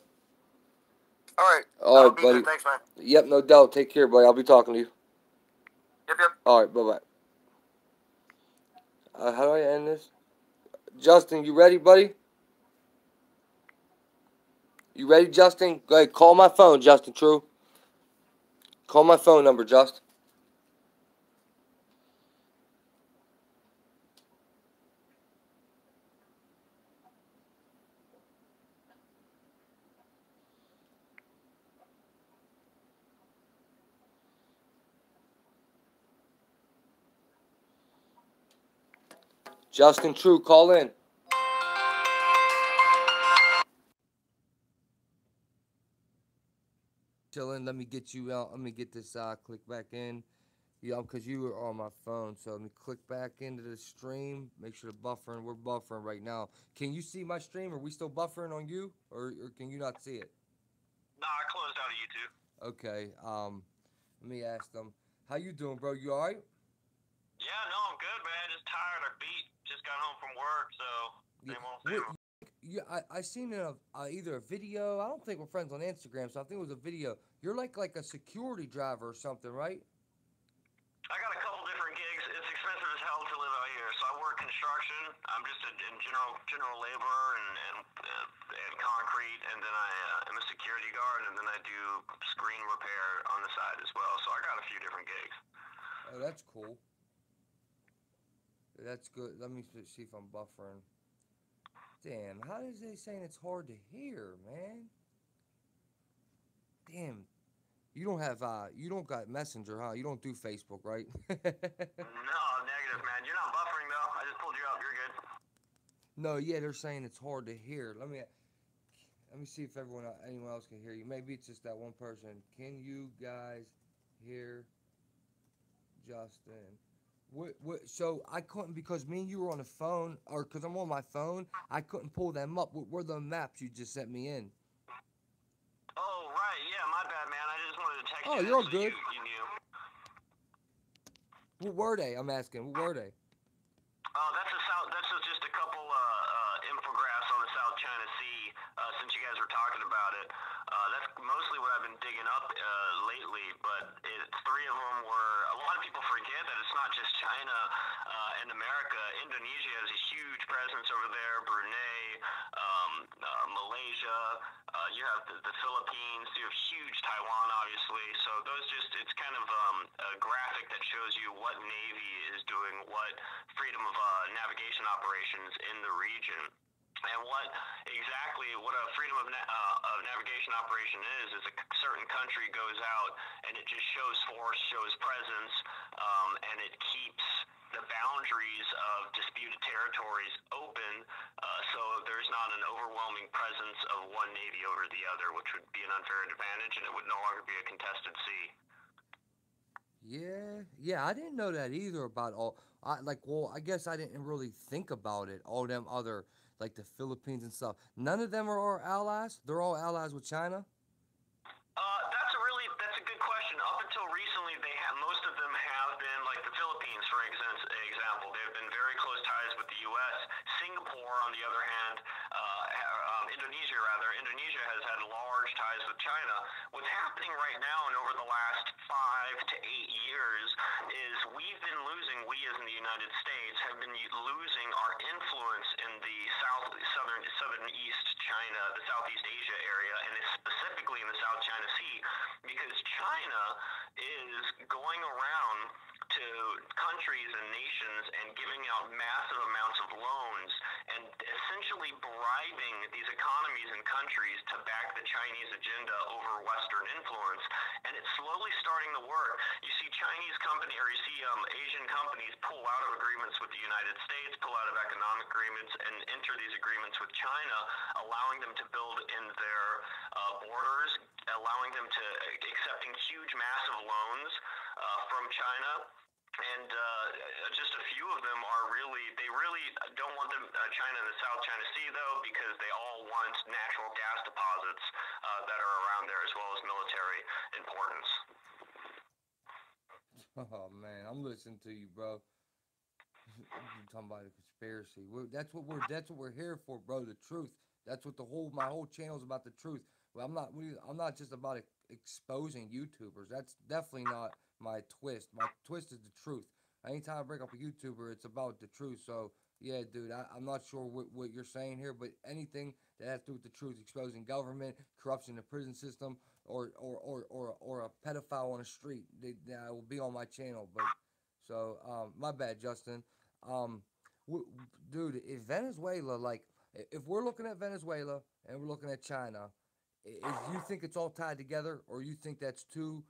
right. All right, buddy. Good. Thanks, man. Yep, no doubt. Take care, buddy. I'll be talking to you. Yep. All right, bye-bye. How do I end this? Justin, you ready, buddy? You ready, Justin? Go ahead, call my phone, Justin True. Call my phone number, Justin. Justin True, call in. Chillin', let me get you out. Let me get this click back in. Yeah, because you were on my phone. So let me click back into the stream. Make sure the buffering. We're buffering right now. Can you see my stream? Are we still buffering on you? Or can you not see it? Nah, I closed out of YouTube. Okay. Let me ask them. How you doing, bro? You alright? Yeah, no, I'm good, man. Just tired or beat. Just got home from work, so same old. Yeah, I seen either a video. I don't think we're friends on Instagram, so I think it was a video. You're like a security driver or something, right? I got a couple different gigs. It's expensive as hell to live out here, so I work construction. I'm just a general laborer and concrete, and then I am a security guard, and then I do screen repair on the side as well. So I got a few different gigs. Oh, that's cool. That's good. Let me see if I'm buffering. Damn, how is they saying it's hard to hear, man? Damn. You don't got Messenger, huh? You don't do Facebook, right? No, negative, man. You're not buffering, though. I just pulled you up. You're good. No, yeah, they're saying it's hard to hear. Let me see if anyone else can hear you. Maybe it's just that one person. Can you guys hear Justin? So I couldn't, because me and you were on the phone, or because I'm on my phone, I couldn't pull them up. What were the maps you just sent me in? Oh, right. Yeah, my bad, man. I just wanted to text you. Oh, you're all good. You knew. What were they? I'm asking. What were they? That's just a couple infographs on the South China Sea. Since you guys were talking about it, that's mostly what I've been digging up lately. But three of them were. A lot of people forget that it's not just China and America. Indonesia has a huge presence over there. Brunei, Malaysia. You have the Philippines. You have huge Taiwan, obviously. So it's kind of a graphic that shows you what Navy is doing, what freedom of navigation operations in the region. And what a freedom of navigation operation is a certain country goes out and it just shows force, shows presence, and it keeps the boundaries of disputed territories open, so there's not an overwhelming presence of one navy over the other, which would be an unfair advantage, and it would no longer be a contested sea. Yeah, I didn't know that either about I guess I didn't really think about it. All them other, like the Philippines and stuff. None of them are our allies? They're all allies with China? That's a good question. Up until recently, most of them have been, like the Philippines, for example. They've been very close ties with the U.S. Singapore, on the other hand, Indonesia has had large ties with China. What's happening right now and over the last 5 to 8 years is we as in the United States, have been losing our influence in the southeast China, the Southeast Asia area, and specifically in the South China Sea, because China is going around to countries and nations and giving out massive amounts of loans and essentially bribing these economies and countries to back the Chinese agenda over Western influence. and it's slowly starting to work. You see Chinese company, or you see Asian companies pull out of agreements with the United States, pull out of economic agreements, and enter these agreements with China, allowing them to build in their borders, allowing them to accepting huge, massive loans from China. And just a few of them are they really don't want them, China and the South China Sea, though, because they all want natural gas deposits that are around there, as well as military importance. Oh man, I'm listening to you, bro. You're talking about a conspiracy. That's what we're here for, bro. The truth. That's what my whole channel is about. The truth. Well, I'm not just about exposing YouTubers. That's definitely not my twist. My twist is the truth. Anytime I bring up a YouTuber, it's about the truth. So yeah, dude, I'm not sure what you're saying here, but anything that has to do with the truth, exposing government, corruption in the prison system, or a pedophile on the street, that will be on my channel. But so my bad, Justin. Um, Dude, if Venezuela, like, if we're looking at Venezuela and we're looking at China, you think it's all tied together, or you think that's two,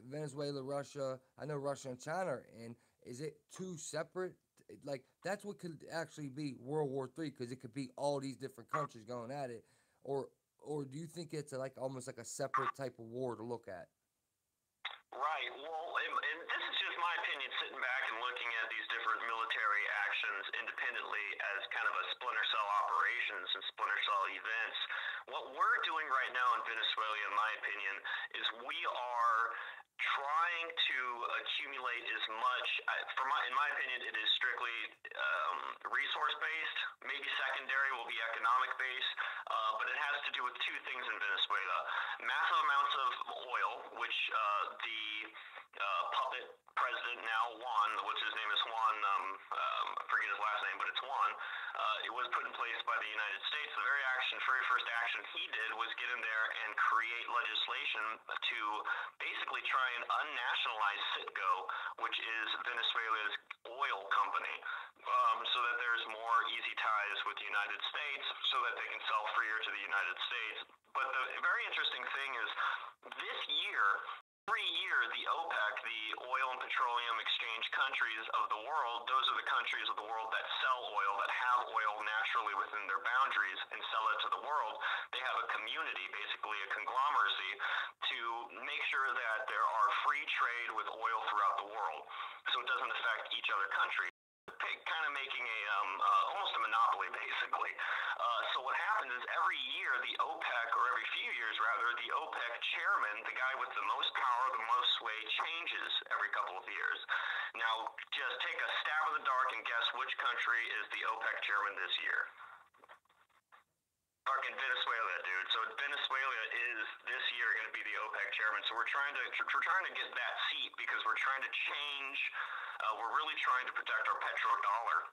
Venezuela, Russia? I know Russia and China are in. Is it two separate? Like, that's what could actually be World War III, because it could be all these different countries going at it, or do you think it's like almost like a separate type of war to look at? Right. Well, and this is just my opinion, sitting back and looking at these different military actions independently as kind of a splinter cell operations and splinter cell events. What we're doing right now in Venezuela, in my opinion, is we are trying to accumulate as much. In my opinion, it is strictly resource based. Maybe secondary will be economic based, but it has to do with two things in Venezuela: massive amounts of oil, which the puppet president now Juan, which his name is Juan. I forget his last name, but it's Juan. It was put in place by the United States. The very first action he did was get in there and create legislation to basically try and unnationalize Citgo, which is Venezuela's oil company, so that there's more easy ties with the United States, so that they can sell freer to the United States. But the very interesting thing is, this year, every year, the OPEC, the oil and petroleum exchange countries of the world, those are the countries of the world that sell oil, that have oil naturally within their boundaries and sell it to the world. They have a community, basically a conglomeracy, to make sure that there are free trade with oil throughout the world, so it doesn't affect each other country. Kind of making almost a monopoly, basically. So what happens is every year the OPEC, or every few years rather, the OPEC chairman, the guy with the most power, the most sway, changes every couple of years. Now, just take a stab in the dark and guess which country is the OPEC chairman this year. Fucking Venezuela, dude. So Venezuela is this year going to be the OPEC chairman. So we're trying to get that seat, because we're trying to change. We're really trying to protect our petrodollar.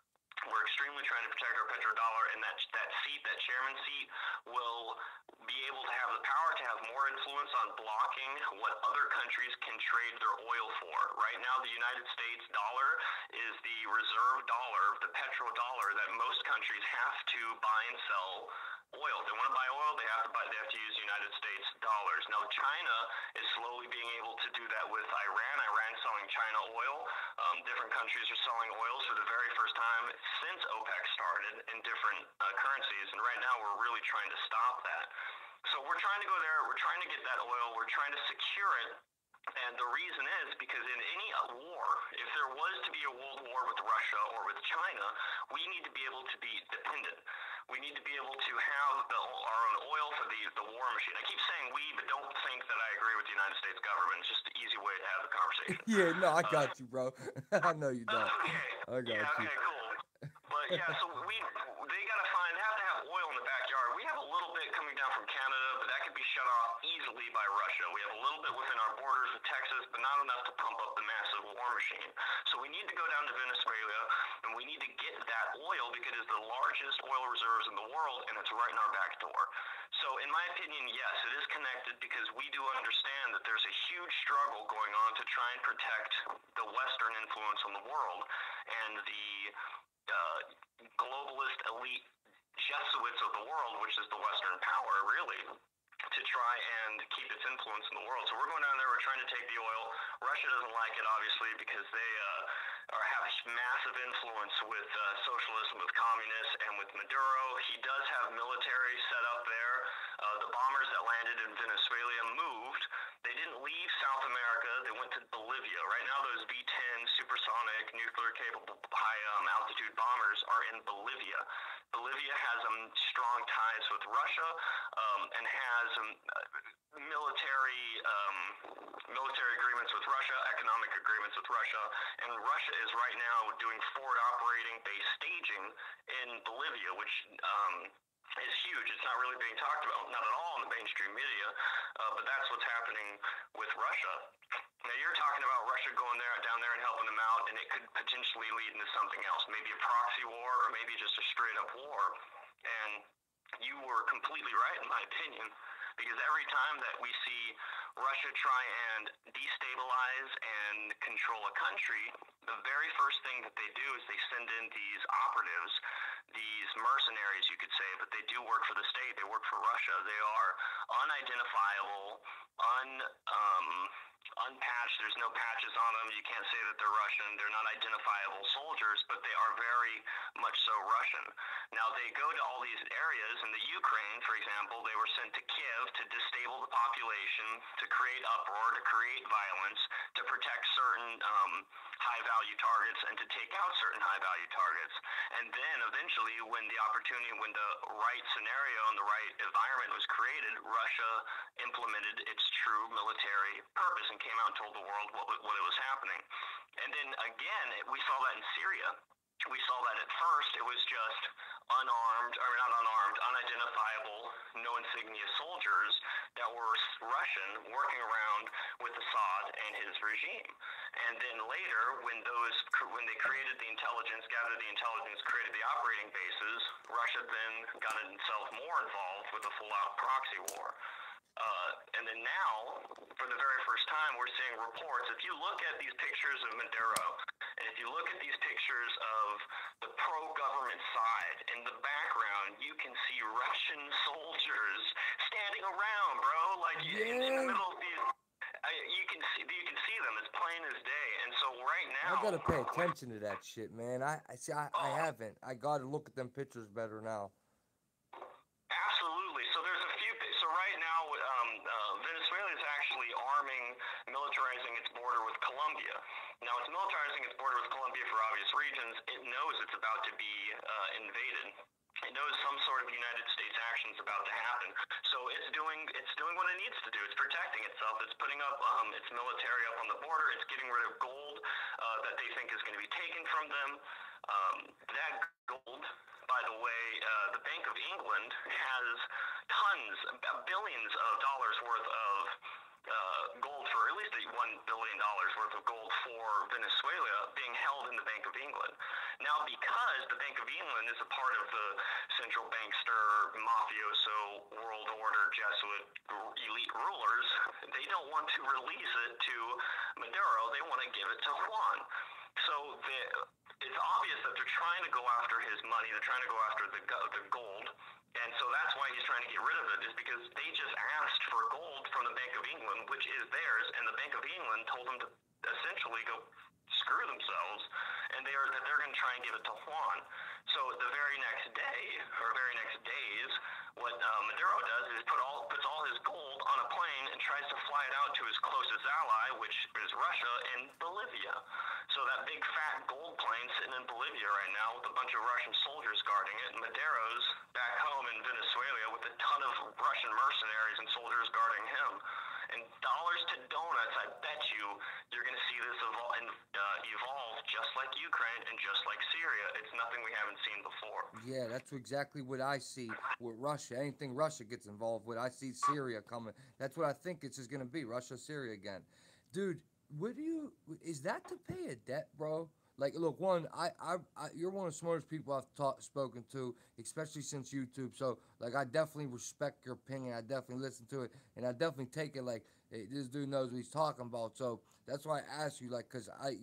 We're extremely trying to protect our petrodollar, and that seat, that chairman seat, will be able to have the power to have more influence on blocking what other countries can trade their oil for. Right now, the United States dollar is the reserve dollar, the petrodollar, that most countries have to buy and sell oil. If they want to buy oil, they have to use United States dollars. Now, China is slowly being able to do that with Iran. Iran's selling China oil. Different countries are selling oils for the very first time since OPEC started in different currencies, and right now we're really trying to stop that. So we're trying to go there. We're trying to get that oil. We're trying to secure it. And the reason is because in any war, if there was to be a world war with Russia or with China, we need to be able to be dependent. We need to be able to have our own oil for the war machine. I keep saying we, but don't think that I agree with the United States government. It's just the easy way to have the conversation. Yeah, no, I got you, bro. I know you don't. Okay. I got you. Okay, cool. But yeah, so they have to have oil in the backyard. We have a little bit coming down from Canada, but that could be shut off easily by Russia. We have a little bit within our borders with Texas, but not enough to pump up the massive war machine. So we need to go down to Venezuela, and we need to get that oil, because it's the largest oil reserves in the world, and it's right in our back door. So in my opinion, yes, it is connected, because we do understand that there's a huge struggle going on to try and protect the Western influence on the world, and the globalist elite Jesuits of the world, which is the Western power, really, to to try and keep its influence in the world. So we're going down there, we're trying to take the oil. Russia doesn't like it, obviously, because they have massive influence with socialism, with communists, and with Maduro. He does have military set up there. The bombers that landed in Venezuela moved. They didn't leave South America. They went to Bolivia. Right now, those B-10 supersonic, nuclear-capable, high-altitude bombers are in Bolivia. Bolivia has strong ties with Russia and has military agreements with Russia, economic agreements with Russia, and Russia is right now doing forward operating base staging in Bolivia, which is huge. It's not really being talked about, not at all in the mainstream media, but that's what's happening with Russia. Now you're talking about Russia going down there and helping them out, and it could potentially lead into something else, maybe a proxy war or maybe just a straight up war. And you were completely right in my opinion, because every time that we see Russia try and destabilize and control a country, the very first thing that they do is they send in these operatives, these mercenaries, you could say, but they do work for the state. They work for Russia. They are unidentifiable, unpatched. There's no patches on them. You can't say that they're Russian. They're not identifiable soldiers, but they are very much so Russian. Now, they go to all these areas in the Ukraine, for example. They were sent to Kiev to destabilize the population, to create uproar, to create violence, to protect certain high-value targets, and to take out certain high-value targets. And then, eventually, when the right scenario and the right environment was created, Russia implemented its true military purpose and came out and told the world what it was happening. And then again, we saw that in Syria. We saw that at first it was just unidentifiable, no insignia soldiers that were Russian working around with Assad and his regime. And then later, when they created the intelligence, gathered the intelligence, created the operating bases, Russia then got itself more involved with a full-out proxy war. And then now, for the very first time, we're seeing reports. If you look at these pictures of Maduro, and if you look at these pictures of the pro-government side, in the background, you can see Russian soldiers standing around, bro. Like, in the middle of these... you can see them. It's plain as day. And so right now... I gotta pay attention to that shit, man. I haven't. I gotta look at them pictures better now. Absolutely. So there's a few. So right now, Venezuela is actually militarizing its border with Colombia. Now it's militarizing its border with Colombia for obvious reasons. It knows it's about to be invaded. It knows some sort of United States action is about to happen. So it's doing what it needs to do. It's protecting itself. It's putting up its military up on the border. It's getting rid of gold that they think is going to be taken from them. That gold, by the way, the Bank of England has billions of dollars worth of gold, for at least $1 billion worth of gold for Venezuela being held in the Bank of England. Now, because the Bank of England is a part of the central bankster, mafioso, world order, Jesuit elite rulers, they don't want to release it to Maduro. They want to give it to Juan. So it's obvious that they're trying to go after his money. They're trying to go after the gold. And so that's why he's trying to get rid of it, is because they just asked for gold from the Bank of England, which is theirs, and the Bank of England told them to essentially go screw themselves, and they're going to try and give it to Juan. So the very next day, or very next days, what Maduro does is puts all his gold on a plane and tries to fly it out to his closest ally, which is Russia, in Bolivia. So that big fat gold plane sitting in Bolivia right now with a bunch of Russian soldiers guarding it, and Maduro's back home in Venezuela with a ton of Russian mercenaries and soldiers guarding him. And dollars to donuts, I bet you're going to see this evolve just like Ukraine and just like Syria. It's nothing we haven't seen before. Yeah, that's exactly what I see with Russia. Anything Russia gets involved with, I see Syria coming. That's what I think it's just going to be, Russia, Syria again. Dude, is that to pay a debt, bro? Like, look, you're one of the smartest people I've spoken to, especially since YouTube. So, like, I definitely respect your opinion. I definitely listen to it, and I definitely take it like, hey, this dude knows what he's talking about. So that's why I ask you, like, cause I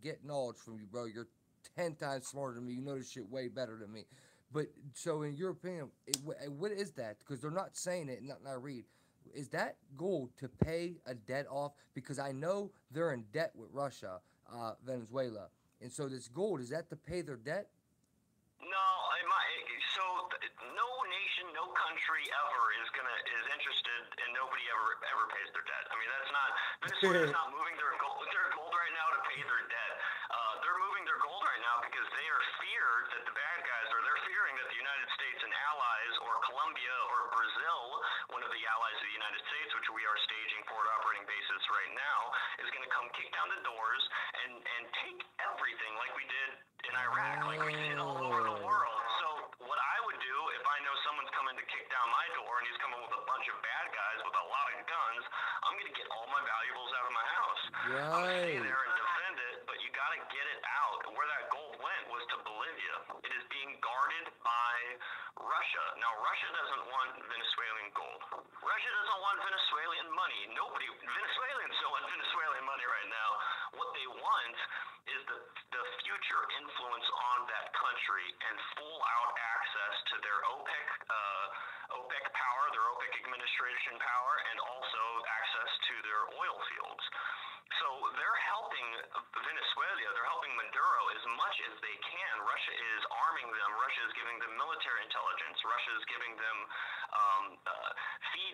get knowledge from you, bro. You're 10 times smarter than me. You know this shit way better than me. But so, in your opinion, what is that? Because they're not saying it, not I read. Is that gold to pay a debt off? Because I know they're in debt with Russia, Venezuela, and so this gold, is that to pay their debt? No, no nation, no country ever is interested, and nobody ever pays their debt. I mean, that's not Venezuela's not moving their gold right now to pay their debt. They're moving their gold right now because they are feared that the bad guys, or they're fearing that the United States and allies, or Colombia or Brazil, one of the allies of the United States, which we are staging forward operating bases right now, is going to come kick down the doors and take everything like we did in Iraq, like we did all over the world. So what I would do if I know someone's coming to kick down my door and he's coming with a bunch of bad guys with a lot of guns, I'm going to get all my valuables out of my house. Right. I'm going to stay there and defend it, but you got to get it out. Where that gold went was to Bolivia. It is being guarded by Russia. Now, Russia doesn't want Venezuelan gold. Russia doesn't want Venezuelan money. Venezuelans don't want Venezuelan money right now. What they want is the future influence on that country and full out access to their OPEC power, their OPEC administration power, and also access to their oil fields. So they're helping Venezuela, they're helping Maduro as much as they can. Russia is arming them. Russia is giving them military intelligence. Russia is giving them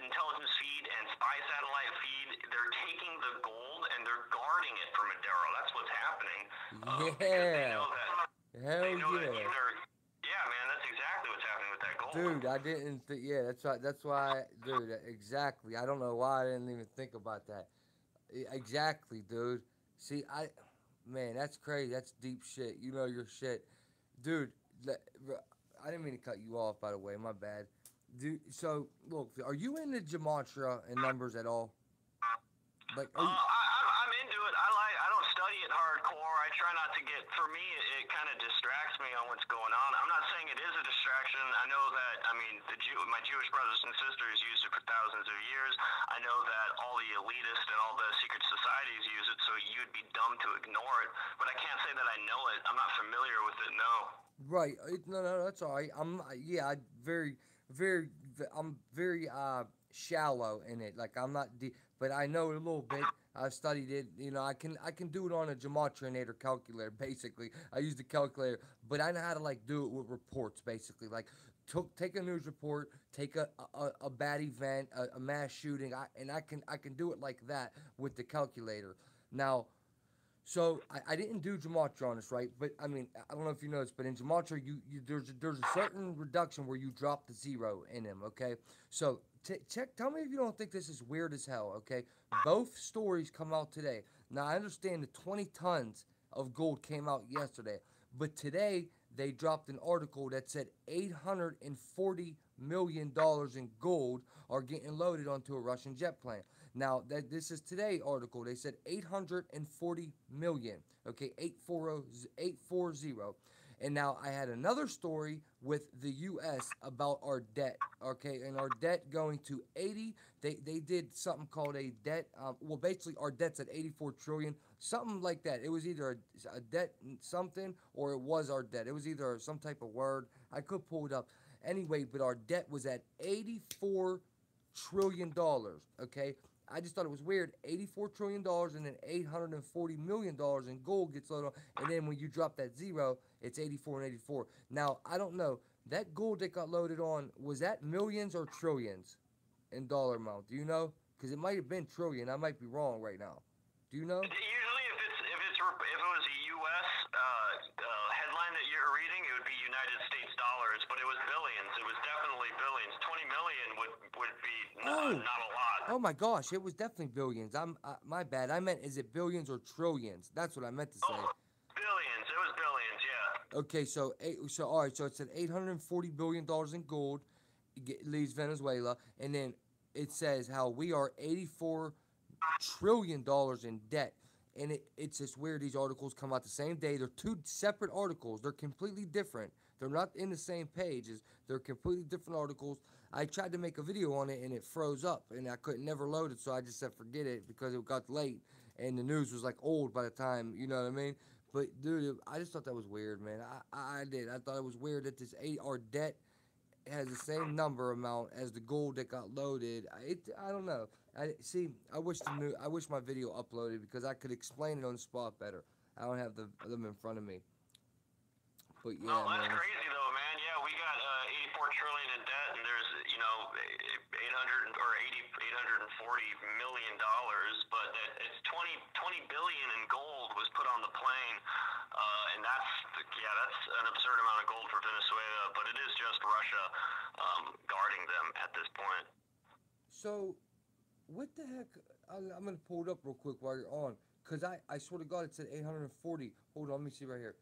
intelligence feed and spy satellite feed. They're taking the gold and they're guarding it for Maduro. That's what's happening. Yeah. Hell yeah. Yeah, man, that's exactly what's happening with that gold. Dude, I didn't think. Yeah, that's right. That's why, dude. Exactly. I don't know why I didn't even think about that. Exactly, dude. See, man, that's crazy. That's deep shit. You know your shit, dude. I didn't mean to cut you off. By the way, my bad. Dude, so look, are you into gematria and numbers at all? Like, I'm into it. I don't study it hardcore. I try not to get. For me, it kind of distracts me on what's going on. I'm not saying it is a distraction. I know that. I mean, my Jewish brothers and sisters used it for thousands of years. I know that all the elitists and all the secret societies use it. So you'd be dumb to ignore it. But I can't say that I know it. I'm not familiar with it. No. Right. No, that's all right. I'm very shallow in it. Like, I'm not deep, but I know a little bit. I've studied it. You know, I can do it on a gematrinator calculator. Basically, I use the calculator, but I know how to like do it with reports. Basically, like take a news report, take a bad event, a mass shooting, and I can do it like that with the calculator. Now. So I didn't do gematria on this, right? But I mean, I don't know if you noticed, but in gematria, there's a certain reduction where you drop the zero in them. Okay, so check. Tell me if you don't think this is weird as hell. Okay, both stories come out today. Now I understand the 20 tons of gold came out yesterday, but today they dropped an article that said $840 million in gold are getting loaded onto a Russian jet plane. Now, this is today article. They said 840 million. Okay, 840. And now I had another story with the U.S. about our debt. Okay, and our debt going to 80. They did something called a debt. Well, basically our debt's at 84 trillion, something like that. It was either a debt something or it was our debt. It was either some type of word. I could pull it up. Anyway, but our debt was at $84 trillion. Okay. I just thought it was weird. $84 trillion and then $840 million in gold gets loaded on. And then when you drop that zero, it's 84 and 84. Now, I don't know. That gold that got loaded on, was that millions or trillions in dollar amount? Do you know? Because it might have been trillion. I might be wrong right now. Do you know? Usually, if it was a U.S. Headline that you're reading, it would be United States dollars, but it was billions. It was definitely billions. 20 million would be not a lot. Oh my gosh, it was definitely billions. My bad. I meant, is it billions or trillions? That's what I meant to say. Oh, billions. It was billions. Yeah. Okay, so all right, so it said $840 billion in gold leaves Venezuela, and then it says how we are $84 trillion in debt. And it's just weird. These articles come out the same day. They're two separate articles. They're completely different. They're not in the same pages. They're completely different articles. I tried to make a video on it and it froze up and I couldn't never load it, so I just said forget it because it got late and the news was like old by the time, you know what I mean? But dude, I just thought that was weird, man. I did. I thought it was weird that our debt has the same number amount as the gold that got loaded. I don't know. I see. I wish my video uploaded because I could explain it on the spot better. I don't have them in front of me. But No, yeah, that's man. crazy though, man. Yeah, we got 84 trillion in debt, and there's 800 or 840 million dollars, but it's 20 billion in gold was put on the plane, and that's an absurd amount of gold for Venezuela, but it is just Russia guarding them at this point. So, what the heck? I'm gonna pull it up real quick while you're on, cause I swear to God it said 840. Hold on, let me see right here.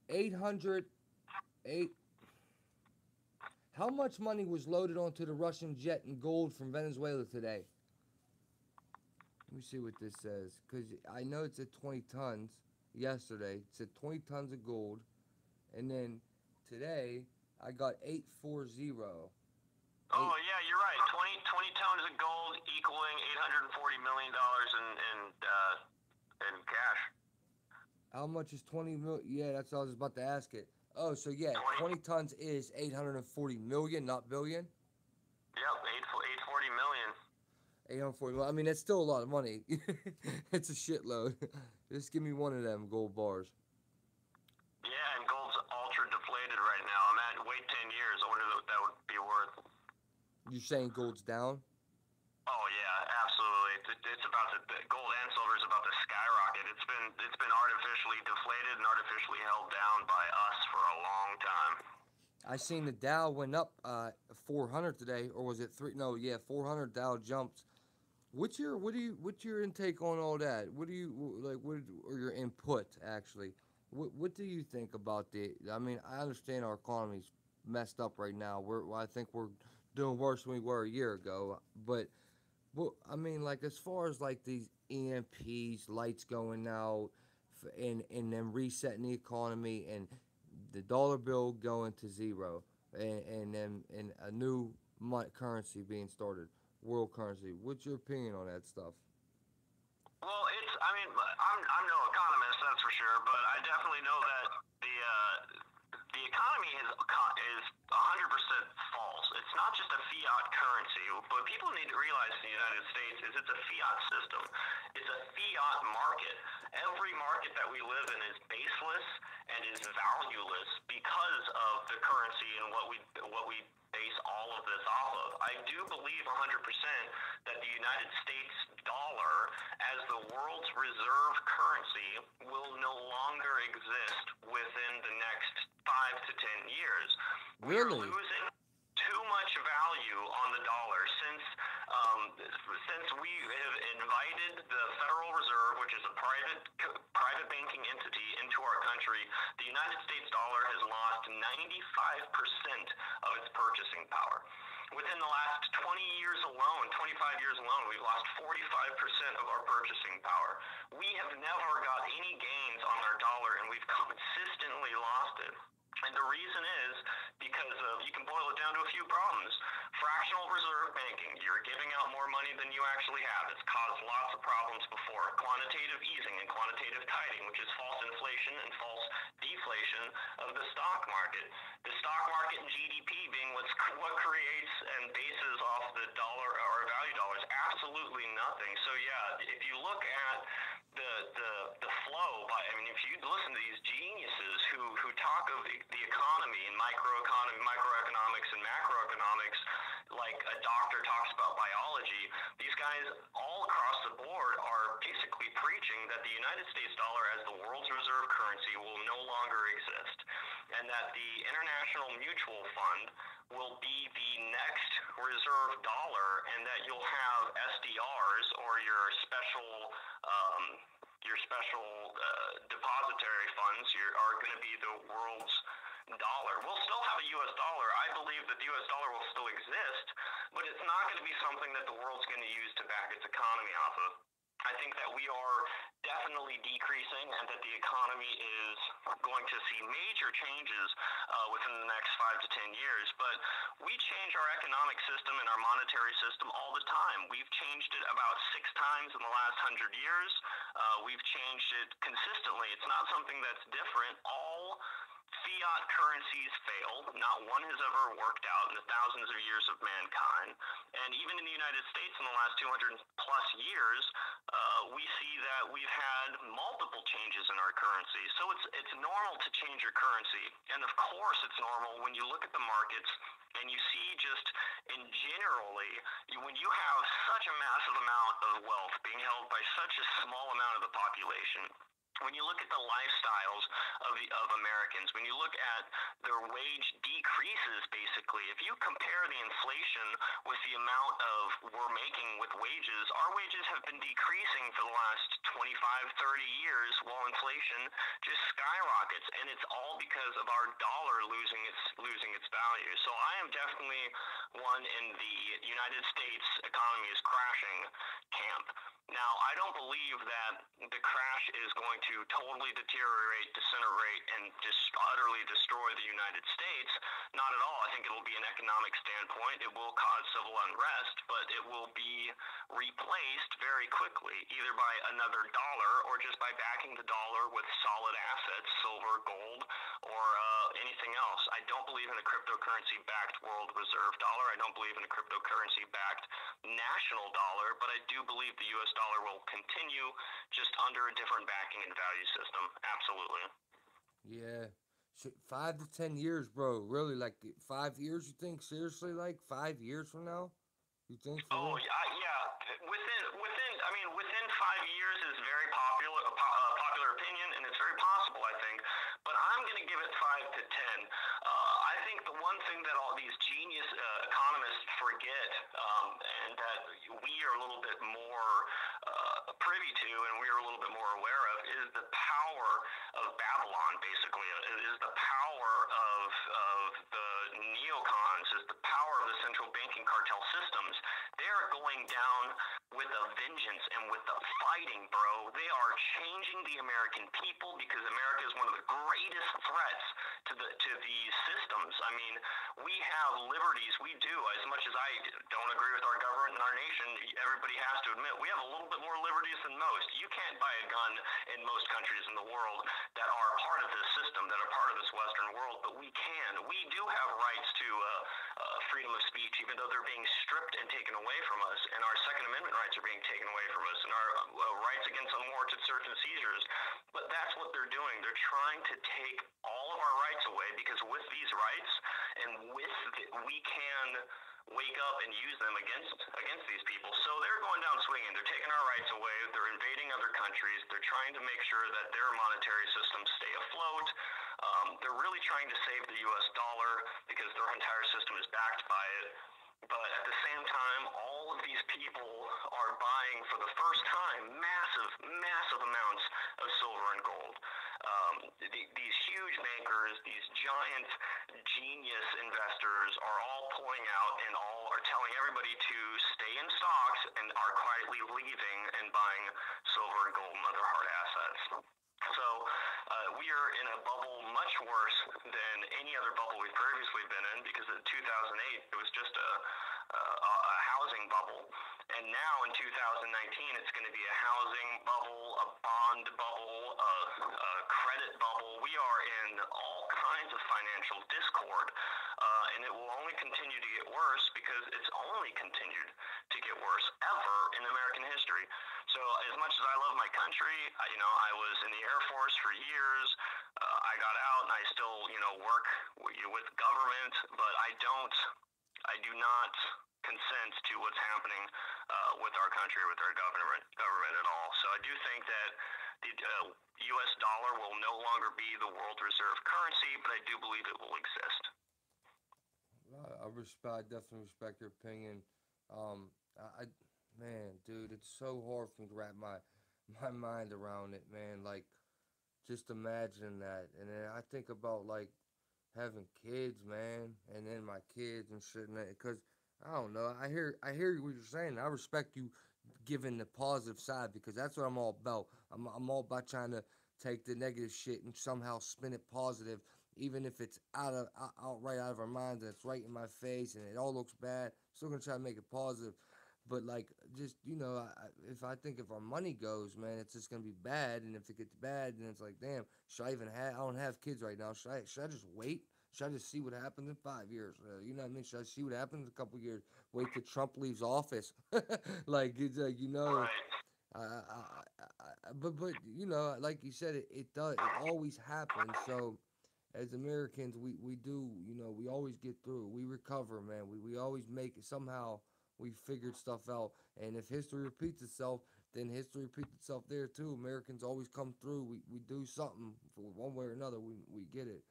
808. How much money was loaded onto the Russian jet in gold from Venezuela today? Let me see what this says, because I know it said 20 tons yesterday. It said 20 tons of gold. And then today, I got 840. Oh, yeah, you're right. 20 tons of gold equaling $840 million in cash. How much is 20 million? Yeah, that's what I was about to ask it. Oh, so yeah, 20 tons is 840 million, not billion? Yep, 840 million. 840 million. I mean, that's still a lot of money. It's a shitload. Just give me one of them gold bars. Yeah, and gold's ultra deflated right now. I'm at wait 10 years. I wonder what that would be worth. You saying gold's down? Oh yeah, absolutely. It's about to gold and silver is about to skyrocket. It's been artificially deflated and artificially held down by us for a long time. I seen the Dow went up 400 today, or was it 3? No, yeah, 400 Dow jumps. What's your intake on all that? What do you like? What or your input actually? What do you think about the? I mean, I understand our economy's messed up right now. I think we're doing worse than we were a year ago. But I mean, like as far as like these EMPs, lights going out, and then resetting the economy, and the dollar bill going to zero, and then a new currency being started, world currency. What's your opinion on that stuff? Well, I'm no economist, that's for sure, but I definitely know that the economy is 100% false. It's not just a fiat currency, but people need to realize in the United States is it's a fiat system. It's a fiat market. Every market that we live in is baseless and is valueless because of the currency and what we base all of this off of. I do believe 100% that the United States dollar as the world's reserve currency will no longer exist within the next 5 to 10 years. Really? We're losing too much value on the dollar since we have invited the Federal Reserve, which is a private banking entity, into our country. The United States dollar has lost 95% of its purchasing power. Within the last 20 years alone, 25 years alone, we've lost 45% of our purchasing power. We have never got any gains on our dollar, and we've consistently lost it. And the reason is because you can boil it down to a few problems. Fractional reserve banking, you're giving out more money than you actually have. It's caused lots of problems before. Quantitative easing and quantitative tightening, which is false inflation and false deflation of the stock market. The stock market and GDP being what creates and bases off the dollar or value dollars, absolutely nothing. So yeah, if you look at the flow, if you listen to these geniuses who talk of the economy and microeconomics and macroeconomics, like a doctor talks about biology, these guys all across the board are basically preaching that the United States dollar as the world's reserve currency will no longer exist, and that the International Mutual Fund will be the next reserve dollar, and that you'll have SDRs or your special depository funds are going to be the world's dollar. We'll still have a U.S. dollar. I believe that the U.S. dollar will still exist, but it's not going to be something that the world's going to use to back its economy off of. I think that we are definitely decreasing and that the economy is going to see major changes within the next 5 to 10 years. But we change our economic system and our monetary system all the time. We've changed it about 6 times in the last 100 years. We've changed it consistently. It's not something that's different. All fiat currencies fail. Not one has ever worked out in the thousands of years of mankind. And even in the United States in the last 200 plus years, we see that we've had multiple changes in our currency. So it's normal to change your currency. And of course it's normal when you look at the markets and you see just in generally, when you have such a massive amount of wealth being held by such a small amount of the population, when you look at the lifestyles of Americans, when you look at their wage decreases, basically, if you compare the inflation with the amount of we're making with wages, our wages have been decreasing for the last 25, 30 years while inflation just skyrockets. And it's all because of our dollar losing its value. So I am definitely one in the United States economy is crashing camp. Now, I don't believe that the crash is going to totally deteriorate, disintegrate, and just utterly destroy the United States. Not at all. I think it will be an economic standpoint. It will cause civil unrest, but it will be replaced very quickly, either by another dollar or just by backing the dollar with solid assets, silver, gold, or anything else. I don't believe in a cryptocurrency-backed world reserve dollar. I don't believe in a cryptocurrency-backed national dollar, but I do believe the U.S. dollar will continue just under a different backing and value system. Absolutely. Yeah. 5 to 10 years, bro. Really, like 5 years? You think seriously? Like 5 years from now? You think? Oh yeah. Within 5 years is very popular opinion, and it's very possible, I think. But I'm going to give it 5 to 10. I think the one thing that all these genius economists forget, and that we are a little bit more privy to, and we are a little bit more aware of, is the power of Babylon. Basically, it is the power of the neocons, is the power of the central banking cartel systems. They are going down with a vengeance and with the fighting, bro. They are changing the American people because America is one of the greatest threats to these systems. I mean, we have liberties. We do. As much as I don't agree with our government and our nation, everybody has to admit we have a little bit more liberties than most. You can't buy a gun in most countries in the world that are part of this system, that are part of this Western world, but we can. We do have rights to freedom of speech, even though they're being stripped and taken away from us, and our Second Amendment rights are being taken away from us, and our rights against unwarranted search and seizures. But that's what they're doing. They're trying to take all of our rights away, because with these rights and we can wake up and use them against these people. So they're going down swinging. They're taking our rights away. They're invading other countries. They're trying to make sure that their monetary systems stay afloat. They're really trying to save the U.S. dollar because their entire system is backed by it. But at the same time, all of these people are buying for the first time massive amounts of silver and gold. These huge bankers, these giant genius investors are all pulling out and all are telling everybody to stay in stocks and are quietly leaving and buying silver and gold and other hard assets. So we are in a bubble much worse than any other bubble we've previously been in, because in 2008 it was just a housing bubble, and now in 2019 it's going to be a housing bubble, a bond bubble, a credit bubble. We are in all kinds of financial discord, and it will only continue to get worse, because it's only continued to get worse ever in American history. So as much as I love my country, I was in the Air Force for years. I got out and I still, work with government, but I do not consent to what's happening with our country, with our government at all. So I do think that the U.S. dollar will no longer be the world reserve currency, but I do believe it will exist. I definitely respect your opinion. Man, dude, it's so hard for me to wrap my mind around it, man. Like, just imagine that. And then I think about, like, having kids, man, and then my kids and shit, because I don't know. I hear what you're saying. I respect you giving the positive side, because that's what I'm all about. I'm all about trying to take the negative shit and somehow spin it positive, even if it's outright out of our minds and it's right in my face and it all looks bad. Still gonna try to make it positive. But like, just if I think if our money goes, man, it's just gonna be bad. And if it gets bad, then it's like, damn, should I even have? I don't have kids right now. Should I just wait? Should I just see what happens in 5 years? You know what I mean? Should I see what happens in a couple years? Wait till Trump leaves office. Like it's like Right. but like you said, it does. It always happens. So as Americans, we do, we always get through. We recover, man. We always make it somehow. We figured stuff out. And if history repeats itself, then history repeats itself there too. Americans always come through. We do something for one way or another. We get it.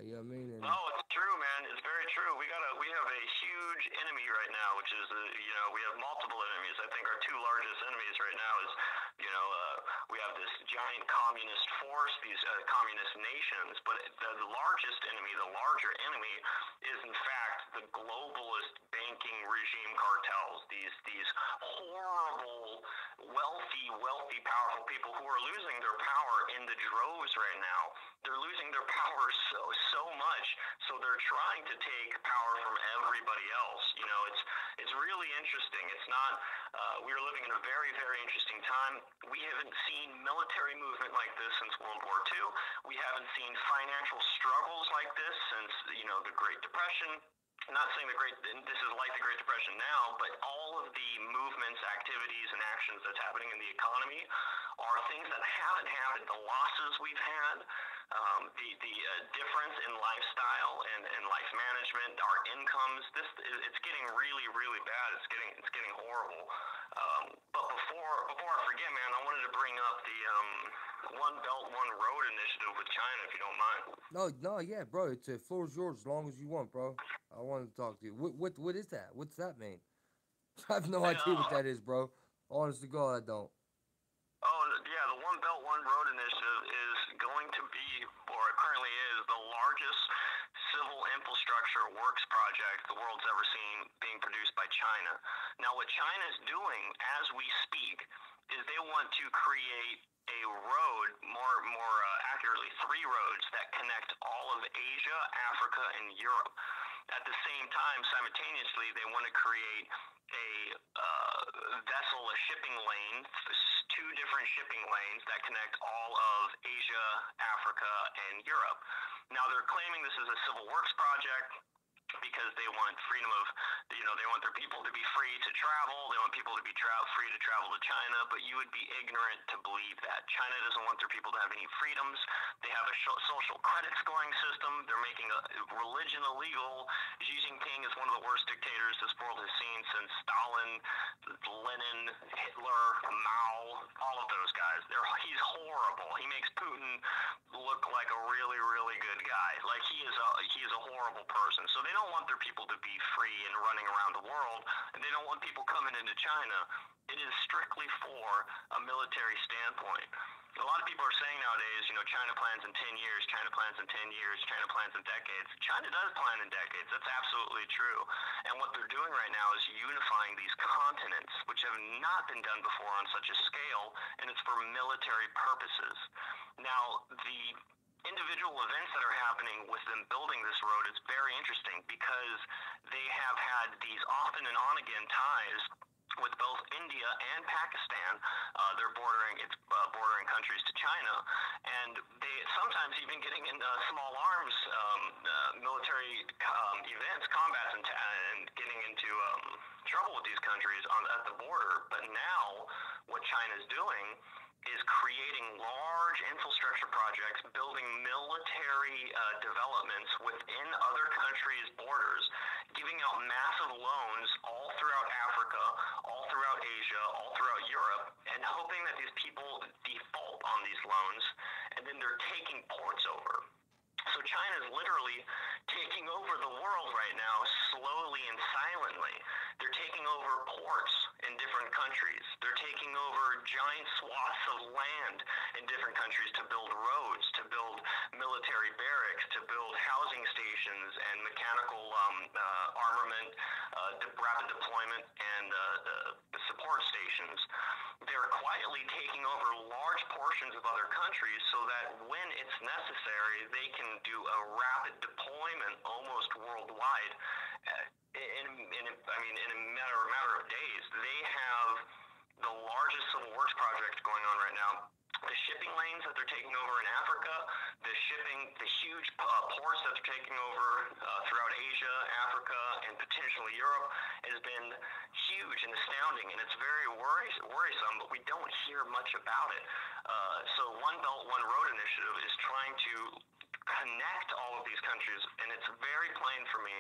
You know what I mean? And No, it's true, man. It's very true. We have a huge enemy right now, which is we have multiple enemies. I think our two largest enemies right now is we have this giant communist force, these communist nations, but the largest enemy, the larger enemy, is in fact the globalist banking regime cartels. These horrible, wealthy, powerful people who are losing their power in the droves right now. They're losing their power so much, so they're trying to take power from everybody else. It's really interesting. It's not. We are living in a very, very interesting time. We haven't seen military movement like this since World War II. We haven't seen financial struggles like this since the Great Depression. I'm not saying this is like the Great Depression now, but all of the movements, activities, and actions that's happening in the economy are things that haven't happened. The losses we've had, the difference in lifestyle and life management, our incomes, it's getting really, really bad. It's getting horrible. But before I forget, man, I wanted to bring up the One Belt, One Road initiative with China, if you don't mind. No, yeah, bro. It's the floor is yours as long as you want, bro. I wanted to talk to you. What is that? What's that mean? I have no idea what that is, bro. Honest to God, I don't. Oh, yeah, the One Belt, One Road initiative is going to be, or it currently is, the largest civil infrastructure works project the world's ever seen being produced by China. Now, what China is doing as we speak is they want to create a road, more accurately, 3 roads that connect all of Asia, Africa, and Europe. At the same time, simultaneously, they want to create a shipping lane, 2 different shipping lanes that connect all of Asia, Africa, and Europe. Now, they're claiming this is a civil works project because they want freedom of, they want their people to be free to travel. They want people to be free to travel to China, but you would be ignorant to believe that. China doesn't want their people to have any freedoms. They have a social credit scoring system. They're making religion illegal. Xi Jinping is one of the worst dictators this world has seen since Stalin, Lenin, Hitler, Mao, all of those guys. He's horrible. He makes Putin look like a really, really good guy. Like he is a horrible person. So they don't want their people to be free and running around the world, and they don't want people coming into China. It is strictly for a military standpoint. A lot of people are saying nowadays, China plans in 10 years, China plans in 10 years, China plans in decades. China does plan in decades. That's absolutely true. And what they're doing right now is unifying these continents, which have not been done before on such a scale, and it's for military purposes. Now, the individual events that are happening with them building this road is very interesting because they have had these often and on again ties with both India and Pakistan. They're bordering countries to China, and they sometimes even getting in small arms military events, combats, and getting into trouble with these countries at the border. But now what China's doing is creating large infrastructure projects, building military developments within other countries' borders, giving out massive loans all throughout Africa, all throughout Asia, all throughout Europe, and hoping that these people default on these loans, and then they're taking ports over. So China is literally taking over the world right now, slowly and silently. They're taking over ports in different countries. They're taking over giant swaths of land in different countries to build roads, to build military barracks, to build housing stations and mechanical armament, rapid deployment, and support stations. regimes. They're quietly taking over large portions of other countries so that when it's necessary, they can do a rapid deployment almost worldwide. In a matter of days. They have the largest civil works project going on right now. The shipping lanes that they're taking over in Africa, the huge ports that they're taking over throughout Asia, Africa, and potentially Europe has been huge and astounding, and it's very worrisome, but we don't hear much about it. So One Belt, One Road initiative is trying to connect all of these countries, and it's very plain for me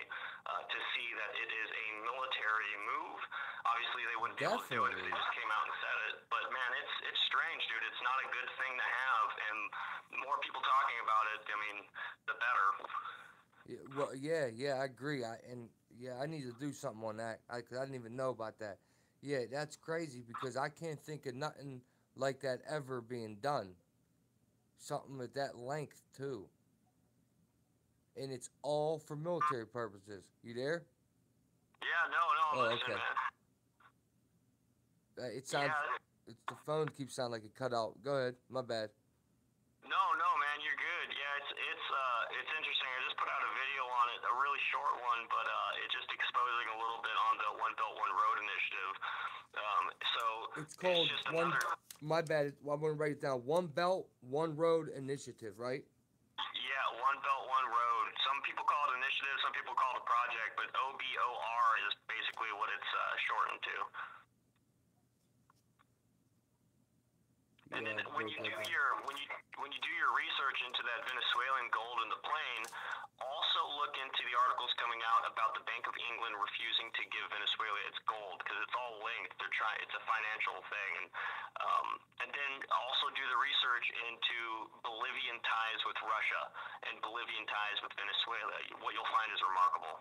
to see that it is a military move. Obviously, they wouldn't be able to do it if they just came out and said it. But man, it's strange, dude. It's not a good thing to have, and the more people talking about it, I mean, the better. Yeah, well, I agree. I need to do something on that. Cause I didn't even know about that. Yeah, that's crazy because I can't think of nothing like that ever being done. Something at that length too. And it's all for military purposes. You there? Yeah, no, Oh, listen, okay. man. It sounds. It's the phone keeps sounding like it cut out. Go ahead. My bad. No, man, you're good. Yeah, it's interesting. I just put out a video on it, a really short one, but it's just exposing a little bit on the One Belt, One Road initiative. So it's called just one. My bad. I'm gonna write it down. One Belt, One Road initiative, right? Yeah, One Belt, One Road. Some people call it initiative, some people call it a project, but OBOR is basically what it's shortened to. And then when you do your research into that Venezuelan gold in the plane, also look into the articles coming out about the Bank of England refusing to give Venezuela its gold because it's all linked. It's a financial thing, and then also do the research into Bolivian ties with Russia and Bolivian ties with Venezuela. What you'll find is remarkable.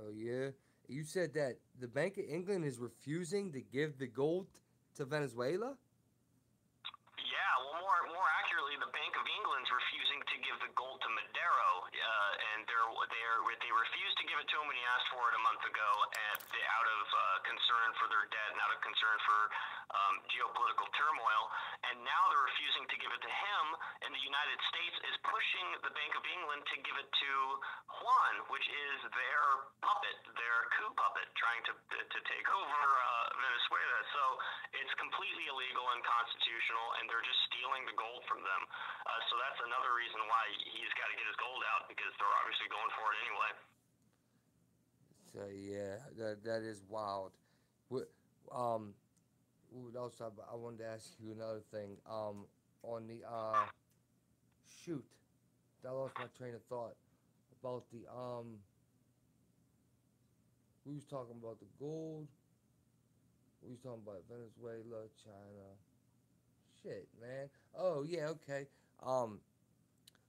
Oh yeah, you said that the Bank of England is refusing to give the gold to Venezuela. Yeah, well, more accurately, the Bank of England's refusing to give the gold to Madero, and they refused to give it to him when he asked for it a month ago, and out of concern for their debt and out of concern for geopolitical turmoil, and now they're refusing to give it to him, and the United States is pushing the Bank of England to give it to Juan, which is their puppet, their coup puppet, trying to take over Venezuela. So it's completely illegal and unconstitutional, and they're just stealing the gold from them. So that's another reason why he's got to get his gold out, because they're obviously going for it anyway. So yeah, that is wild. What else? I wanted to ask you another thing. On the shoot, I lost my train of thought about the we was talking about the gold. We was talking about Venezuela, China. Shit, man. Oh yeah, okay.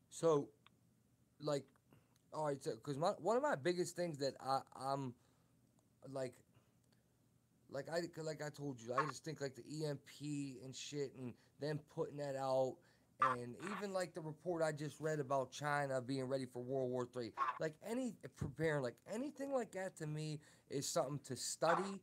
So, like, all right. So, cause one of my biggest things that I'm like I told you, I just think like the EMP and shit, and them putting that out, and even like the report I just read about China being ready for World War III, like preparing, like anything like that to me is something to study,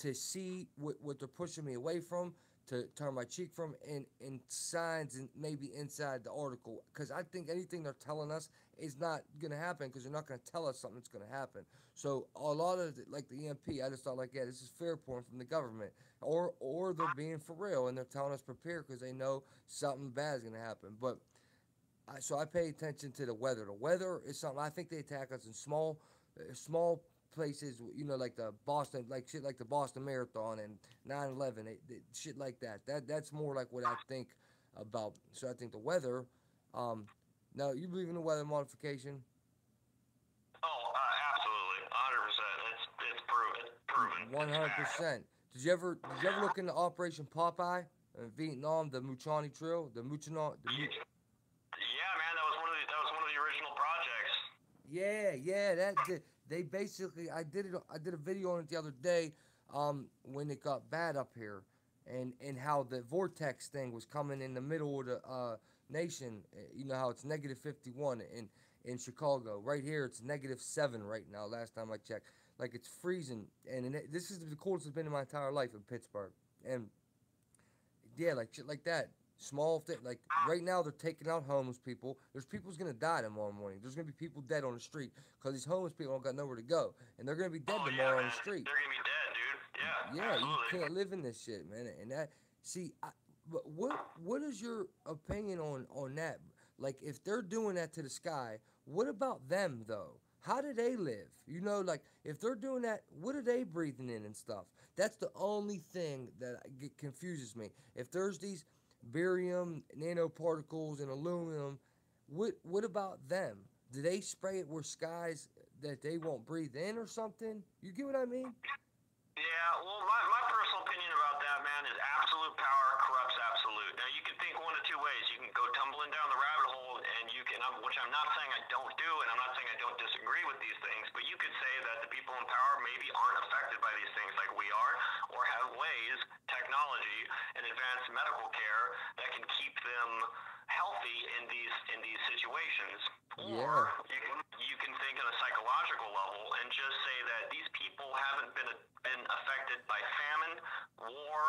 to see what they're pushing me away from, to turn my cheek from, and signs and maybe inside the article, because I think anything they're telling us is not gonna happen, because they're not gonna tell us something that's gonna happen. So a lot of like the EMP, I just thought like, yeah, this is fair point from the government, or they're being for real and they're telling us prepare because they know something bad is gonna happen. But so I pay attention to the weather. The weather is something I think they attack us in small places, like the Boston, like shit like the Boston Marathon and 9/11, shit like that. That's more like what I think about. So I think the weather. Now you believe in the weather modification? Oh, absolutely, 100%. It's proven. 100%. Did you ever look into Operation Popeye in Vietnam, the Muchani Trail, Yeah, man, that was one of the original projects. Yeah, they basically I did a video on it the other day, when it got bad up here, and how the vortex thing was coming in the middle of the nation. You know how it's -51 in Chicago. Right here it's -7 right now. Last time I checked, like it's freezing, and this is the coldest it's been in my entire life in Pittsburgh, and yeah, like shit like that. Small thing, like right now they're taking out homeless people. There's people's gonna die tomorrow morning. There's gonna be people dead on the street because these homeless people don't got nowhere to go, and they're gonna be dead Oh yeah, tomorrow on man. the street. They're gonna be dead, dude. Yeah, Yeah, you absolutely. can't live in this shit, man. And that, see, but what is your opinion on that? Like, if they're doing that to the sky, what about them though? How do they live? You know, like if they're doing that, what are they breathing in and stuff? That's the only thing that confuses me. If there's these barium nanoparticles and aluminum, what about them? Do they spray it where skies that they won't breathe in or something? You get what I mean? Yeah, well, my personal opinion about that, man, is absolute power corrupts absolute. Now, you can think one of two ways. You can go tumbling down the rabbit hole, and you can, which I'm not saying I don't do, and I'm not saying I don't disagree with these things, but you could say that the people in power maybe aren't affected by these things like we are, or have ways, technology, and advanced medical care that can keep them healthy in these situations. Yeah. Or you can think on a psychological level and just say that these people haven't been affected by famine, war,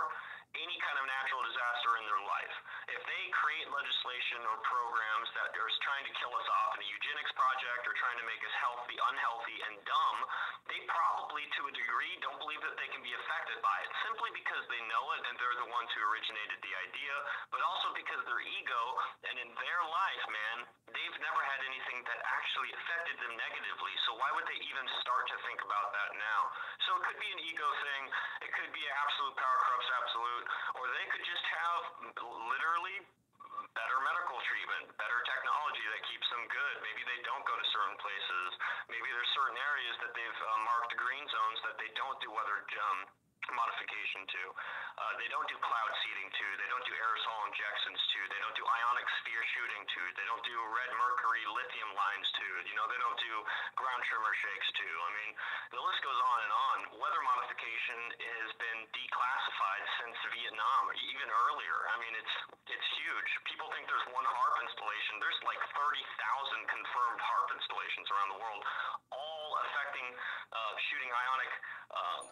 any kind of natural disaster in their life. If they create legislation or programs that are trying to kill us off in a eugenics project or trying to make us healthy, unhealthy, and dumb, they probably, to a degree, don't believe that they can be affected by it, simply because they know it and they're the ones who originated the idea, but also because their ego and in their life, man, they've never had anything that actually affected them negatively. So why would they even start to think about that now? So it could be an ego thing. It could be absolute power corrupts absolute, or they could just have literally better medical treatment, better technology that keeps them good. Maybe they don't go to certain places. Maybe there's certain areas that they've marked green zones that they don't do weather modification to. They don't do cloud seeding to. They don't do aerosol injections to. They don't do ionic sphere shooting to. They don't do red mercury lithium lines to. You know, they don't do ground tremor shakes to. I mean, the list goes on and on. Weather modification has been declassified since Vietnam, or even earlier. I mean, it's huge. People think there's one HARP installation. There's like 30,000 confirmed HARP installations around the world, all affecting shooting ionic,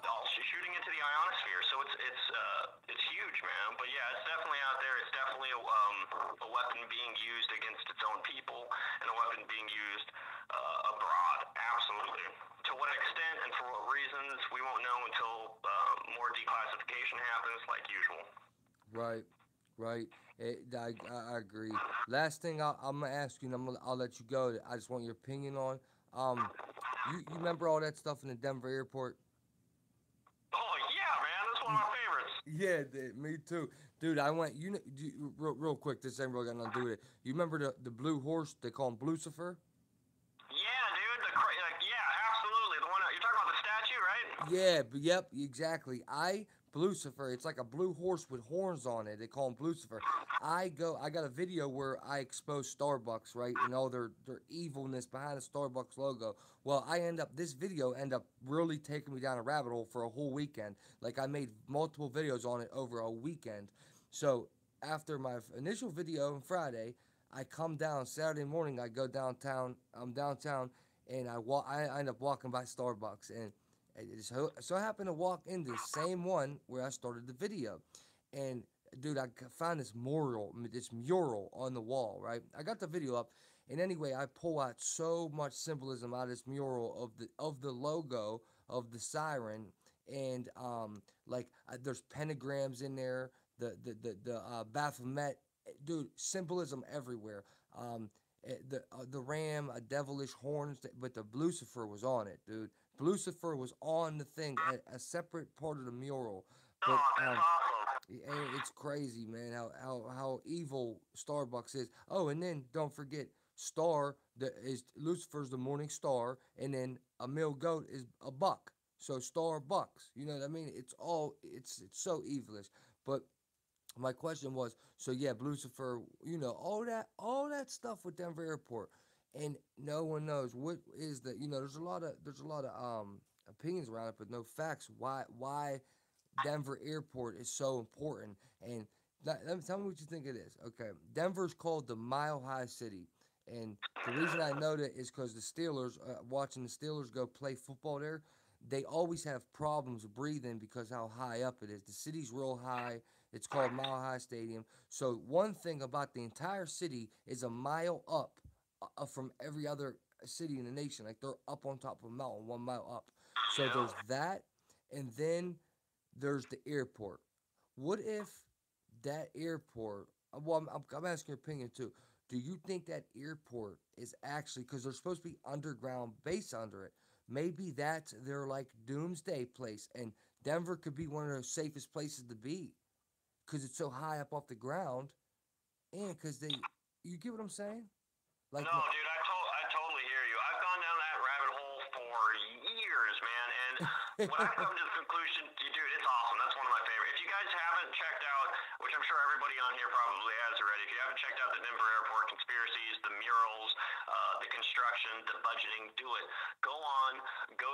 all shooting into the ionosphere. So it's huge, man. But yeah, it's definitely out there. It's definitely a weapon being used against its own people and a weapon being used abroad. Absolutely. To what extent and for what reasons, we won't know until more declassification happens, like usual. Right, right. I agree. Last thing I'm gonna ask you, and I'll let you go. I just want your opinion on. You remember all that stuff in the Denver airport? Oh yeah, man, that's one of my favorites. Yeah, me too, dude. I went. Real quick. This ain't really got nothing to do with it. You remember the blue horse? They call him Blucifer. Yeah, dude. Yeah, absolutely. The one you're talking about, the statue, right? Yeah, yep, exactly. Blucifer. It's like a blue horse with horns on it. They call him Blucifer. I got a video where I expose Starbucks, right, and all their evilness behind the Starbucks logo. Well, this video ended up really taking me down a rabbit hole for a whole weekend. Like I made multiple videos on it over a weekend. So after my initial video on Friday, I come down Saturday morning. I go downtown. I'm downtown, and I end up walking by Starbucks, and it so happened to walk into the same one where I started the video. And dude, I found this mural on the wall, right? I got the video up, and anyway, I pull out so much symbolism out of this mural of the logo of the siren, and there's pentagrams in there, the Baphomet, dude, symbolism everywhere. The ram, a devilish horns, but the Lucifer was on it, dude. Lucifer was on the thing, a separate part of the mural. But Oh, that's awesome. it's crazy, man, how evil Starbucks is. Oh, and then don't forget, Lucifer's the morning star, and then a male goat is a buck. So Starbucks, you know what I mean? It's so evilish. But my question was, so yeah, Lucifer, all that stuff with Denver Airport, and no one knows what is the, there's a lot of opinions around it, but no facts. Why Denver Airport is so important? And tell me what you think it is. Okay, Denver's called the Mile High City, and the reason I know that is because the Steelers, watching the Steelers go play football there, they always have problems breathing because how high up it is. The city's real high. It's called Mile High Stadium. So one thing about the entire city is a mile up from every other city in the nation. Like they're up on top of a mountain, 1 mile up. So Yeah. there's that, and then there's the airport. What if that airport? Well, I'm asking your opinion too. Do you think that airport is actually, because there's supposed to be underground base under it? Maybe that's their like doomsday place, and Denver could be one of the safest places to be because it's so high up off the ground, and because you get what I'm saying? Like, No, dude, I totally hear you. I've gone down that rabbit hole for years, man, and what I've come to the conclusion, dude, it's awesome. That's one of my favorite. If you guys haven't checked out, which I'm sure everybody on here probably has already, if you haven't checked out the Denver Airport conspiracies, the murals, the construction, the budgeting, do it. Go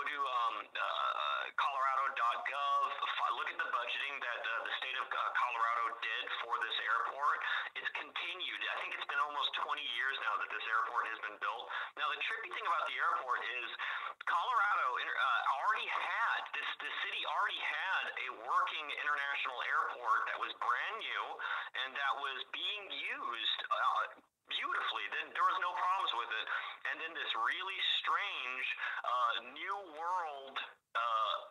to Colorado.gov, look at the budgeting that the state of Colorado did for this airport. It's continued. I think it's been almost 20 years now that this airport has been built. Now, the trippy thing about the airport is Colorado already had, the city already had a working international airport that was brand new and that was being used beautifully. Then there was no problems with it. And then this really strange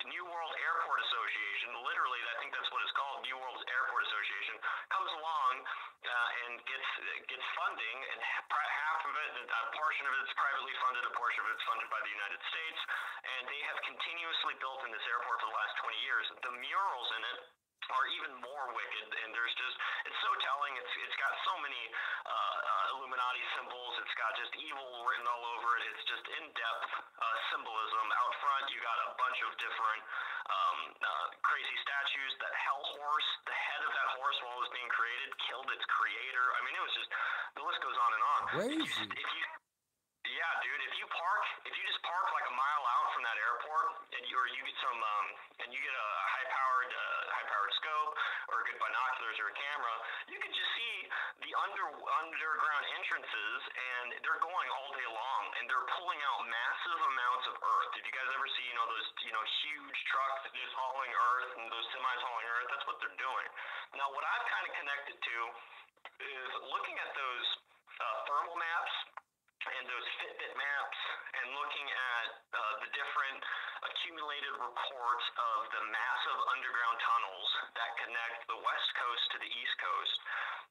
New World Airport Association, literally, I think that's what it's called, New World Airport Association, comes along and gets funding, and half of it, a portion of it's privately funded, a portion of it's funded by the United States, and they have continuously built in this airport for the last 20 years. The murals in it are even more wicked, and there's just, it's so telling. It's got so many Illuminati symbols. It's got just evil written all over it. It's just in-depth symbolism. Out front, you got a bunch of different crazy statues. That hell horse, the head of that horse while it was being created killed its creator. I mean, it was just, the list goes on and on. crazy. Yeah, dude. If you just park like a mile out from that airport, and you get some, and you get a high-powered scope or good binoculars or a camera, you can just see the underground entrances, and they're going all day long, and they're pulling out massive amounts of earth. Did you guys ever see, those, huge trucks that just hauling earth and those semis hauling earth? That's what they're doing. Now, what I've kind of connected to is looking at those thermal maps and those Fitbit maps and looking at the different accumulated reports of the massive underground tunnels that connect the West Coast to the East Coast.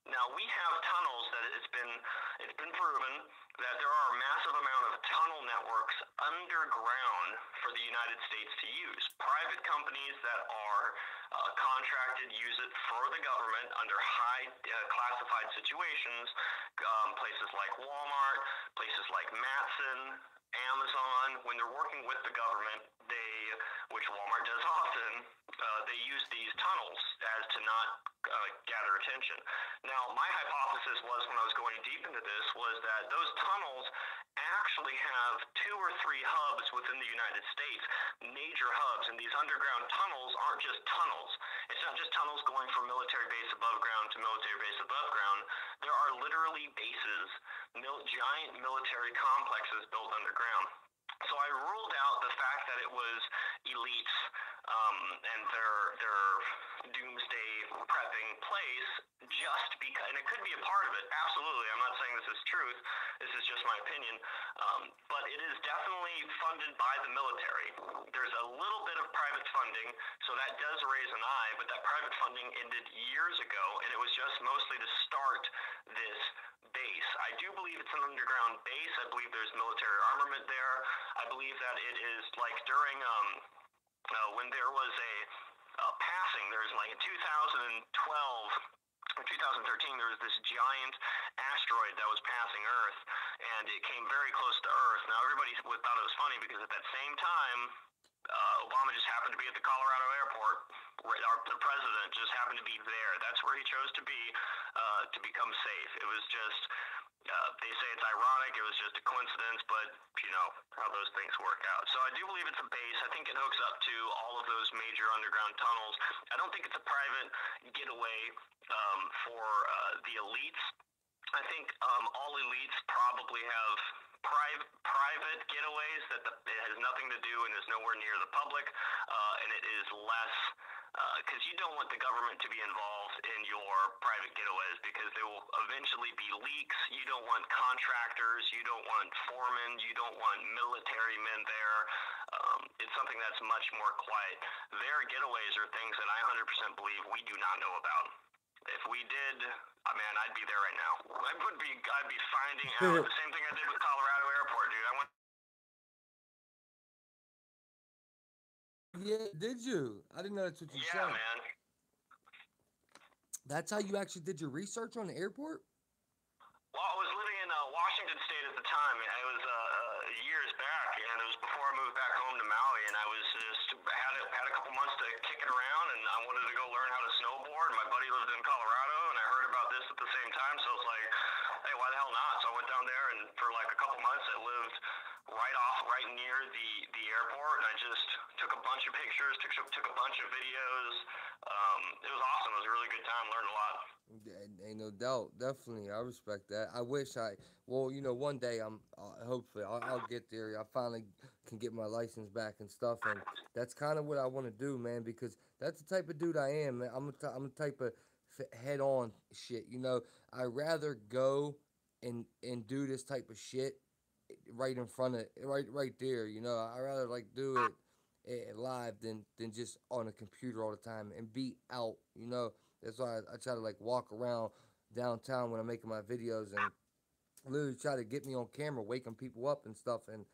Now, we have tunnels that it's been proven that there are a massive amount of tunnel networks underground for the United States to use. Private companies that are contracted use it for the government under high classified situations, places like Walmart, places like Matson, Amazon. When they're working with the government, which Walmart does often, they use these tunnels as to not gather attention. Now, my hypothesis was, when I was going deep into this, was that those tunnels actually have 2 or 3 hubs within the United States, major hubs, and these underground tunnels aren't just tunnels. It's not just tunnels going from military base above ground to military base above ground. There are literally bases, giant military complexes built underground. So I ruled out the fact that it was elites and their doomsday prepping place just because, and it could be a part of it, absolutely. I'm not saying this is truth. This is just my opinion. But it is definitely funded by the military. There's a little bit of private funding, so that does raise an eye, but that private funding ended years ago, and it was just mostly to start this base. I do believe it's an underground base. I believe there's military armament there. I believe that it is like during when there was a passing, there's like in 2012 or 2013, there was this giant asteroid that was passing Earth, and it came very close to Earth. Now, everybody thought it was funny because at that same time, Obama just happened to be at the Colorado airport. The president just happened to be there. That's where he chose to be to become safe. It was just, they say it's ironic. It was just a coincidence, but you know how those things work out. So I do believe it's a base. I think it hooks up to all of those major underground tunnels. I don't think it's a private getaway for the elites. I think all elites probably have private getaways that it has nothing to do and is nowhere near the public, and it is less, because you don't want the government to be involved in your private getaways because there will eventually be leaks. You don't want contractors, you don't want foremen, you don't want military men there. It's something that's much more quiet. Their getaways are things that I 100% believe we do not know about. If we did, man, I'd be there right now. I'd be finding out. The same thing I did with Colorado Airport, dude. I went. Yeah, did you? I didn't know that's what you said. Yeah, man. That's how you actually did your research on the airport? Well, I was living in Washington State at the time. It was years back, and it was before I moved back home to Maui. And I was just had a couple months to kick it around, and I wanted to go learn how to snowboard. My buddy lived in Colorado, and I heard about this at the same time. So it's like, hey, why the hell not? So I went down there, and for like a couple months, I lived right near the airport, and I just took a bunch of pictures, took a bunch of videos. It was awesome. It was a really good time. Learned a lot. Ain't no doubt. Definitely, I respect that. I wish well, you know, one day hopefully I'll get there. I finally can get my license back and stuff, and that's kind of what I want to do, man, because that's the type of dude I am, man. I'm the type of head-on shit, you know. I'd rather go and do this type of shit right in front of right there, you know. I'd rather like do it live than just on a computer all the time and be out, you know. That's why I try to like walk around downtown when I'm making my videos and literally try to get me on camera, waking people up and stuff, and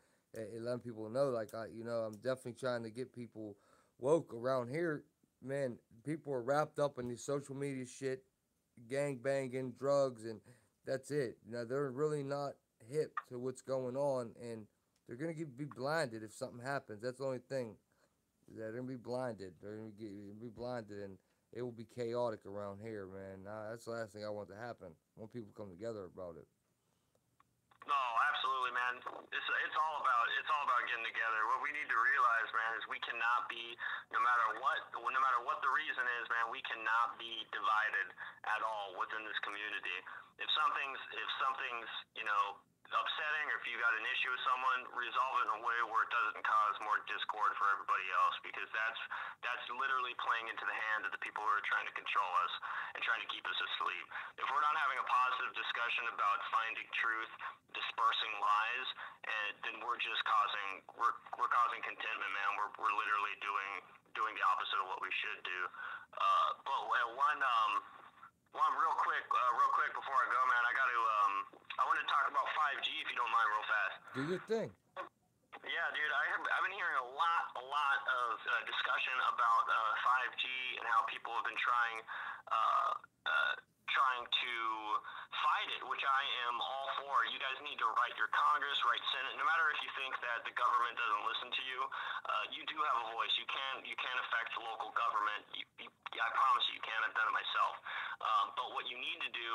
letting people know like I'm definitely trying to get people woke around here. Man, people are wrapped up in these social media shit, gang banging, drugs, and that's it. You know, they're really not hip to what's going on, and they're gonna be blinded if something happens. That's the only thing. They're gonna be blinded. They're gonna be blinded, and it will be chaotic around here, man. That's the last thing I want to happen. I want people to come together about it. No, absolutely, man. It's all about getting together. What we need to realize, man, is we cannot be, no matter what the reason is, man, we cannot be divided at all within this community. If something's you know, upsetting, or if you got an issue with someone, resolve it in a way where it doesn't cause more discord for everybody else, because that's literally playing into the hand of the people who are trying to control us and trying to keep us asleep. If we're not having a positive discussion about finding truth, dispersing lies, and then we're just causing contentment, man. We're literally doing the opposite of what we should do. But one real quick before I go, man, I want to talk about 5G if you don't mind, real fast. Do your thing. Yeah, dude, I've been hearing a lot of discussion about 5G and how people have been trying to fight it, which I am all for. You guys need to write your Congress, write Senate. No matter if you think that the government doesn't listen to you, you do have a voice. You can affect local government. I promise you can. I've done it myself. But what you need to do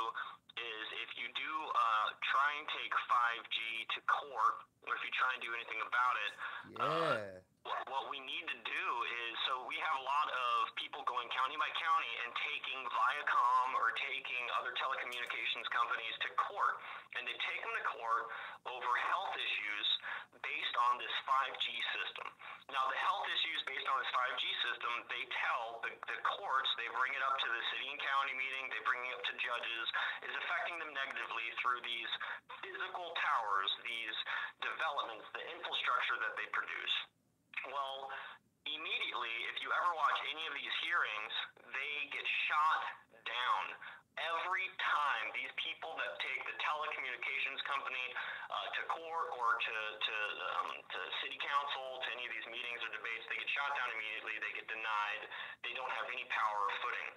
is, if you do try and take 5G to court, or if you try and do anything about it, what we need to do is, so we have a lot of people going county by county and taking Viacom or taking other telecommunications companies to court, and they take them to court over health issues based on this 5G system. Now, the health issues based on this 5G system, they tell the courts, they bring it up to the city and county meeting, they bring it up to judges, is affecting them negatively through these physical towers, these developments, the infrastructure that they produce. Well, immediately, if you ever watch any of these hearings, they get shot down. Every time these people that take the telecommunications company to court or to city council, to any of these meetings or debates, they get shot down immediately. They get denied. They don't have any power or footing.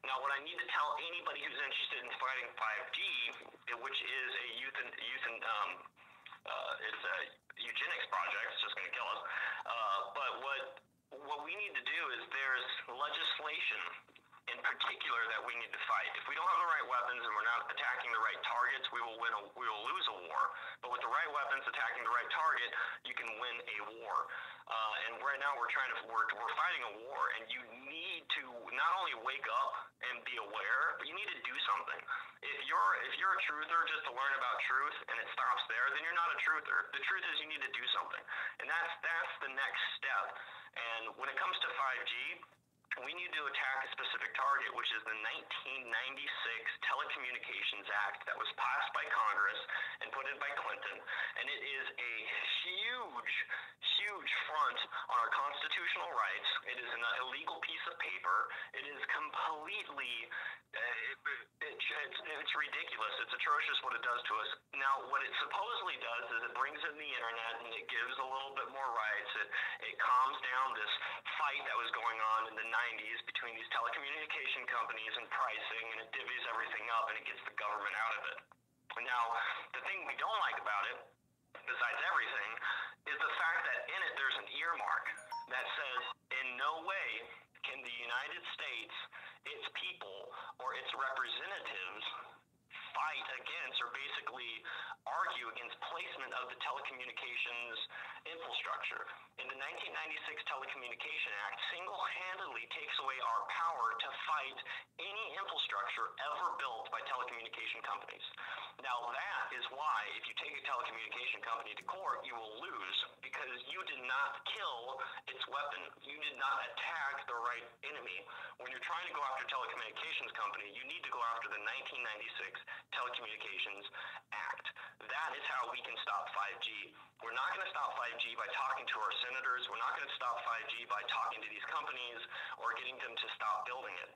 Now, what I need to tell anybody who's interested in fighting 5G, which is a it's a eugenics project, it's just going to kill us. But what we need to do is, there's legislation in particular that we need to fight. If we don't have the right weapons and we're not attacking the right targets, we will lose a war. But with the right weapons, attacking the right target, you can win a war. And right now we're fighting a war, and you need to not only wake up and be aware, but you need to do something. If you're a truther just to learn about truth and it stops there, then you're not a truther. The truth is, you need to do something. And that's the next step. And when it comes to 5G, we need to attack a specific target, which is the 1996 Telecommunications Act that was passed by Congress and put in by Clinton. And it is a huge front on our constitutional rights. It is an illegal piece of paper. It is completely, it's ridiculous. It's atrocious what it does to us. Now, what it supposedly does is it brings in the internet and it gives a little bit more rights. It calms down this fight that was going on in the 90s between these telecommunication companies and pricing, and it divvies everything up and it gets the government out of it. Now, the thing we don't like about it, besides everything, is the fact that in it there's an earmark that says in no way can the United States, its people, or its representatives fight against or basically argue against placement of the telecommunications infrastructure. And the 1996 Telecommunication Act single-handedly takes away our power to fight any infrastructure ever built by telecommunication companies. Now that is why if you take a telecommunication company to court, you will lose because you did not kill its weapon. You did not attack the right enemy. When you're trying to go after a telecommunications company, you need to go after the 1996 Telecommunications Act. That is how we can stop 5G. We're not going to stop 5G by talking to our senators. We're not going to stop 5G by talking to these companies or getting them to stop building it.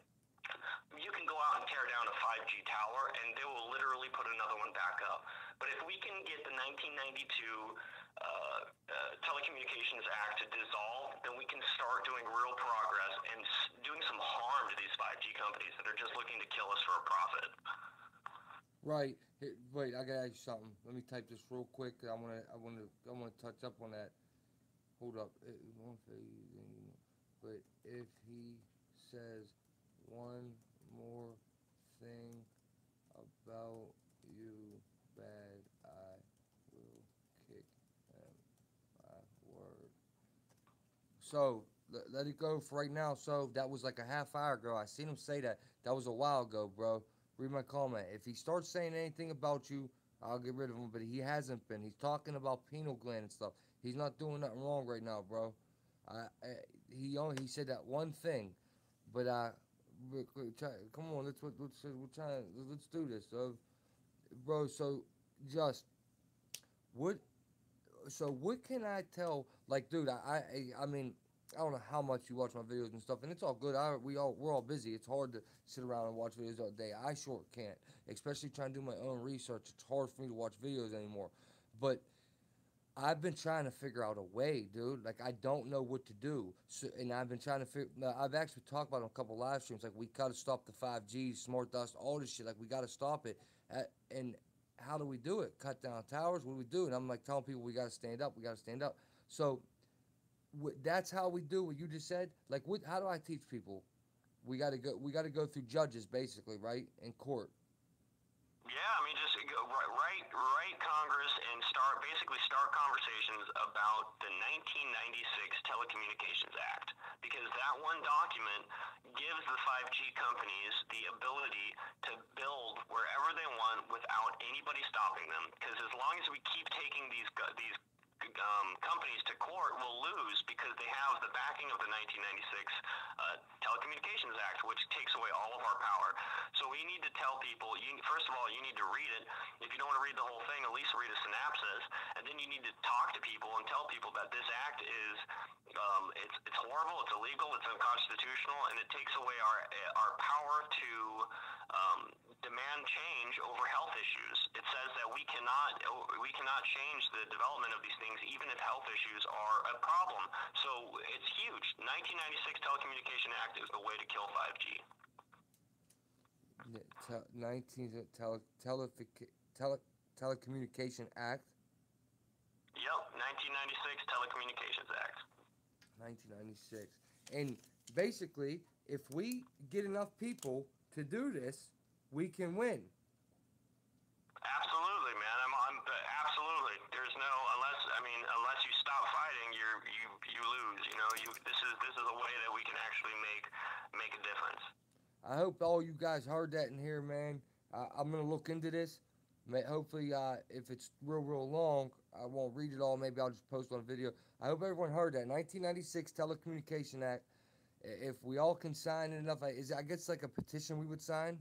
You can go out and tear down a 5G tower and they will literally put another one back up. But if we can get the 1992 Telecommunications Act to dissolve, then we can start doing real progress and doing some harm to these 5G companies that are just looking to kill us for a profit. Right. Here, wait, I gotta ask you something. Let me type this real quick. I wanna touch up on that. Hold up. But if he says one more thing about you bad, I will kick him. My word. So let it go for right now. So that was like a half hour ago. I seen him say that. That was a while ago, bro. Read my comment. If he starts saying anything about you, I'll get rid of him. But he hasn't been. He's talking about pineal gland and stuff. He's not doing nothing wrong right now, bro. He said that one thing, but come on, let's do this, bro. So just what can I tell? Like, dude, I mean, I don't know how much you watch my videos and stuff, and it's all good. We're all busy. It's hard to sit around and watch videos all day. I sure can't, especially trying to do my own research. It's hard for me to watch videos anymore. But I've been trying to figure out a way, dude. Like, I don't know what to do. So, and I've been trying to figure. I've actually talked about it on a couple live streams. Like, we gotta stop the 5G, smart dust, all this shit. Like, we gotta stop it. And how do we do it? Cut down towers? What do we do? And I'm like telling people we gotta stand up. We gotta stand up. So that's how we do what you just said. Like, how do I teach people? We gotta go through judges, basically, right, in court. Yeah, I mean, just write Congress and start conversations about the 1996 Telecommunications Act, because that one document gives the 5G companies the ability to build wherever they want without anybody stopping them. Because as long as we keep taking these companies to court, will lose because they have the backing of the 1996 Telecommunications Act, which takes away all of our power. So we need to tell people, first of all, you need to read it. If you don't want to read the whole thing, at least read a synopsis, and then you need to talk to people and tell people that this act is it's horrible, it's illegal, it's unconstitutional, and it takes away our power to demand change over health issues. It says that we cannot change the development of these things even if health issues are a problem. So it's huge. 1996 Telecommunication Act is the way to kill 5G. 19 Telecommunication Act. Yep, 1996 Telecommunications Act. 1996. And basically, if we get enough people to do this, we can win. Absolutely, man. I'm absolutely. There's no unless you stop fighting, you lose. You know, this is a way that we can actually make a difference. I hope all you guys heard that in here, man. I'm gonna look into this. Hopefully, if it's real long, I won't read it all. Maybe I'll just post on a video. I hope everyone heard that 1996 Telecommunication Act. If we all can sign it enough, I guess like a petition we would sign.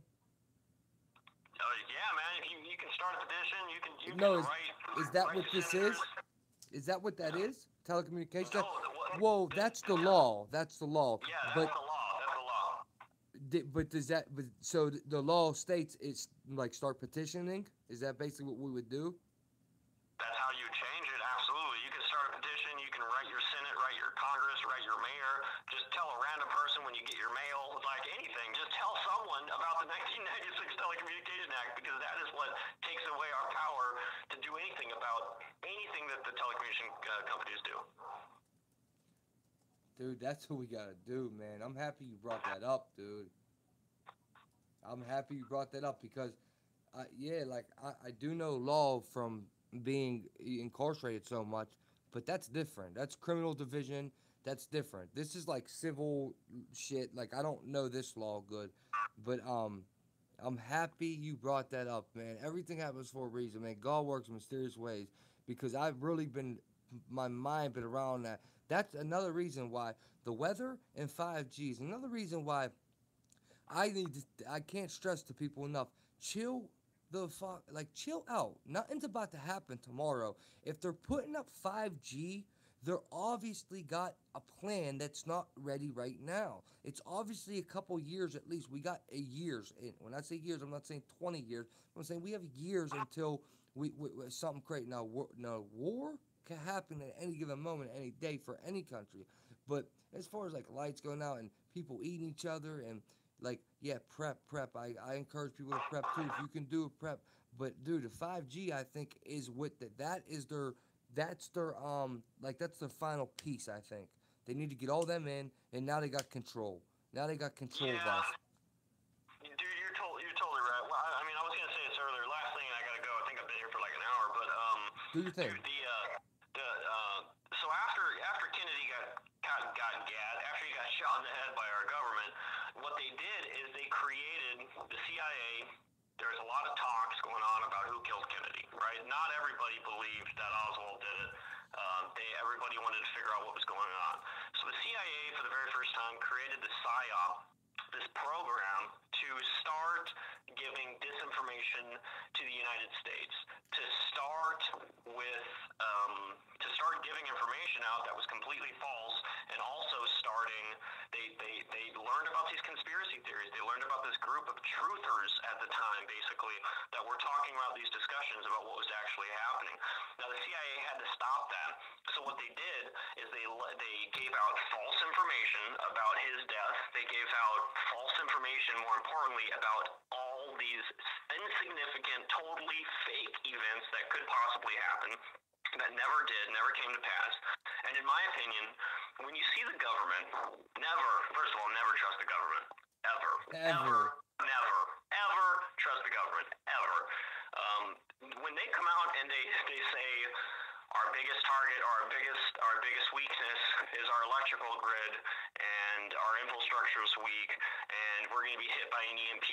Yeah, man. If you can start a petition, you No, can write. is that write what to this senators. is? Is that what that is? Telecommunication No, Act? Whoa, that's the law. That's the law. Yeah, that's But the law. That's the law. But does that? But so the law states it's like start petitioning. Is that basically what we would do? That's how you change it. Absolutely. You can start a petition. You can write your Senate, write your Congress, write your mayor. Just tell a random person when you get your mail, like anything. Just tell someone about the 1996 Telecommunication Act, because that is what takes away our power to do anything about anything that the telecommunication companies do. Dude, that's what we gotta do, man. I'm happy you brought that up, dude. I'm happy you brought that up because, yeah, like I do know law from being incarcerated so much, but that's different. That's criminal division. That's different. This is like civil shit. Like I don't know this law good, but I'm happy you brought that up, man. Everything happens for a reason, man. God works in mysterious ways because I've really been my mind been around that. That's another reason why the weather and 5G is another reason why I can't stress to people enough. Chill the fuck, like chill out. Nothing's about to happen tomorrow. If they're putting up 5G, they're obviously got a plan that's not ready right now. It's obviously a couple years at least. We got years. And when I say years, I'm not saying 20 years. I'm saying we have years until we something great. Now, war can happen at any given moment, any day for any country. But as far as like lights going out and people eating each other and like, yeah, prep. I encourage people to prep too. If you can do a prep. But dude, the 5G I think is with that's their like that's their final piece, I think. They need to get all them in and now they got control. Now they got control of us. Dude, you're totally right. Well, I mean, I was gonna say this earlier. Last thing, I gotta go. I think I've been here for like an hour, but Do your thing. dude, so after Kennedy got after he got shot in the head by our government, what they did is they created the CIA. There's a lot of talks going on about who killed Kennedy, right? Not everybody believed that Oswald did it. Everybody wanted to figure out what was going on. So the CIA, for the very first time, created the PSYOP, this program to start giving disinformation to the United States, to start giving information out that was completely false, and also they learned about these conspiracy theories. They learned about this group of truthers at the time, basically, that were talking about these discussions about what was actually happening. Now, the CIA had to stop that. So what they did is they gave out false information about his death. They gave out false information, more importantly, about all these insignificant, totally fake events that could possibly happen that never came to pass. And in my opinion, when you see the government, first of all, never trust the government. Ever trust the government. Ever. When they come out and they say our biggest target or our biggest weakness is our electrical grid and our infrastructure is weak and we're going to be hit by an EMP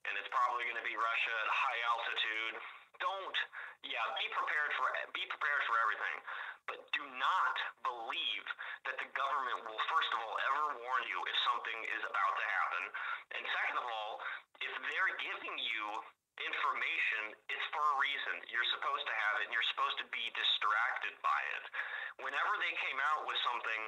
and it's probably going to be Russia at a high altitude. Be prepared for everything, but do not believe that the government will, first of all, ever warn you if something is about to happen, and second of all, if they're giving you information, it's for a reason. You're supposed to have it, and you're supposed to be distracted by it. Whenever they came out with something,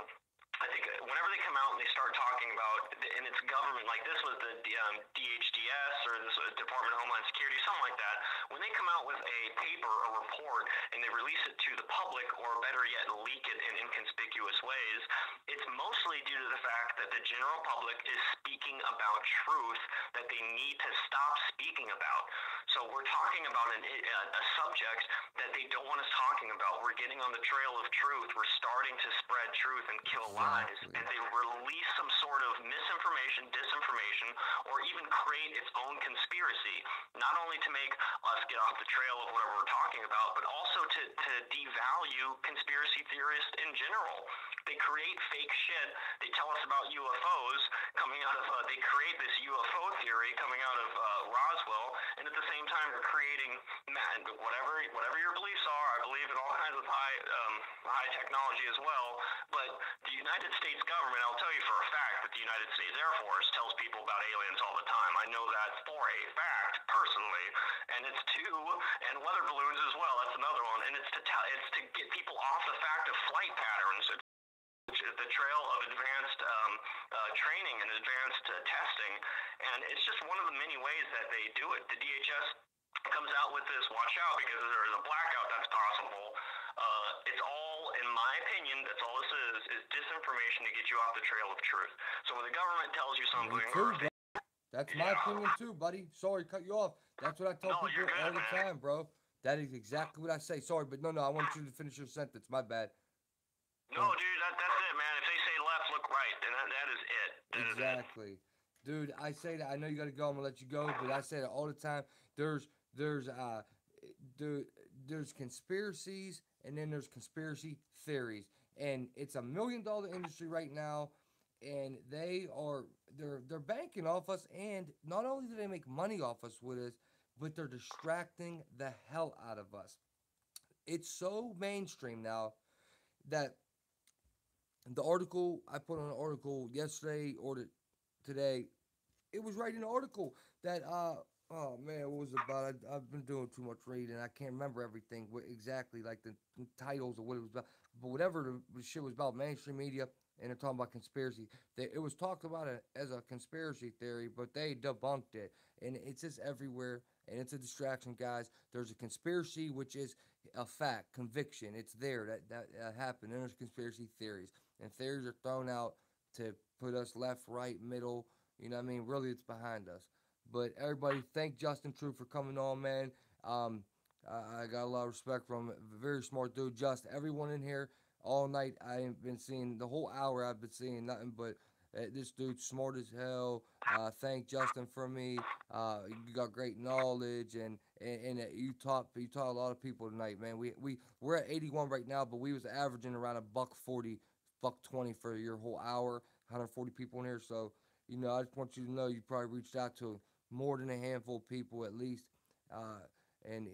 I think whenever they come out and they start talking about, and it's government, like this was the DHDS or this was Department of Homeland Security, something like that, when they come out with a paper or report and they release it to the public, or better yet, leak it in inconspicuous ways, it's mostly due to the fact that the general public is speaking about truth that they need to stop speaking about. So we're talking about a subject that they don't want us talking about. We're getting on the trail of truth. We're starting to spread truth and kill lies. And they release some sort of misinformation, disinformation, or even create its own conspiracy, not only to make us get off the trail of whatever we're talking about, but also to devalue conspiracy theorists in general. They create fake shit. They tell us about UFOs coming out of, they create this UFO theory coming out of Roswell, and at the same time you're creating whatever your beliefs are. I believe in all kinds of high technology as well. But the United States government, I'll tell you for a fact that the United States Air Force tells people about aliens all the time. I know that for a fact personally, and and weather balloons as well. That's another one, and it's to get people off the fact of flight patterns. The trail of advanced training and advanced testing, and it's just one of the many ways that they do it. The DHS comes out with this, watch out because there's a blackout that's possible. It's all, in my opinion, that's all this is disinformation to get you off the trail of truth. So when the government tells you something, that's my opinion too, buddy. Sorry, cut you off. That's what I tell people all the time, bro. That is exactly what I say. Sorry, but no, I want you to finish your sentence. My bad. No, dude, that's it, man. If they say left, look right, and that is it. Exactly. Dude, I say that. I know you got to go. I'm going to let you go, but I say that all the time. There's conspiracies, and then there's conspiracy theories. And it's $1 million industry right now, and they're banking off us, and not only do they make money off us with us, but they're distracting the hell out of us. It's so mainstream now that the article, I put on an article yesterday or today, it was right in the article that, oh man, what was it about? I've been doing too much reading. I can't remember everything exactly, like the titles or what it was about. But whatever the shit was about, mainstream media, and they're talking about conspiracy. It was talked about as a conspiracy theory, but they debunked it. And it's just everywhere, and it's a distraction, guys. There's a conspiracy, which is a fact, conviction. It's there, that happened. And there's conspiracy theories. And theories are thrown out to put us left, right, middle. You know what I mean? Really, it's behind us. But everybody, thank Justin True for coming on, man. I got a lot of respect from him. Very smart dude. Just everyone in here all night. I ain't been seeing the whole hour. I've been seeing nothing but this dude's smart as hell. Thank Justin for me. You got great knowledge, and you taught a lot of people tonight, man. We're at 81 right now, but we was averaging around $140, $120 for your whole hour. 140 people in here, so you know, I just want you to know you probably reached out to more than a handful of people at least. And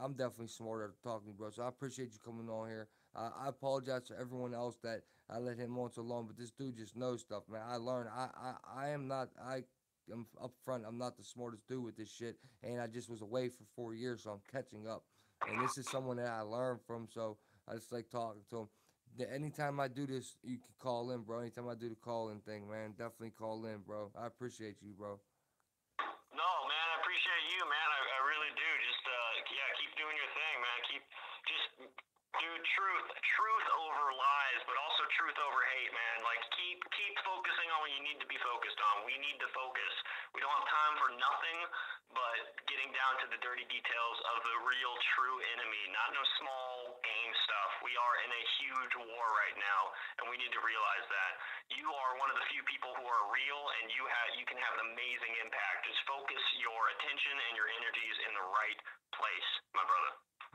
I'm definitely smarter at talking, bro. So I appreciate you coming on here. I apologize to everyone else that I let him on so long, but this dude just knows stuff, man. I learned. I'm up front. I'm not the smartest dude with this shit, and I just was away for 4 years, so I'm catching up. And this is someone that I learned from, so I just like talking to him. Anytime I do this, you can call in, bro. Anytime I do the call-in thing, man, definitely call in, bro. I appreciate you, bro. No, man, I appreciate you, man. I really do. Just, keep doing your thing, man. Do truth over lies, but also truth over hate, man. Like, keep focusing on what you need to be focused on. We need to focus. We don't have time for nothing but getting down to the dirty details of the real, true enemy, not no small game stuff. We are in a huge war right now, and we need to realize that. You are one of the few people who are real, and you can have an amazing impact. Just focus your attention and your energies in the right place, my brother.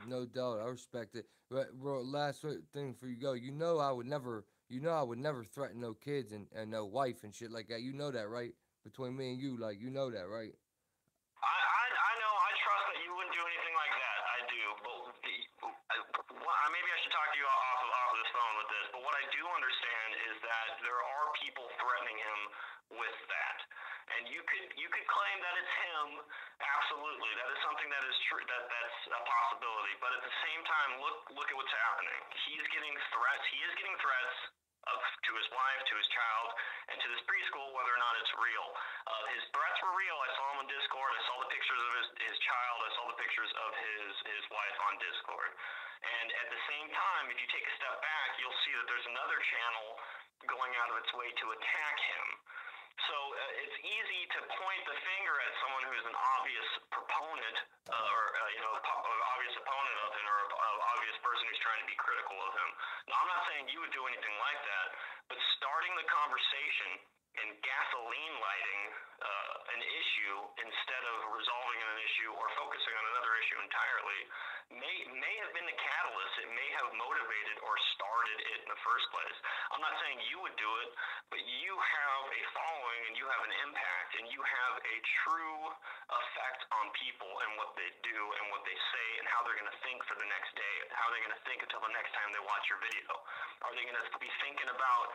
No doubt, I respect it. But bro, last thing for you go. You know I would never threaten no kids and no wife and shit like that. You know that, right? Between me and you, like, you know that, right? I know. I trust that you wouldn't do anything like that. I do, but maybe I should talk to you off of this phone with this. But what I do understand is that there are people threatening him with that, and you could claim that it's him. Absolutely, that is something that is true. That's a possibility. But at the same time, look at what's happening. He is getting threats. To his wife, to his child, and to this preschool, whether or not it's real. His threats were real. I saw him on Discord. I saw the pictures of his child. I saw the pictures of his wife on Discord. And at the same time, if you take a step back, you'll see that there's another channel going out of its way to attack him. So it's easy to point the finger at someone who's an obvious proponent obvious opponent of him, or an obvious person who's trying to be critical of him. Now, I'm not saying you would do anything like that, but starting the conversation and gasoline lighting an issue instead of resolving an issue or focusing on another issue entirely may have been the catalyst. It may have motivated or started it in the first place. I'm not saying you would do it, but you have a following and you have an impact and you have a true effect on people and what they do and what they say and how they're going to think for the next day, how they're going to think until the next time they watch your video. Are they going to be thinking about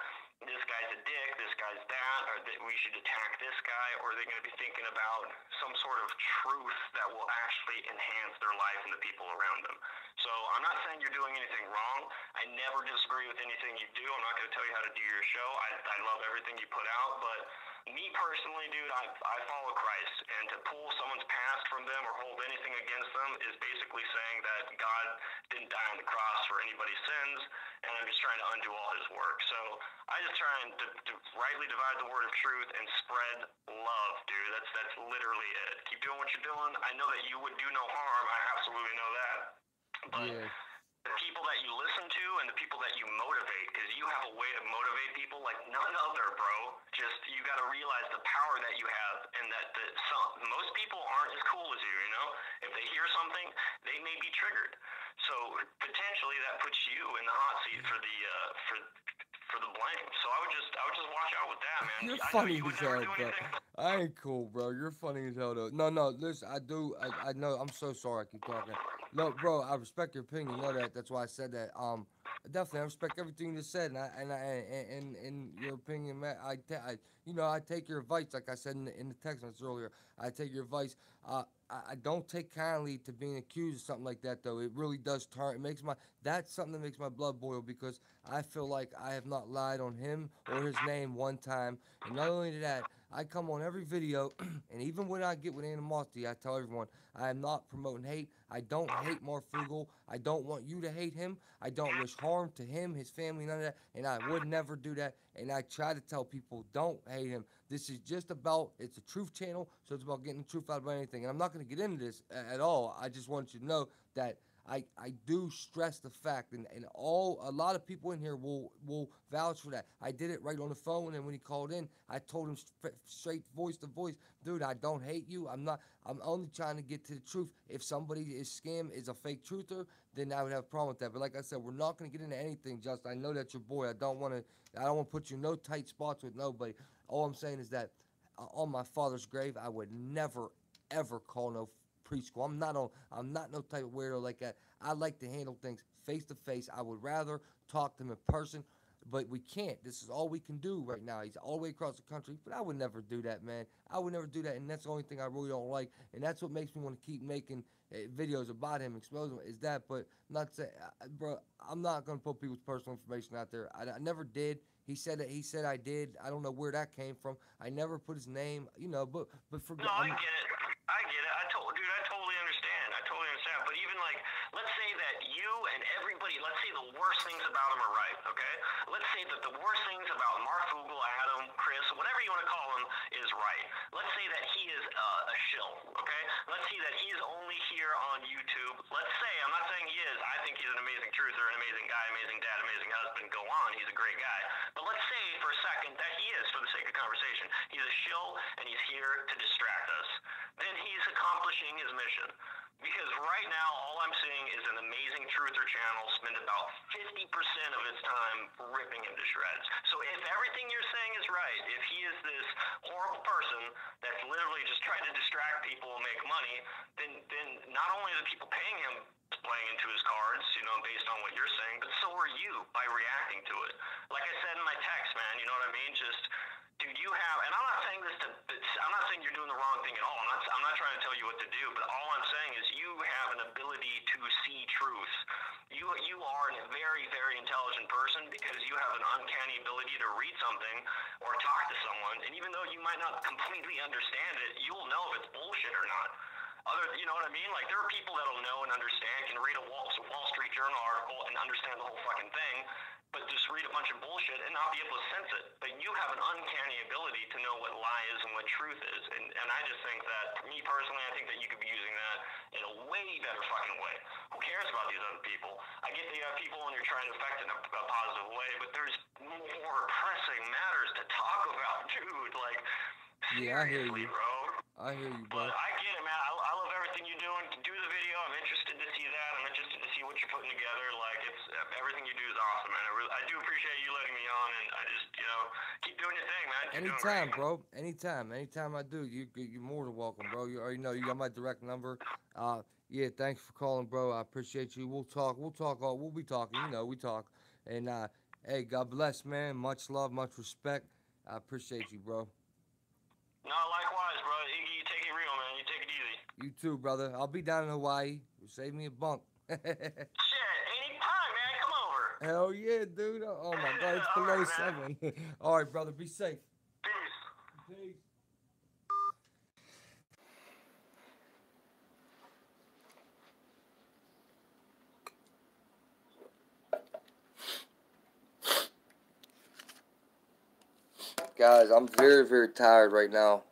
this guy's a dick, this guy's that, or that we should attack this guy, or are they going to be thinking about some sort of truth that will actually enhance their life and the people around them? So I'm not saying you're doing anything wrong. I never disagree with anything you do. I'm not going to tell you how to do your show. I love everything you put out, but me personally, dude, I follow Christ, and to pull someone's past from them or hold anything against them is basically saying that God didn't die on the cross for anybody's sins, and I'm just trying to undo all his work. So I just try to rightly divide the word of truth and spread love, dude. That's literally it. Keep doing what you're doing. I know that you would do no harm. I absolutely know that. But the people that you listen to and the people that you motivate, because you have a way to motivate people like none other, bro. Just, you got to realize the power that you have, and that most people aren't as cool as you, you know? If they hear something, they may be triggered. So potentially that puts you in the hot seat for the blame. So I would just watch out with that, man. You're funny as hell, bro. I ain't cool, bro. You're funny as hell, though. No, listen, I know. I'm so sorry I keep talking. Look, bro, I respect your opinion. You know that. That's why I said that. Definitely, I respect everything you said, and your opinion, man. I take your advice, like I said in the text message earlier. I take your advice. I don't take kindly to being accused of something like that, though. It really does turn. That's something that makes my blood boil, because I feel like I have not lied on him or his name one time. And not only that, I come on every video, and even when I get with animosity, I tell everyone I am not promoting hate. I don't hate Marfugel. I don't want you to hate him. I don't wish harm to him, his family, none of that. And I would never do that. And I try to tell people, don't hate him. This is just about, it's a truth channel, so it's about getting the truth out about anything. And I'm not going to get into this at all. I just want you to know that I do stress the fact, and a lot of people in here will vouch for that. I did it right on the phone, and when he called in, I told him straight voice to voice, dude, I don't hate you. I'm only trying to get to the truth. If somebody is a fake truther, then I would have a problem with that. But like I said, we're not going to get into anything, Justin. I know that's your boy. I don't want to put you in no tight spots with nobody. All I'm saying is that on my father's grave, I would never, ever call no preschool. I'm not no type of weirdo like that. I like to handle things face to face. I would rather talk to him in person, but we can't. This is all we can do right now. He's all the way across the country, but I would never do that, man. I would never do that, and that's the only thing I really don't like, and that's what makes me want to keep making videos about him, exposing him, is that. But not say, bro, I'm not gonna put people's personal information out there. I never did. He said I did. I don't know where that came from. I never put his name, but for no, I get it. Dude, I totally understand. But even like, let's say that you and everybody, let's say the worst things about him are right, okay? Let's say that the worst things about Marfugel, Adam, Chris, whatever you want to call him, is right. Let's say that he is a shill, okay? Let's say that he's only here on YouTube. Let's say, I'm not saying he is. I think he's an amazing truther, an amazing guy, amazing dad, amazing husband. Go on. He's a great guy. But let's say for a second that he is, for the sake of conversation, he's a shill and he's here to distract us. Then he's accomplishing his mission. Because right now, all I'm seeing is an amazing truther channel spend about 50% of its time ripping him to shreds. So if everything you're saying is right, if he is this horrible person that's literally just trying to distract people and make money, then not only are the people paying him playing into his cards, based on what you're saying, but so are you by reacting to it. Like I said in my text, man, you know what I mean? Just, dude, you have, and I'm not saying I'm not saying you're doing the wrong thing at all. I'm not trying to tell you what to do, but all I'm saying is you have an ability to see truth. You are a very, very intelligent person, because you have an uncanny ability to read something or talk to someone, and even though you might not completely understand it, you'll know if it's bullshit or not. You know what I mean? Like, there are people that'll know and understand, can read a Wall Street Journal article and understand the whole fucking thing, but just read a bunch of bullshit and not be able to sense it. But you have an uncanny ability to know what lie is and what truth is. And I just think that, me personally, I think that you could be using that in a way better fucking way. Who cares about these other people? I get that you have people and you're trying to affect in a positive way, but there's more pressing matters to talk about, dude. Like, yeah, I hear you, bro. I hear you, bro. But I get it, man. I love everything you're doing. Do the video. I'm interested to see that. I'm appreciate you letting me on, and I just, keep doing your thing, man. Keep doing Anytime, great. bro. Anytime I do, you're more than welcome, bro. You already know you got my direct number. Yeah, thanks for calling, bro. I appreciate you. We'll talk. We'll be talking. We talk. And hey, God bless, man. Much love, much respect. I appreciate you, bro. No, likewise, bro. You take it real, man. You take it easy. You too, brother. I'll be down in Hawaii. Save me a bunk. Shit, anytime, man. Come over. Hell yeah, dude. Oh my God, it's All below right, 7. All right, brother. Be safe. Peace. Peace. Guys, I'm very, very tired right now.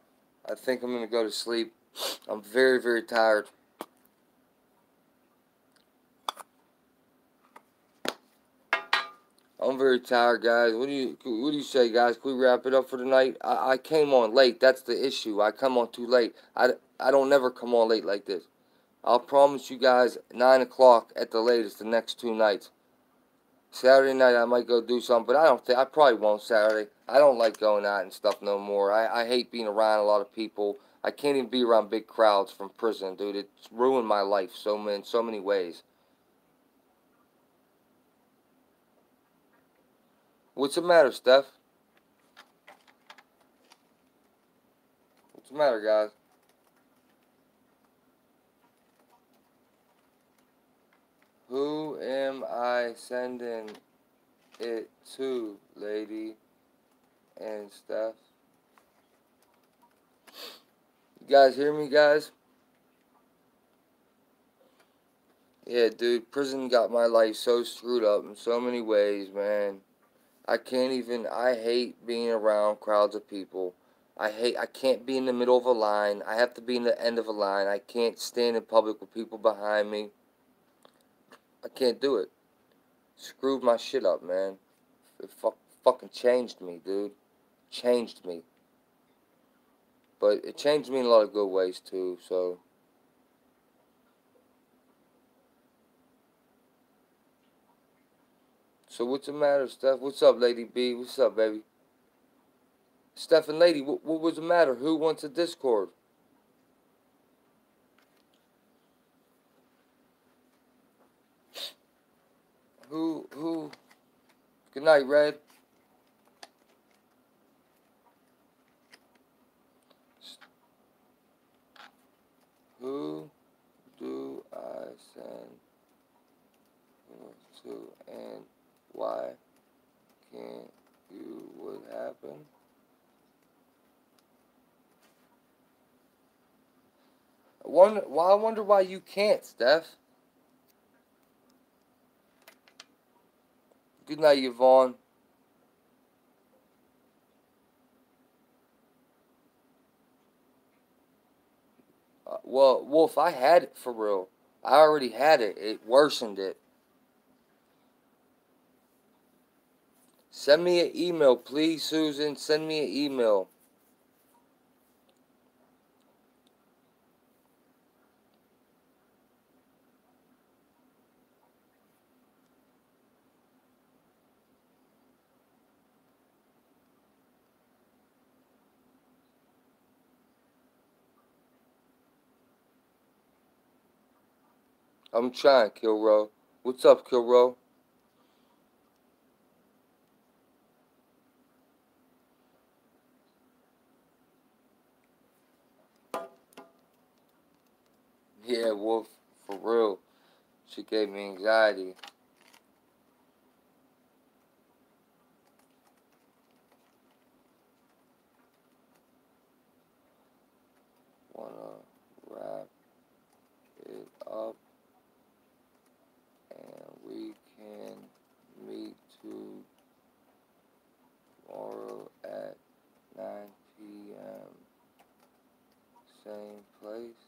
I think I'm going to go to sleep. I'm very, very tired. I'm very tired, guys. What do you say, guys? Can we wrap it up for tonight? I came on late. That's the issue. I come on too late. I don't never come on late like this. I'll promise you guys 9 o'clock at the latest the next 2 nights. Saturday night I might go do something, but I probably won't Saturday. I don't like going out and stuff no more. I hate being around a lot of people. I can't even be around big crowds from prison, dude. It's ruined my life so many ways. What's the matter, Steph? What's the matter, guys? Who am I sending it to, lady and Steph? You guys hear me, guys? Yeah, dude, prison got my life so screwed up in so many ways, man. I hate being around crowds of people. I can't be in the middle of a line. I have to be in the end of a line. I can't stand in public with people behind me. I can't do it. Screwed my shit up, man. It fucking changed me, dude. Changed me. But it changed me in a lot of good ways, too, so. So what's the matter, Steph? What's up, Lady B? What's up, baby? Steph and Lady, what was the matter? Who wants a Discord? Who? Good night, Red. Who do I send to, and why can't you? What happened? I wonder why you can't, Steph. Good night, Yvonne. Well, Wolf, I had it for real. I already had it. It worsened it. Send me an email, please, Susan. Send me an email. I'm trying, Kilrow. What's up, Kilrow? Yeah, Wolf, for real. She gave me anxiety. Wanna wrap it up and we can meet tomorrow at 9 p.m. Same place.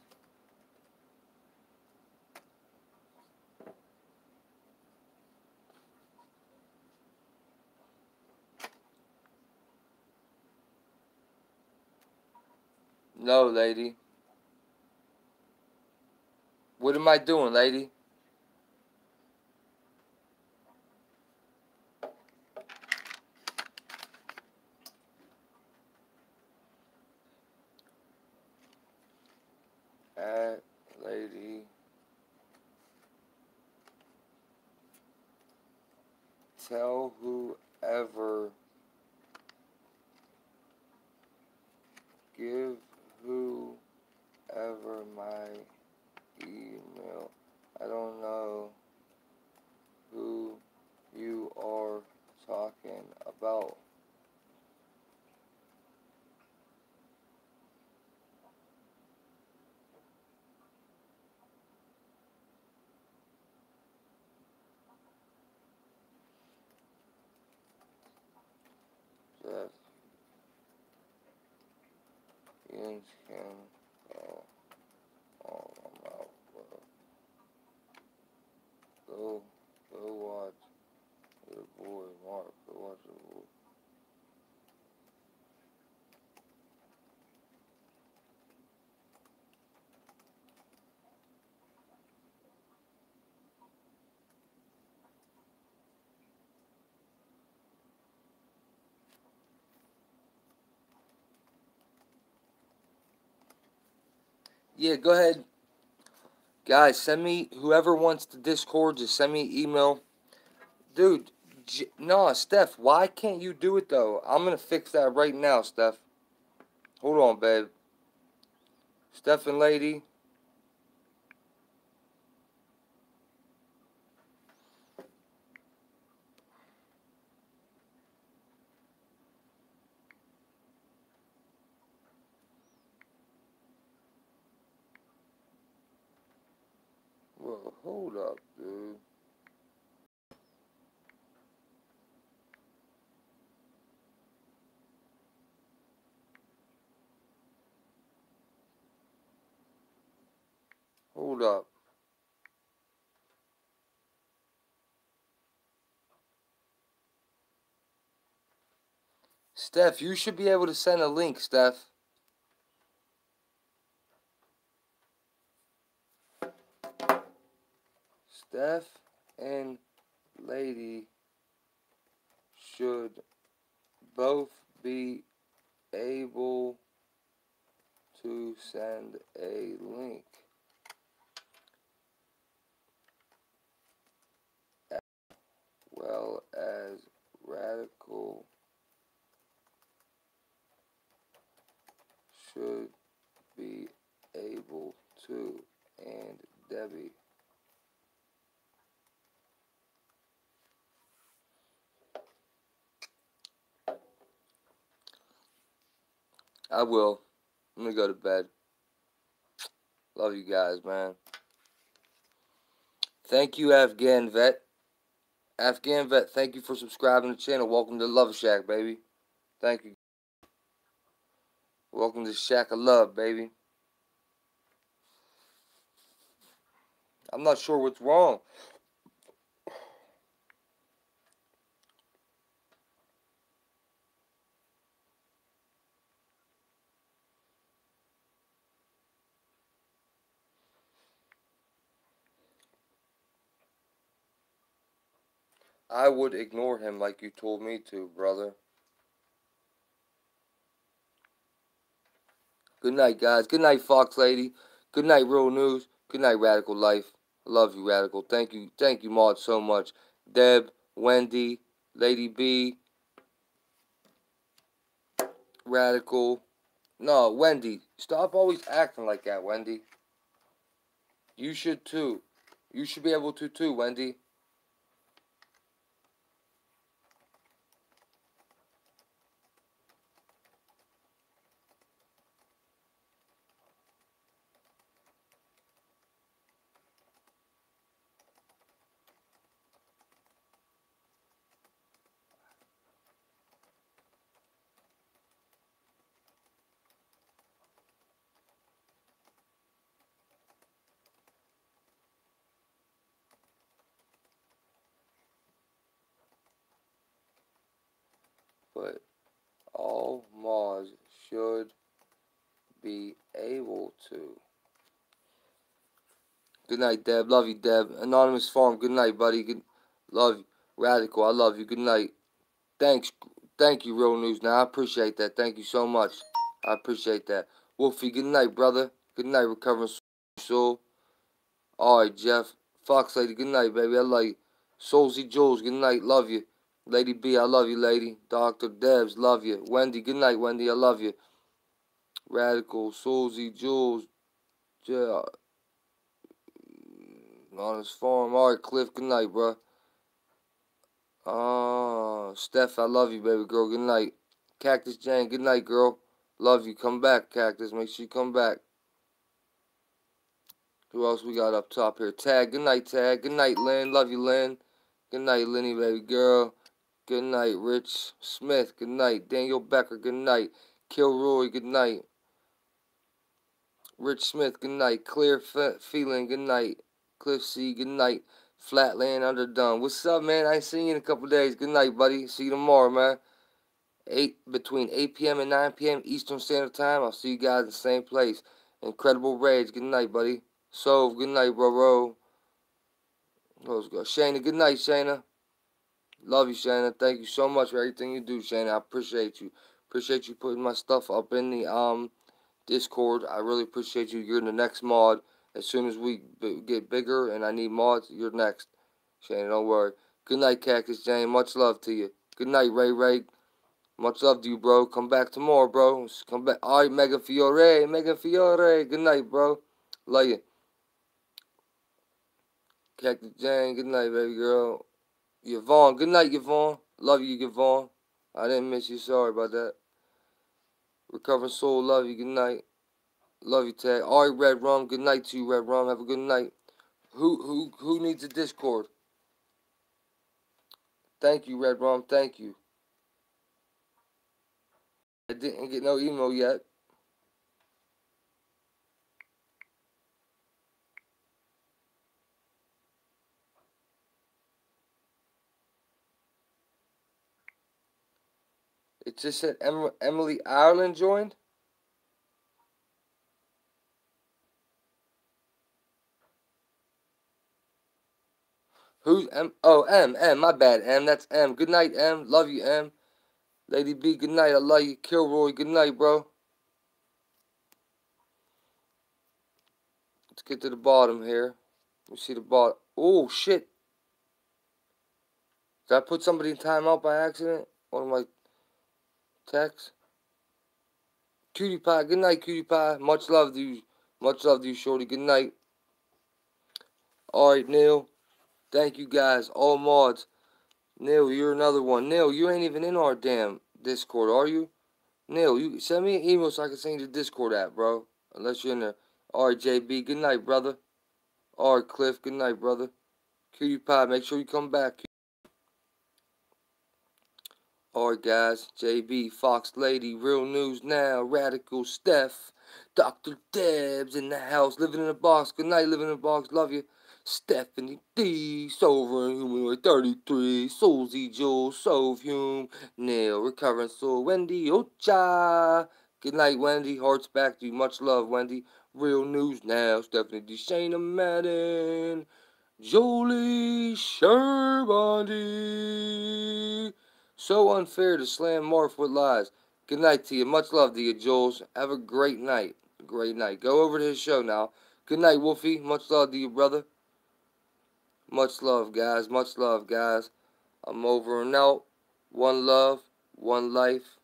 No, lady. What am I doing, lady? whoever my email. I don't know who you are talking about. Jeff Ian can call all I'm out. Go watch your boy Mark. Go watch your boy. Yeah, go ahead. Guys, send me, whoever wants the Discord, just send me an email. Dude, no, Steph, why can't you do it, though? I'm going to fix that right now, Steph. Hold on, babe. Steph and lady. Well, hold up, dude. Hold up. Steph, you should be able to send a link, Steph. Steph and lady should both be able to send a link. As well as Radical should be able to, and Debbie. I will. I'm gonna go to bed. Love you guys, man. Thank you, Afghan Vet. Afghan Vet, thank you for subscribing to the channel. Welcome to Love Shack, baby. Thank you. Welcome to Shack of Love, baby. I'm not sure what's wrong. I would ignore him like you told me to, brother. Good night, guys. Good night, Fox Lady. Good night, Real News. Good night, Radical Life. I love you, Radical. Thank you, Maud, so much. Deb, Wendy, Lady B, Radical. No, Wendy, stop always acting like that, Wendy. You should too. You should be able to too, Wendy. But all mods should be able to. Good night, Deb. Love you, Deb. Anonymous Farm. Good night, buddy. Love you. Radical. I love you. Good night. Thanks. Thank you, Real News. Now, I appreciate that. Thank you so much. I appreciate that. Wolfie, good night, brother. Good night, Recovering Soul. All right, Jeff. Fox Lady, good night, baby. I love you. Soulsy Jules, good night. Love you. Lady B, I love you, lady. Dr. Debs, love you. Wendy, good night, Wendy, I love you. Radical, Susie, Jules, yeah. On his farm. Alright, Cliff, good night, bro. Steph, I love you, baby girl. Good night. Cactus Jane, good night, girl. Love you. Come back, Cactus. Make sure you come back. Who else we got up top here? Tag, good night, Tag. Good night, Lynn. Love you, Lynn. Good night, Lenny, baby girl. Good night, Rich Smith. Good night. Daniel Becker, good night. Kilroy, good night. Rich Smith, good night. Clear Feeling, good night. Cliff C, good night. Flatland Underdone. What's up, man? I ain't seen you in a couple days. Good night, buddy. See you tomorrow, man. Between 8 p.m. and 9 p.m. Eastern Standard Time. I'll see you guys in the same place. Incredible Rage, good night, buddy. Sove, good night, bro. Let's go. Shayna, good night, Shayna. Love you, Shayna. Thank you so much for everything you do, Shayna. I appreciate you. Appreciate you putting my stuff up in the Discord. I really appreciate you. You're the next mod. As soon as we get bigger and I need mods, you're next. Shayna, don't worry. Good night, Cactus Jane. Much love to you. Good night, Ray Ray. Much love to you, bro. Come back tomorrow, bro. Come back. All right, Mega Fiore. Mega Fiore. Good night, bro. Love you. Cactus Jane. Good night, baby girl. Yvonne. Good night, Yvonne. Love you, Yvonne. I didn't miss you. Sorry about that. Recovering Soul. Love you. Good night. Love you, Tag. All right, Red Rum. Good night to you, Red Rum. Have a good night. Who needs a Discord? Thank you, Red Rum. Thank you. I didn't get no email yet. It just said Emily Ireland joined. Who's M? Oh, M. My bad, M. That's M. Good night, M. Love you, M. Lady B, good night. I love you. Kilroy, good night, bro. Let's get to the bottom here. You see the bottom. Oh, shit. Did I put somebody in timeout by accident? One of my texts? Cutie Pie, good night, Cutie Pie. Much love to you. Much love to you, Shorty. Good night. Alright, Neil. Thank you, guys. All mods. Neil, you're another one. Neil, you ain't even in our damn Discord, are you? Neil, you send me an email so I can send you the Discord app, bro. Unless you're in there. Alright, JB, good night, brother. Alright, Cliff, good night, brother. Cutie Pie, make sure you come back. Alright, guys. JB, Fox Lady, Real News Now, Radical Steph, Dr. Debs in the house, living in a box. Good night, living in a box. Love you. Stephanie D, Sovereign Humanoid 33, Soulsy Joel, Sovhume, Neil, Recovering Soul, Wendy Ocha. Good night, Wendy. Hearts back to you. Much love, Wendy. Real News Now, Stephanie D, Shayna Madden, Jolie Sherbandi. So unfair to slam Morph with lies. Good night to you. Much love to you, Jules. Have a great night. Great night. Go over to his show now. Good night, Wolfie. Much love to you, brother. Much love, guys. Much love, guys. I'm over and out. One love, one life.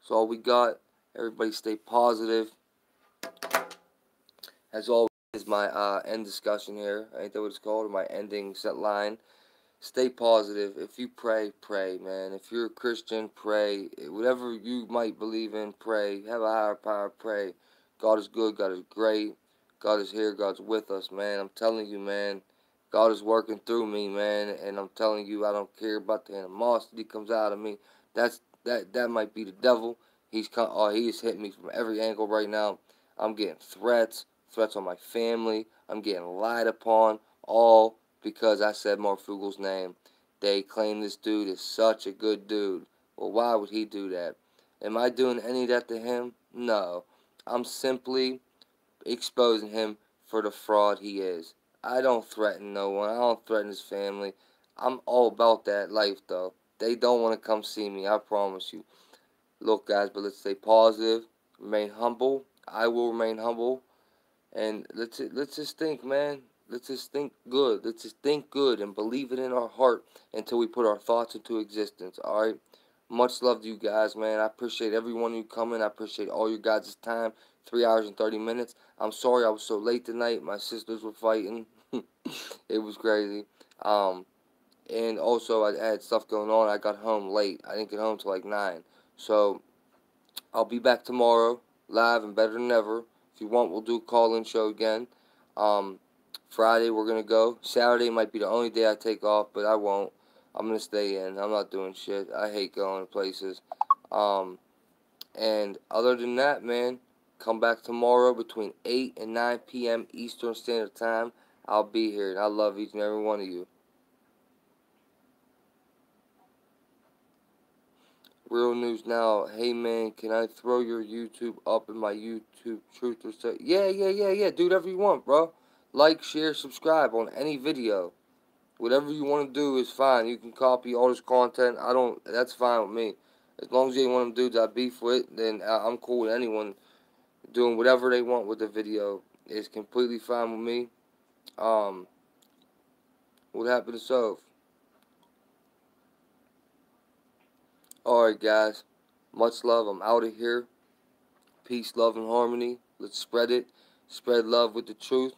That's all we got. Everybody stay positive. As always, my end discussion here. Ain't that what it's called? My ending set line. Stay positive. If you pray, pray, man. If you're a Christian, pray. Whatever you might believe in, pray. Have a higher power, pray. God is good. God is great. God is here. God's with us, man. I'm telling you, man. God is working through me, man. And I'm telling you, I don't care about the animosity that comes out of me. That might be the devil. He has hit me from every angle right now. I'm getting threats on my family. I'm getting lied upon. All because I said Marfugel's name. They claim this dude is such a good dude. Well, why would he do that? Am I doing any of that to him? No. I'm simply exposing him for the fraud he is. I don't threaten no one. I don't threaten his family. I'm all about that life, though. They don't want to come see me, I promise you. Look, guys, but let's stay positive. Remain humble. I will remain humble. And let's just think, man. let's just think good. Let's just think good and believe it in our heart until we put our thoughts into existence. All right. Much love to you guys, man. I appreciate every one of you coming. I appreciate all your guys' time. 3 hours and 30 minutes. I'm sorry I was so late tonight. My sisters were fighting. It was crazy. And also I had stuff going on. I got home late. I didn't get home till like 9. So I'll be back tomorrow, live and better than ever. If you want, we'll do a call-in show again. Friday we're gonna go. Saturday might be the only day I take off, but I won't. I'm gonna stay in. I'm not doing shit. I hate going to places. And other than that, man, come back tomorrow between 8 and 9 p.m. Eastern Standard Time. I'll be here, and I love each and every one of you. Real news now. Hey, man, can I throw your YouTube up in my YouTube Truth or Say? Yeah. Do whatever you want, bro. Like, share, subscribe on any video. Whatever you want to do is fine. You can copy all this content. That's fine with me. As long as you ain't one of them dudes I beef with, then I'm cool with anyone doing whatever they want with the video. It's completely fine with me. What happened to Soph? Alright, guys. Much love. I'm out of here. Peace, love, and harmony. Let's spread it. Spread love with the truth.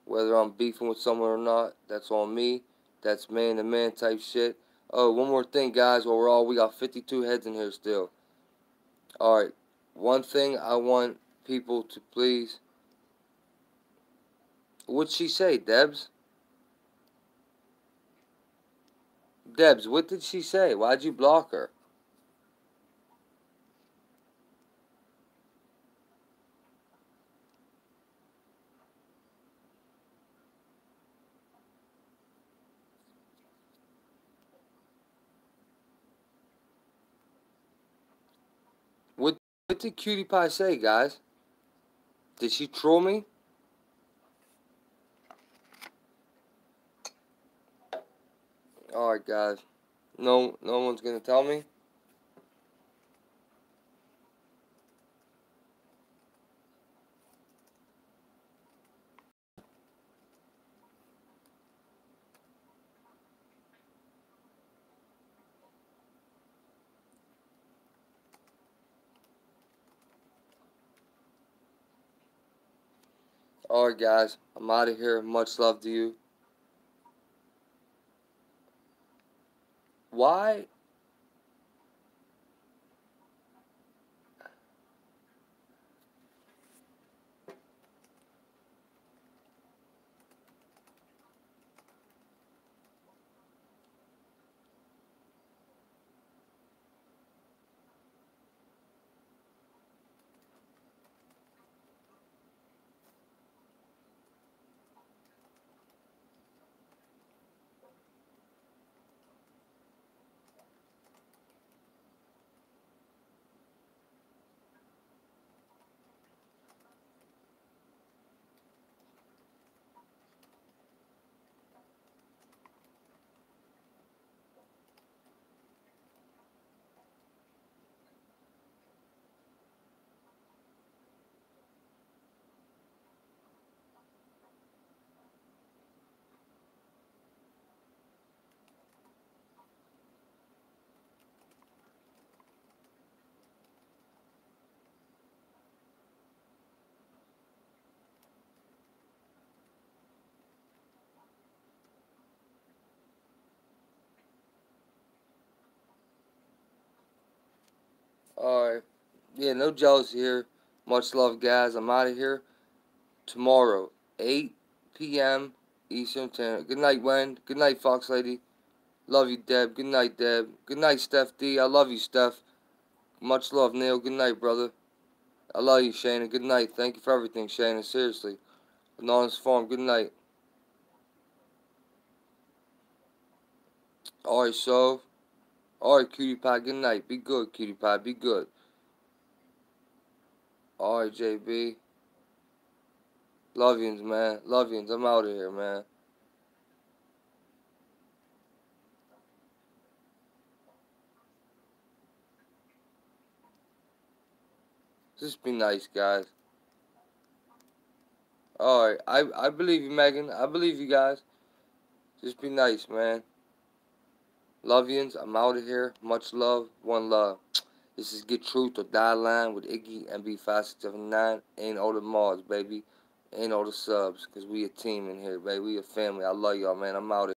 Whether I'm beefing with someone or not, that's on me. That's man-to-man type shit. Oh, one more thing, guys. While we got 52 heads in here still. Alright. One thing I want people to please... What'd she say, Debs? Debs, what did she say? Why'd you block her? What did Cutie Pie say, guys? Did she troll me? Alright, guys. No one's gonna tell me? Alright, guys. I'm out of here. Much love to you. Why? Alright. Yeah, no jealousy here. Much love, guys. I'm out of here. Tomorrow, 8 p.m. Eastern Time. Good night, Wen. Good night, Fox Lady. Love you, Deb. Good night, Deb. Good night, Steph D. I love you, Steph. Much love, Neil. Good night, brother. I love you, Shayna. Good night. Thank you for everything, Shayna. Seriously. Anonymous Farm. Good night. Alright, so. Alright, Cutie Pie. Good night. Be good, Cutie Pie. Be good. Alright, JB. Love yous, man. Love yous. I'm out of here, man. Just be nice, guys. Alright, I believe you, Megan. I believe you guys. Just be nice, man. Love yins. I'm out of here. Much love. One love. This is Get Truth or Die Line with Iggy, MB5679. Ain't all the mods, baby. Ain't all the subs. Because we a team in here, baby. We a family. I love y'all, man. I'm out of here.